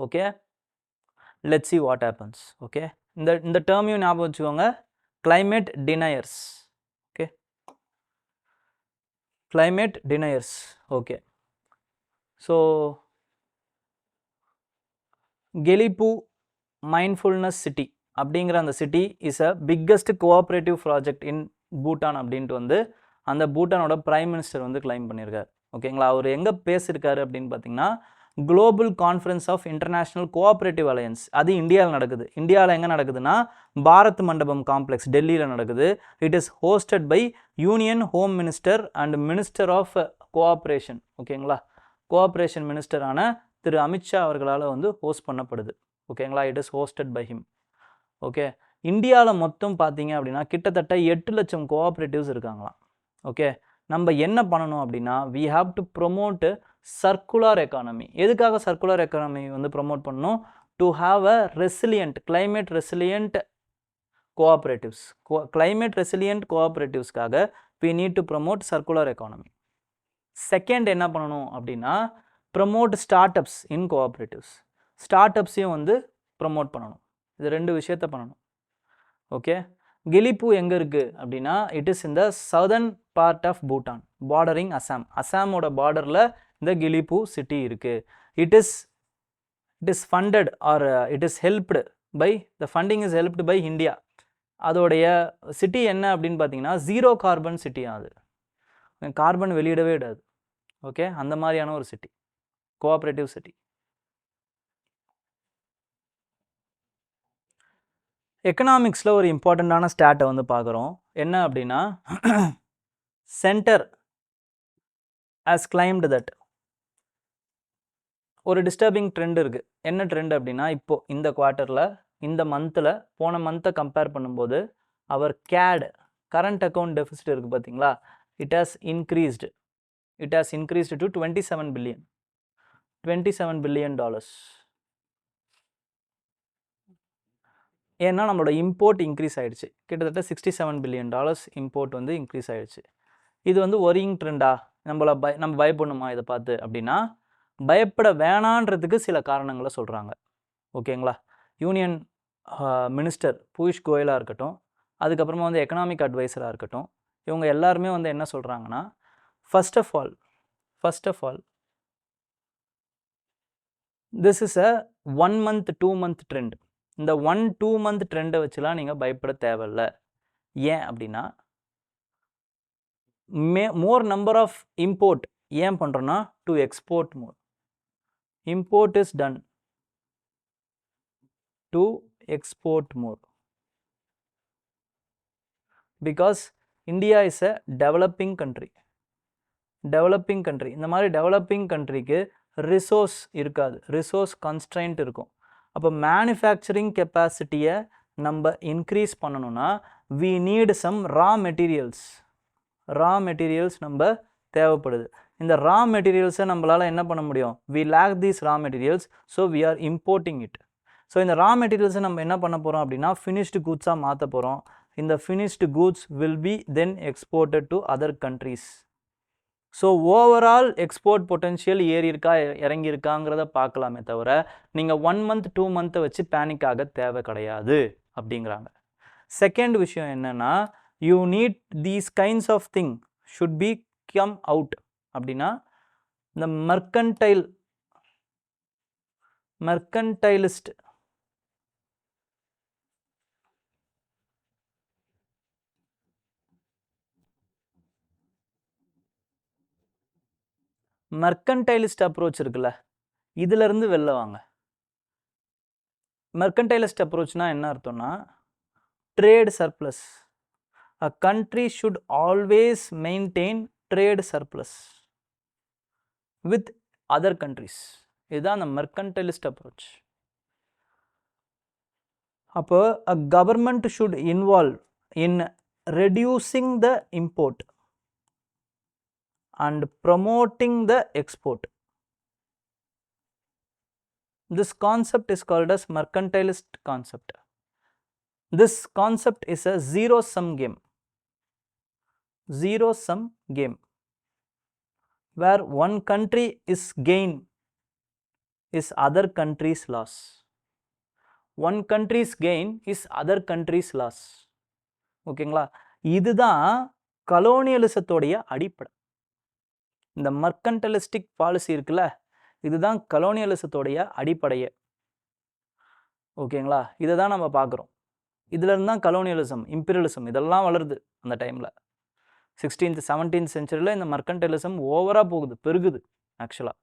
A: Okay, let's see what happens. Okay, இந்த டேர்மையும் ஞாபகம் வச்சுக்கோங்க, climate deniers. Okay, climate deniers. Okay, so Gelephu mindfulness city அப்படிங்கிற அந்த city is a biggest cooperative project in Bhutan அப்படின்ட்டு வந்து அந்த பூட்டானோட பிரைம் மினிஸ்டர் வந்து கிளைம் பண்ணியிருக்காரு. ஓகேங்களா? அவர் எங்கே பேசியிருக்காரு அப்படின்னு பார்த்தீங்கன்னா global conference of international cooperative alliance, அது இந்தியாவில் நடக்குது. இந்தியாவில் எங்கே நடக்குதுன்னா பாரத் மண்டபம் காம்ப்ளெக்ஸ் டெல்லியில் நடக்குது. It is hosted by union home minister and minister of cooperation. ஓகேங்களா, கோஆப்ரேஷன் மினிஸ்டரான திரு அமித்ஷா அவர்களால் வந்து ஹோஸ்ட் பண்ணப்படுது. ஓகேங்களா, it is hosted by him. Okay, இந்தியாவில் மொத்தம் பார்த்தீங்க அப்படின்னா கிட்டத்தட்ட 8 லட்சம் கோஆப்ரேட்டிவ்ஸ் இருக்காங்களாம். ஓகே, நம்ம என்ன பண்ணணும் அப்படின்னா we have to promote circular economy. எதுக்காக சர்க்குலர் எக்கானமி வந்து ப்ரொமோட் பண்ணணும்? To have a resilient climate resilient cooperatives. Climate resilient கோஆப்ரேட்டிவ்ஸ்க்காக we need to promote circular economy. Second என்ன பண்ணணும் அப்படின்னா promote start ups in cooperatives. ஸ்டார்ட் அப்ஸையும் வந்து ப்ரொமோட் பண்ணணும். இது 2 விஷயத்த பண்ணணும். ஓகே, கிலிப்பூ எங்கே இருக்குது அப்படின்னா இட் இஸ் இந்த southern part of Bhutan bordering Assam. அசாமோட பார்டரில் இந்த கிலிப்பூ சிட்டி இருக்குது. It is funded or it is helped by the funding is helped by India. அதோடைய சிட்டி என்ன அப்படின்னு பார்த்தீங்கன்னா 0 கார்பன் சிட்டி. அது கார்பன் வெளியிடவே விடாது. ஓகே, அந்த மாதிரியான ஒரு சிட்டி, கோஆப்ரேட்டிவ் சிட்டி. எக்கனாமிக்ஸில் ஒரு இம்பார்ட்டண்ட்டான ஸ்டாட்டை வந்து பார்க்குறோம். என்ன அப்படின்னா சென்டர் ஹஸ் கிளைம்டு தட் ஒரு டிஸ்டர்பிங் ட்ரெண்ட் இருக்குது. என்ன ட்ரெண்ட் அப்படின்னா இப்போது இந்த குவார்ட்டரில் இந்த மந்தில் போன மந்த்தை கம்பேர் பண்ணும்போது அவர் CAD கரண்ட் அக்கௌண்ட் டெபிசிட் இருக்குது பார்த்தீங்களா, it has increased to $27 billion. ஏன்னா நம்மளோட இம்போர்ட் இன்க்ரீஸ் ஆகிடுச்சு. கிட்டத்தட்ட $67 பில்லியன் இம்போர்ட் வந்து இன்க்ரீஸ் ஆகிடுச்சு. இது வந்து ஒரியிங் ட்ரெண்டா? நம்ம பயப்படணுமா இதை பார்த்து அப்படின்னா பயப்பட வேணான்றதுக்கு சில காரணங்களை சொல்கிறாங்க. ஓகேங்களா, யூனியன் மினிஸ்டர் பியூஷ் கோயலாக இருக்கட்டும், அதுக்கப்புறமா வந்து எக்கனாமிக் அட்வைசராக இருக்கட்டும், இவங்க எல்லாருமே வந்து என்ன சொல்கிறாங்கன்னா first of all this is a 1 month 2 month trend. இந்த 1-2 month ட்ரெண்டை வச்சுலாம் நீங்கள் பயப்பட தேவையில்ல. ஏன் அப்படின்னா மோர் நம்பர் ஆஃப் இம்போர்ட் ஏன் பண்ணுறோன்னா to export more. Import is done to export more because India is a developing country. இந்த மாதிரி டெவலப்பிங் கண்ட்ரிக்கு ரிசோர்ஸ் இருக்காது, ரிசோர்ஸ் கன்ஸ்ட்ரைன்ட் இருக்கும். அப்போ மேனுஃபேக்சரிங் கெப்பாசிட்டியை நம்ம இன்க்ரீஸ் பண்ணணும்னா we need some raw materials நம்ம தேவைப்படுது. இந்த ரா மெட்டீரியல்ஸை நம்மளால் என்ன பண்ண முடியும்? We lack these raw materials, so we are importing it. So இந்த ரா மெட்டீரியல்ஸை நம்ம என்ன பண்ண போகிறோம் அப்படின்னா ஃபினிஷ்டு கூட்ஸாக மாற்ற போகிறோம். இந்த finished goods will be then exported to other countries. So overall export potential ஏறி இருக்கா இறங்கியிருக்காங்கிறத பார்க்கலாமே தவிர நீங்கள் 1 month 2 month வச்சு பேனிக் ஆக தேவை கிடையாது அப்படிங்கிறாங்க. செகண்ட் விஷயம் என்னென்னா you need these kinds of thing should be come out. அப்படின்னா இந்த மெர்கன்டைலிஸ்ட் அப்ரோச் இருக்குல்ல, இதிலிருந்து வெளில வாங்க. மெர்கன்டைலிஸ்ட் அப்ரோச்னா என்ன அர்த்தம்னா trade surplus. A country should always maintain trade surplus with other countries. இதுதான் அந்த மெர்கன்டைலிஸ்ட் அப்ரோச். அப்போ a government should involve in reducing the import and promoting the export. This concept is called as mercantilist concept. This concept is a zero-sum game. Where one country is gain is other country's loss. One country's gain is other country's loss. ஓகேங்களா, இதுதான் கலோனியலிசத்தோடைய அடிப்படை. இந்த மெர்கன்டலிஸ்டிக் பாலிசி இருக்குல்ல, இதுதான் கலோனியலிசத்தோடைய அடிப்படையே. ஓகேங்களா, இதை தான் நம்ம பார்க்குறோம். இதுலேருந்து தான் கலோனியலிசம், இம்பீரியலிசம் இதெல்லாம் வளருது. அந்த டைமில் 16th 17th centuryல இந்த மெர்கன்டைலிசம் ஓவராக போகுது, பெருகுது ஆக்சுவலாக.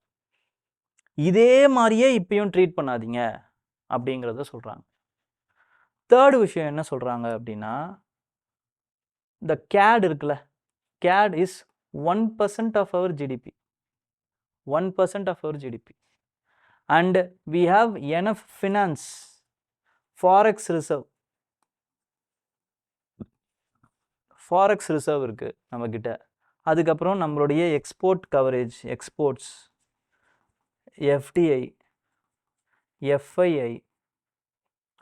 A: இதே மாதிரியே இப்பயும் ட்ரீட் பண்ணாதீங்க அப்படிங்கிறத சொல்கிறாங்க. தேர்டு விஷயம் என்ன சொல்கிறாங்க அப்படின்னா, இந்த கேட் இருக்குல்ல, CAD is 1% of our GDP, 1% of our GDP, and we have enough finance, forex reserve, forex reserve இருக்குது நம்மக்கிட்ட. அதுக்கப்புறம் நம்மளுடைய export coverage, exports, FDI, FII,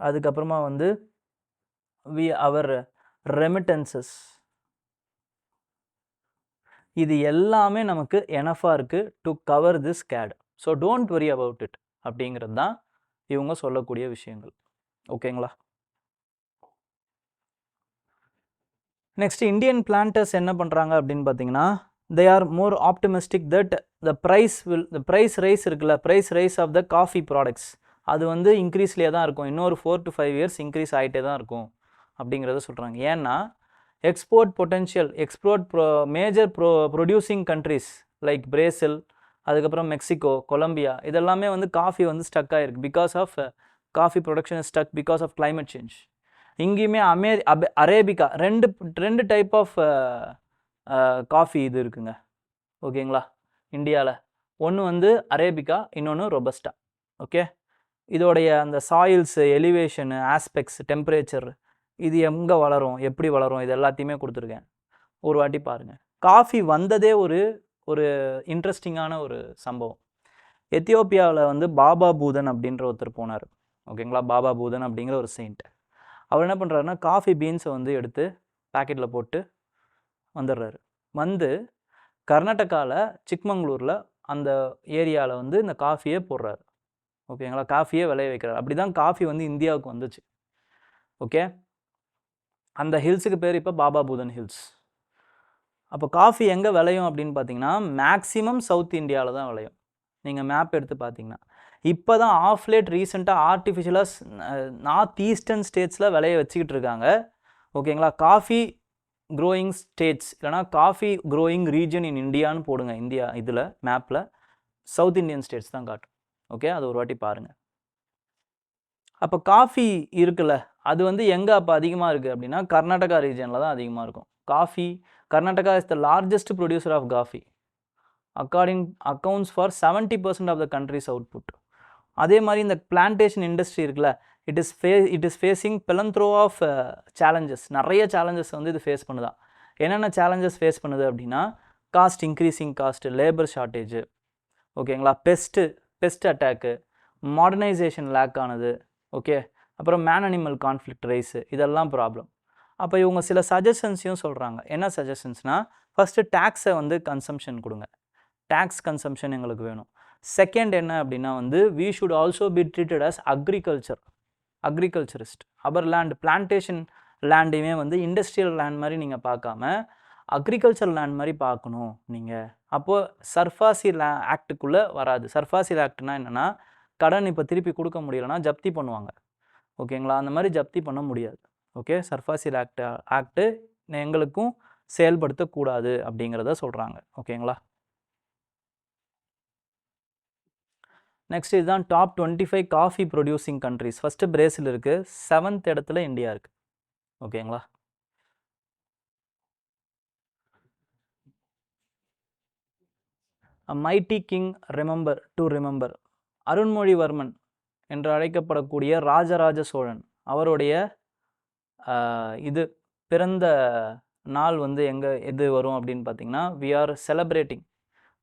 A: அதுக்கப்புறமா வந்து அவர் ரெமிட்டன்சஸ், இது எல்லாமே நமக்கு எனஃபாக இருக்குது to cover this CAD. So don't worry about it அப்படிங்கிறது தான் இவங்க சொல்லக்கூடிய விஷயங்கள். ஓகேங்களா? நெக்ஸ்ட் இந்தியன் பிளான்டர்ஸ் என்ன பண்ணுறாங்க அப்படின்னு பார்த்தீங்கன்னா, they are more optimistic that the price rise இருக்குல்ல, price rise of the coffee products அது வந்து இன்க்ரீஸ்லேயே தான் இருக்கும், இன்னொரு 4 to 5 years இன்க்ரீஸ் ஆகிட்டே தான் இருக்கும் அப்படிங்கிறத சொல்கிறாங்க. ஏன்னா export potential, major producing countries like Brazil, அதுக்கப்புறம் மெக்சிகோ, கொலம்பியா, இதெல்லாமே வந்து காஃபி வந்து ஸ்டக் ஆகிருக்கு. Because of coffee production is stuck because of climate change. இங்கேயுமே அரேபிகா ரெண்டு டைப் ஆஃப் காஃபி இது இருக்குங்க. ஓகேங்களா? இந்தியாவில் ஒன்று வந்து அரேபிகா, இன்னொன்று ரொபஸ்டா. ஓகே, இதோடைய அந்த சாயில்ஸு, எலிவேஷனு, ஆஸ்பெக்ட்ஸ், டெம்பரேச்சர், இது எங்கே வளரும், எப்படி வளரும், இது எல்லாத்தையுமே கொடுத்துருக்கேன், ஒரு வாட்டி பாருங்கள். காஃபி வந்ததே ஒரு இன்ட்ரெஸ்டிங்கான ஒரு சம்பவம். எத்தியோப்பியாவில் வந்து பாபா பூதன் அப்படின்ற ஒருத்தர் போனார். ஓகேங்களா? பாபா பூதன் அப்படிங்கிற ஒரு செயின்ட். அவர் என்ன பண்ணுறாருன்னா, காஃபி பீன்ஸை வந்து எடுத்து பேக்கெட்டில் போட்டு வந்துடுறாரு. வந்து கர்நாடகாவில் சிக்மங்களூரில் அந்த ஏரியாவில் வந்து இந்த காஃபியே போடுறாரு. ஓகேங்களா? காஃபியே விளைய வைக்கிறார். அப்படி தான் காஃபி வந்து இந்தியாவுக்கு வந்துச்சு. ஓகே, அந்த ஹில்ஸுக்கு பேர் இப்போ பாபா பூதன் ஹில்ஸ். அப்போ காஃபி எங்கே விளையும் அப்படின்னு பார்த்தீங்கன்னா, மேக்ஸிமம் சவுத் இந்தியாவில் தான் விளையும். நீங்கள் மேப் எடுத்து பார்த்தீங்கன்னா, இப்போ தான் ஆஃப் லேட் ரீசெண்டாக ஆர்டிஃபிஷியலாக நார்த் ஈஸ்டர்ன் ஸ்டேட்ஸில் விளைய வச்சுக்கிட்டு இருக்காங்க. ஓகேங்களா? காஃபி க்ரோயிங் ஸ்டேட்ஸ் இல்லைனா காஃபி க்ரோயிங் ரீஜன் இன் இந்தியான்னு போடுங்க. இந்தியா இதில் மேப்பில் சவுத் இந்தியன் ஸ்டேட்ஸ் தான் காட்டும். ஓகே, அது ஒரு வாட்டி பாருங்கள். அப்போ காஃபி இருக்குல்ல, அது வந்து எங்கே அப்போ அதிகமாக இருக்குது அப்படின்னா கர்நாடகா ரீஜனில் தான் அதிகமாக இருக்கும். Coffee, Karnataka is the largest producer of coffee, accounts for 70% of the country's output. அதே மாதிரி இந்த பிளான்டேஷன் இண்டஸ்ட்ரி இருக்குல்ல, it is facing plethora of challenges. நிறைய சேலஞ்சஸ் வந்து இது ஃபேஸ் பண்ணுதா. என்னென்ன சேலஞ்சஸ் ஃபேஸ் பண்ணுது அப்படின்னா, cost, increasing cost, labour shortage, ஓகேங்களா, பெஸ்ட் அட்டாக்கு, மாடர்னைசேஷன் லேக் ஆனது, ஓகே, அப்புறம் மேன் அனிமல் கான்ஃப்ளிக்ட் ரைஸு, இதெல்லாம் ப்ராப்ளம். அப்போ இவங்க சில சஜஷன்ஸையும் சொல்கிறாங்க. என்ன சஜஷன்ஸ்னால், ஃபஸ்ட்டு டேக்ஸை வந்து கன்சம்ஷன் கொடுங்க, டேக்ஸ் கன்சம்ஷன் எங்களுக்கு வேணும். செகண்ட் என்ன அப்படின்னா வந்து, we should also be treated as agriculturist. Our land, plantation லேண்டையுமே வந்து இண்டஸ்ட்ரியல் லேண்ட் மாதிரி நீங்கள் பார்க்காம அக்ரிகல்ச்சர் லேண்ட் மாதிரி பார்க்கணும் நீங்கள். அப்போது சர்ஃபாசி ஆக்டுக்குள்ளே வராது. சர்ஃபாசி ஆக்ட்னா என்னென்னா, கடன் இப்போ திருப்பி கொடுக்க முடியலைன்னா ஜப்தி பண்ணுவாங்க. ஓகேங்களா? அந்த மாதிரி ஜப்தி பண்ண முடியாது. ஓகே, சர்ஃபாசி ஆக்டு எங்களுக்கும் செயல்படுத்தக்கூடாது அப்படிங்கிறத சொல்கிறாங்க. ஓகேங்களா? நெக்ஸ்ட் இதுதான் top 25 coffee producing countries. First Brazil இருக்குது, 7th இடத்துல இந்தியா இருக்குது. ஓகேங்களா? மைட்டி கிங் ரிமெம்பர் அருண்மொழிவர்மன் என்று அழைக்கப்படக்கூடிய ராஜராஜ சோழன் அவருடைய இது பிறந்த நாள் வந்து எது வரும் அப்படின்னு பார்த்தீங்கன்னா, வி ஆர் செலிப்ரேட்டிங்,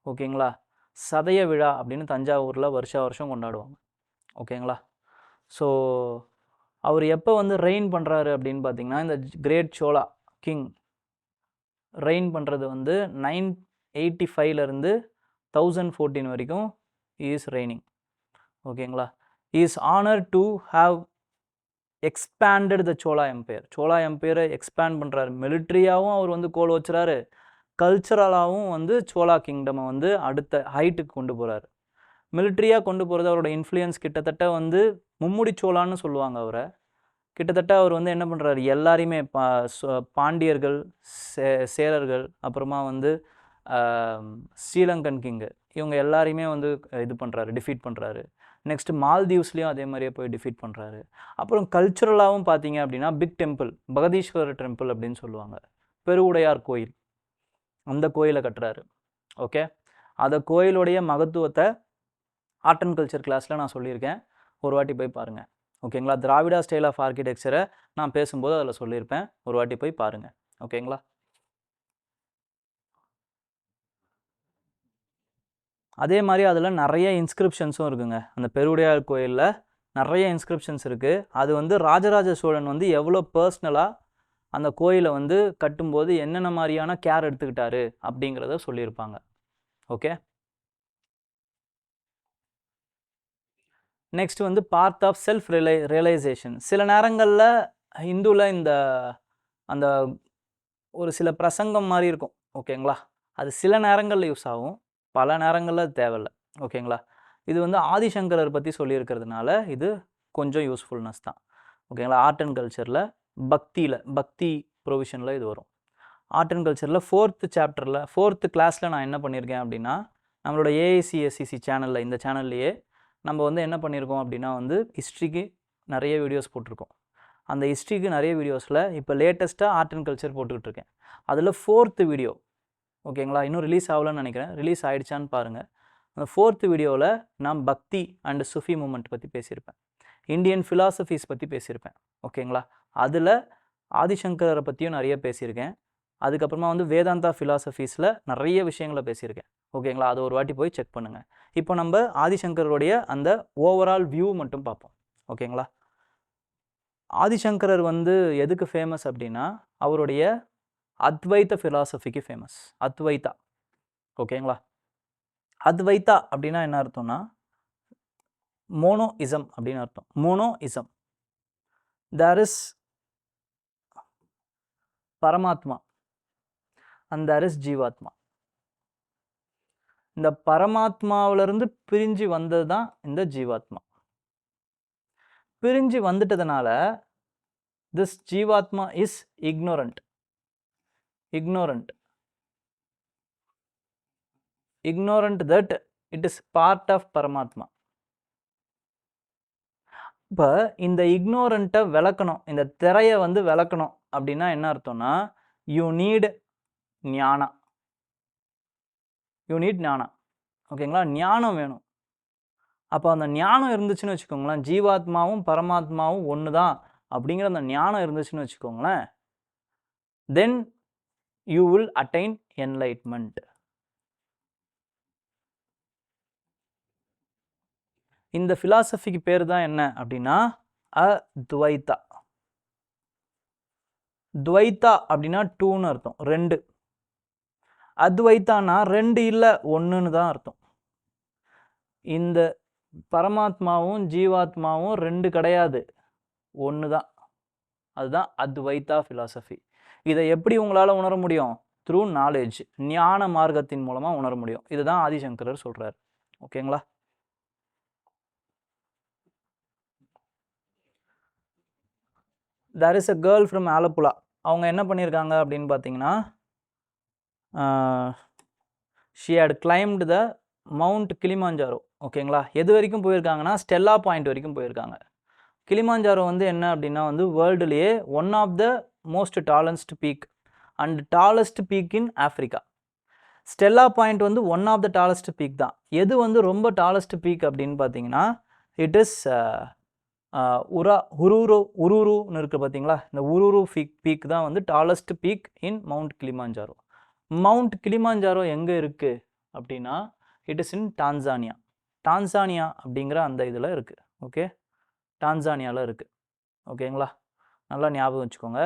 A: ஓகேங்களா, சதய விழா அப்படின்னு தஞ்சாவூரில் வருஷம் கொண்டாடுவாங்க. ஓகேங்களா? ஸோ அவர் எப்போ வந்து ரெயின் பண்ணுறாரு அப்படின்னு பார்த்தீங்கன்னா, இந்த கிரேட் சோழா கிங் ரெயின் பண்ணுறது வந்து 985லேருந்து 1014 வரைக்கும் இஸ் ரெய்னிங். ஓகேங்களா? Is honour to have expanded the Chola எம்பையரை எக்ஸ்பேண்ட் பண்ணுறாரு. மிலிட்ரியாகவும் அவர் வந்து கோல் வச்சுறாரு, கல்ச்சரலாகவும் வந்து சோழா கிங்டமை வந்து அடுத்த ஹைட்டுக்கு கொண்டு போகிறாரு. மிலிட்ரியாக கொண்டு போகிறது அவரோட இன்ஃப்ளூயன்ஸ் கிட்டத்தட்ட வந்து மும்முடி சோழான்னு சொல்லுவாங்க அவரை. கிட்டத்தட்ட அவர் வந்து என்ன பண்ணுறாரு, எல்லாரையுமே பாண்டியர்கள், சேரர்கள், அப்புறமா வந்து ஸ்ரீலங்கன் கிங்கு, இவங்க எல்லாரையுமே வந்து இது பண்ணுறாரு, டிஃபீட் பண்ணுறாரு. நெக்ஸ்ட் மால்தீவ்ஸ்லேயும் அதே மாதிரியே போய் டிஃபீட் பண்ணுறாரு. அப்புறம் கல்ச்சுரலாகவும் பார்த்தீங்க அப்படின்னா பிக் டெம்பிள், பகதீஸ்வரர் டெம்பிள் அப்படின்னு சொல்லுவாங்க, பெருவுடையார் கோயில், அந்த கோயிலை கட்டுறாரு. ஓகே, அந்த கோயிலுடைய மகத்துவத்தை ஆர்ட் அண்ட் கல்ச்சர் கிளாஸில் நான் சொல்லியிருக்கேன், ஒரு வாட்டி போய் பாருங்கள். ஓகேங்களா, திராவிடா ஸ்டைல் ஆஃப் ஆர்கிடெக்சரை நான் பேசும்போது அதில் சொல்லியிருப்பேன், ஒரு வாட்டி போய் பாருங்கள். ஓகேங்களா, அதே மாதிரி அதில் நிறைய இன்ஸ்கிரிப்ஷன்ஸும் இருக்குங்க. அந்த பெருவுடையார் கோயிலில் நிறைய இன்ஸ்கிரிப்ஷன்ஸ் இருக்குது. அது வந்து ராஜராஜ சோழன் வந்து எவ்வளோ பர்சனலாக அந்த கோயிலை வந்து கட்டும்போது என்னென்ன மாதிரியான கேர் எடுத்துக்கிட்டாரு அப்படிங்கிறத சொல்லியிருப்பாங்க. ஓகே, நெக்ஸ்ட் வந்து பார்ட் ஆஃப் செல்ஃப் ரியலைசேஷன். சில நேரங்களில் இந்துவில் இந்த அந்த ஒரு சில பிரசங்கம் மாதிரி இருக்கும். ஓகேங்களா, அது சில நேரங்களில் யூஸ் ஆகும், பல நேரங்களில் தேவையில்லை. ஓகேங்களா, இது வந்து ஆதிசங்கரர் பற்றி சொல்லியிருக்கிறதுனால இது கொஞ்சம் யூஸ்ஃபுல்னஸ் தான். ஓகேங்களா, ஆர்ட் அண்ட் கல்ச்சரில் பக்தி ப்ரொவிஷனில் இது வரும். ஆர்ட் அண்ட் கல்ச்சரில் 4th சாப்டரில் 4th கிளாஸில் நான் என்ன பண்ணியிருக்கேன் அப்படின்னா, நம்மளோட AICSCC சேனலில், இந்த சேனல்லையே நம்ம வந்து என்ன பண்ணியிருக்கோம் அப்படின்னா வந்து ஹிஸ்ட்ரிக்கு நிறைய வீடியோஸ் போட்டிருக்கோம். அந்த ஹிஸ்ட்ரிக்கு நிறைய வீடியோஸில் இப்போ லேட்டஸ்ட்டாக ஆர்ட் அண்ட் கல்ச்சர் போட்டுக்கிட்டு இருக்கேன். அதில் 4th வீடியோ, ஓகேங்களா, இன்னும் ரிலீஸ் ஆகலன்னு நினைக்கிறேன், ரிலீஸ் ஆகிடுச்சான்னு பாருங்கள். அந்த 4th வீடியோவில் நான் பக்தி அண்ட் சுஃபி மூமெண்ட் பற்றி பேசியிருப்பேன், இந்தியன் ஃபிலாசபிஸ் பற்றி பேசியிருப்பேன். ஓகேங்களா, அதில் ஆதிசங்கரை பற்றியும் நிறைய பேசியிருக்கேன். அதுக்கப்புறமா வந்து வேதாந்தா ஃபிலாசபிஸில் நிறைய விஷயங்களை பேசியிருக்கேன். ஓகேங்களா, அதை ஒரு வாட்டி போய் செக் பண்ணுங்கள். இப்போ நம்ம ஆதிசங்கருடைய அந்த ஓவரால் வியூ மட்டும் பார்ப்போம். ஓகேங்களா, ஆதிசங்கரர் வந்து எதுக்கு ஃபேமஸ் அப்படின்னா அவருடைய அத்வைத்த ஃபிலாசபிக்கு ஃபேமஸ். அத்வைத்தா, ஓகேங்களா, அத்வைத்தா அப்படின்னா என்ன அர்த்தம்னா மோனோஇசம் அப்படின்னு அர்த்தம். மோனோஇசம், தேர் இஸ் பரமாத்மா அண்ட் தேர் இஸ் ஜீவாத்மா. இந்த பரமாத்மாவிலிருந்து பிரிஞ்சு வந்தது தான் இந்த ஜீவாத்மா. பிரிஞ்சு வந்துட்டதுனால திஸ் ஜீவாத்மா is ignorant that it is part of பரமாத்மா. இப்போ இந்த இக்னோரண்ட்டை விளக்கணும், இந்த திரையை வந்து விளக்கணும் அப்படின்னா என்ன அர்த்தம்னா யூ நீட் ஞானா. ஓகேங்களா, ஞானம் வேணும். அப்போ அந்த ஞானம் இருந்துச்சுன்னு வச்சுக்கோங்களேன், ஜீவாத்மாவும் பரமாத்மாவும் ஒன்று தான் அப்படிங்கிற அந்த ஞானம் இருந்துச்சுன்னு வச்சுக்கோங்களேன், then you will attain enlightenment. இந்த ஃபிலாசபிக்கு பேர் தான் என்ன அப்படின்னா அத்வைத்தா. துவைத்தா அப்படின்னா டூன்னு அர்த்தம், ரெண்டு. அத்வைத்தானா ரெண்டு இல்லை, ஒன்றுன்னு தான் அர்த்தம். இந்த பரமாத்மாவும் ஜீவாத்மாவும் ரெண்டு கிடையாது, ஒன்று தான். அதுதான் அத்வைத்தா ஃபிலாசபி. இதை எப்படி உங்களால் உணர முடியும்? த்ரூ நாலேஜ், ஞான மார்க்கத்தின் மூலமாக உணர முடியும். இதுதான் ஆதிசங்கரர் சொல்கிறார். ஓகேங்களா, there is a girl from Alappuzha. அவங்க என்ன பண்ணியிருக்காங்க அப்படின்னு பார்த்தீங்கன்னா, she had climbed the Mount Kilimanjaro. ஓகேங்களா, எது வரைக்கும் போயிருக்காங்கன்னா ஸ்டெல்லா பாயிண்ட் வரைக்கும் போயிருக்காங்க. கிளிமாஞ்சாரோ வந்து என்ன அப்படின்னா வந்து வேர்ல்டுலேயே one of the most tallest peak and tallest peak in Africa. Stella point வந்து one of the tallest peak தான். எது வந்து ரொம்ப டாலஸ்ட் பீக் அப்படின்னு பார்த்தீங்கன்னா இட் இஸ் உருருன்னு இருக்குது பார்த்தீங்களா, இந்த உருரு பீக் தான் வந்து டாலஸ்ட் பீக் இன் மவுண்ட் கிளிமாஞ்சாரோ. மவுண்ட் கிளிமாஞ்சாரோ எங்கே இருக்குது அப்படின்னா it is in Tanzania. Tanzania அப்படிங்கிற அந்த இதில் இருக்குது. ஓகே, டான்சானியாவில் இருக்குது. ஓகேங்களா, நல்லா ஞாபகம் வச்சுக்கோங்க.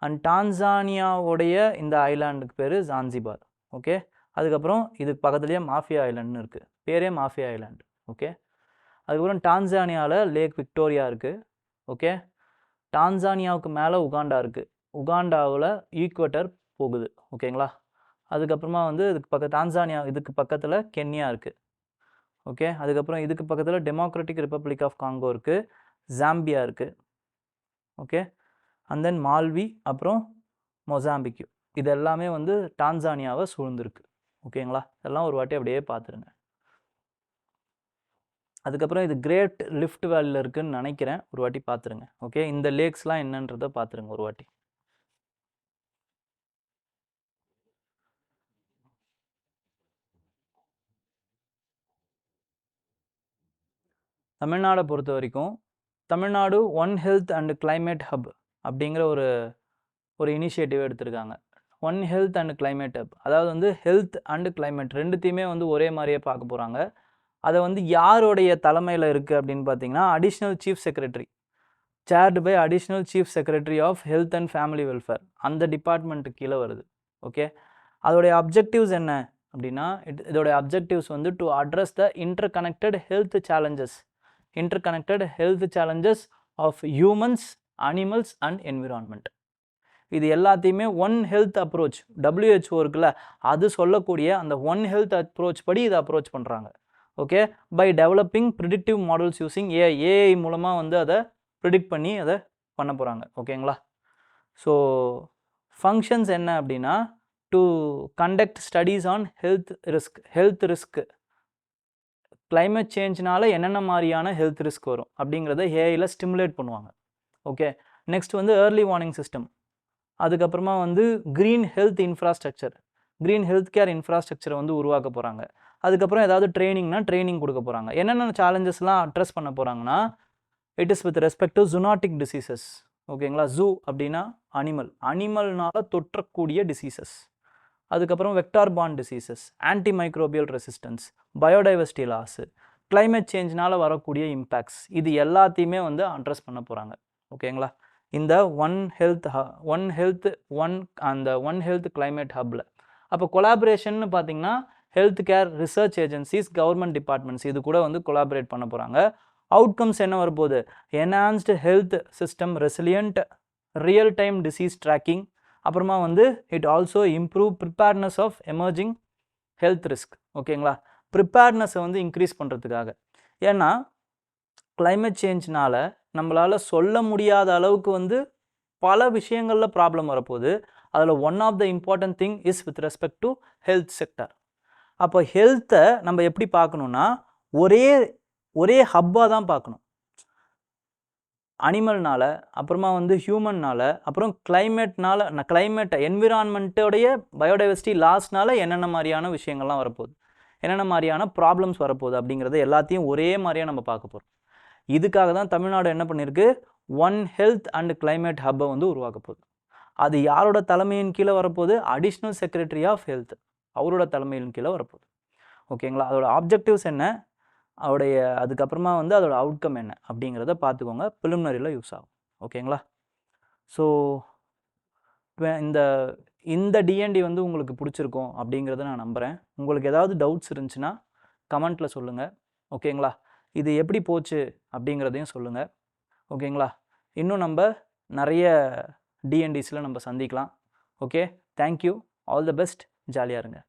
A: அண்ட் டான்சானியாவுடைய இந்த ஐலாண்டுக்கு பேர் ஜான்சிபார். ஓகே, அதுக்கப்புறம் இதுக்கு பக்கத்துலேயே மாஃபியா ஐலாண்டுன்னு இருக்குது, பேரே மாஃபியா ஐலாண்டு. ஓகே, அதுக்கப்புறம் டான்சானியாவில் லேக் விக்டோரியா இருக்குது. ஓகே, டான்சானியாவுக்கு மேலே உகாண்டா இருக்குது, உகாண்டாவில் ஈக்குவேட்டர் போகுது. ஓகேங்களா, அதுக்கப்புறமா வந்து டான்சானியா இதுக்கு பக்கத்தில் கென்யா இருக்குது. ஓகே, அதுக்கப்புறம் இதுக்கு பக்கத்தில் டெமோக்ராட்டிக் ரிப்பப்ளிக் ஆஃப் காங்கோ இருக்குது, ஜாம்பியா இருக்குது. ஓகே, அண்ட் தென் மால்வி, அப்புறம் மொசாம்பிக்கு. இது எல்லாமே வந்து டான்சானியாவை சூழ்ந்துருக்கு. ஓகேங்களா, இதெல்லாம் ஒரு வாட்டி அப்படியே பார்த்துருங்க. அதுக்கப்புறம் இது கிரேட் லிஃப்ட் வேலியில் இருக்குதுன்னு நினைக்கிறேன். ஒரு வாட்டி பார்த்துருங்க. ஓகே, இந்த லேக்ஸ்லாம் என்னன்றதை பார்த்துருங்க ஒரு வாட்டி. தமிழ்நாடை பொறுத்த வரைக்கும் Tamil Nadu one health and climate hub அப்படிங்கிற ஒரு இனிஷியேட்டிவ் எடுத்திருக்காங்க. One health and climate hub, அதாவது வந்து ஹெல்த் அண்டு கிளைமேட் ரெண்டுத்தையுமே வந்து ஒரே மாதிரியே பார்க்க போகிறாங்க. அதை வந்து யாருடைய தலைமையில் இருக்குது அப்படின்னு பார்த்தீங்கன்னா, additional chief secretary, chaired by additional chief secretary of health and family welfare, அந்த டிபார்ட்மெண்ட்டு கீழே வருது. ஓகே, அதோடைய அப்ஜெக்டிவ்ஸ் என்ன அப்படின்னா, இதோடைய அப்ஜெக்டிவ்ஸ் வந்து to address the interconnected health challenges of humans, animals and environment. இது எல்லாத்தையுமே ஒன் ஹெல்த் அப்ரோச், WHO இருக்குல்ல, அது சொல்லக்கூடிய அந்த ஒன் ஹெல்த் அப்ரோச் படி இதை அப்ரோச் பண்ணுறாங்க. Okay, by developing predictive models using AI மூலமாக வந்து அதை ப்ரிடிக்ட் பண்ணி அதை பண்ண போகிறாங்க. ஓகேங்களா? ஸோ ஃபங்க்ஷன்ஸ் என்ன அப்படின்னா, to conduct studies on health risk climate சேஞ்ச்னால என்னென்ன மாதிரியான ஹெல்த் ரிஸ்க் வரும் அப்படிங்கிறத ஏஐயில் ஸ்டிமுலேட் பண்ணுவாங்க. ஓகே, நெக்ஸ்ட் வந்து ஏர்லி வார்னிங் சிஸ்டம், அதுக்கப்புறமா வந்து green health infrastructure, green health care இன்ஃப்ராஸ்ட்ரக்சரை வந்து உருவாக்க போகிறாங்க. அதுக்கப்புறம் ஏதாவது ட்ரைனிங் கொடுக்க போகிறாங்க. என்னென்ன சேலஞ்சஸ்லாம் அட்ரஸ் பண்ண போகிறாங்கன்னா, it is with respect to zoonotic diseases. ஓகேங்களா? ஜூ அப்படின்னா அனிமல்னால தொற்றக்கூடிய டிசீசஸ். அதுக்கப்புறம் vector borne diseases, antimicrobial resistance, biodiversity loss, climate சேஞ்ச்னால வரக்கூடிய இம்பேக்ட்ஸ், இது எல்லாத்தையுமே வந்து அட்ரஸ் பண்ண போகிறாங்க. ஓகேங்களா? இந்த ஒன் ஹெல்த் கிளைமேட் ஹப்பில். அப்போ கொலாபரேஷன் பார்த்தீங்கன்னா, health care research agencies, government departments இது கூட வந்து கொலாபரேட் பண்ண போகிறாங்க. அவுட்கம்ஸ் என்ன வரப்போகுது? Enhanced health system resilient, real time disease tracking, அப்புறமா வந்து it also improve preparedness of emerging health risk. ஓகேங்களா? ப்ரிப்பேர்னஸை வந்து இன்க்ரீஸ் பண்ணுறதுக்காக. ஏன்னா கிளைமேட் சேஞ்ச்னால நம்மளால் சொல்ல முடியாத அளவுக்கு வந்து பல விஷயங்களில் ப்ராப்ளம் வரப்போகுது. அதில் one of the important thing is with respect to health sector. அப்போ ஹெல்த்தை நம்ம எப்படி பார்க்கணுன்னா, ஒரே ஹப்பாக தான் பார்க்கணும். அனிமல்னால, அப்புறமா வந்து ஹியூமன்னால், அப்புறம் கிளைமேட் என்விரான்மெண்ட்டோடைய பயோடைவர்சிட்டி லாஸ்னால என்னென்ன மாதிரியான விஷயங்கள்லாம் வரப்போகுது, என்னென்ன மாதிரியான ப்ராப்ளம்ஸ் வரப்போகுது அப்படிங்கிறத எல்லாத்தையும் ஒரே மாதிரியாக நம்ம பார்க்க போகிறோம். இதுக்காக தான் தமிழ்நாடு என்ன பண்ணியிருக்கு, ஒன் ஹெல்த் அண்ட் கிளைமேட் ஹப்பை வந்து உருவாக்க போகுது. அது யாரோட தலைமையின் கீழே வரப்போகுது? அடிஷ்னல் செக்ரட்டரி ஆஃப் ஹெல்த், அவரோட தலைமையின் கீழே வரப்போகுது. ஓகேங்களா? அதோட ஆப்ஜெக்டிவ்ஸ் என்ன, அதுக்கப்புறமா வந்து அதோட அவுட்கம் என்ன அப்படிங்கிறத பார்த்துக்கோங்க. ப்ரிலிமினரியில் யூஸ் ஆகும். ஓகேங்களா? ஸோ இந்த டிஎன்டி வந்து உங்களுக்கு பிடிச்சிருக்கும் அப்படிங்கிறத நான் நம்புகிறேன். உங்களுக்கு ஏதாவது டவுட்ஸ் இருந்துச்சுன்னா கமெண்ட்டில் சொல்லுங்கள். ஓகேங்களா? இது எப்படி போச்சு அப்படிங்கிறதையும் சொல்லுங்கள். ஓகேங்களா? இன்னும் நம்ம நிறைய டிஎன்டிஸில் நம்ம சந்திக்கலாம். Okay, thank you, all the best, ஜாலியாக இருங்க.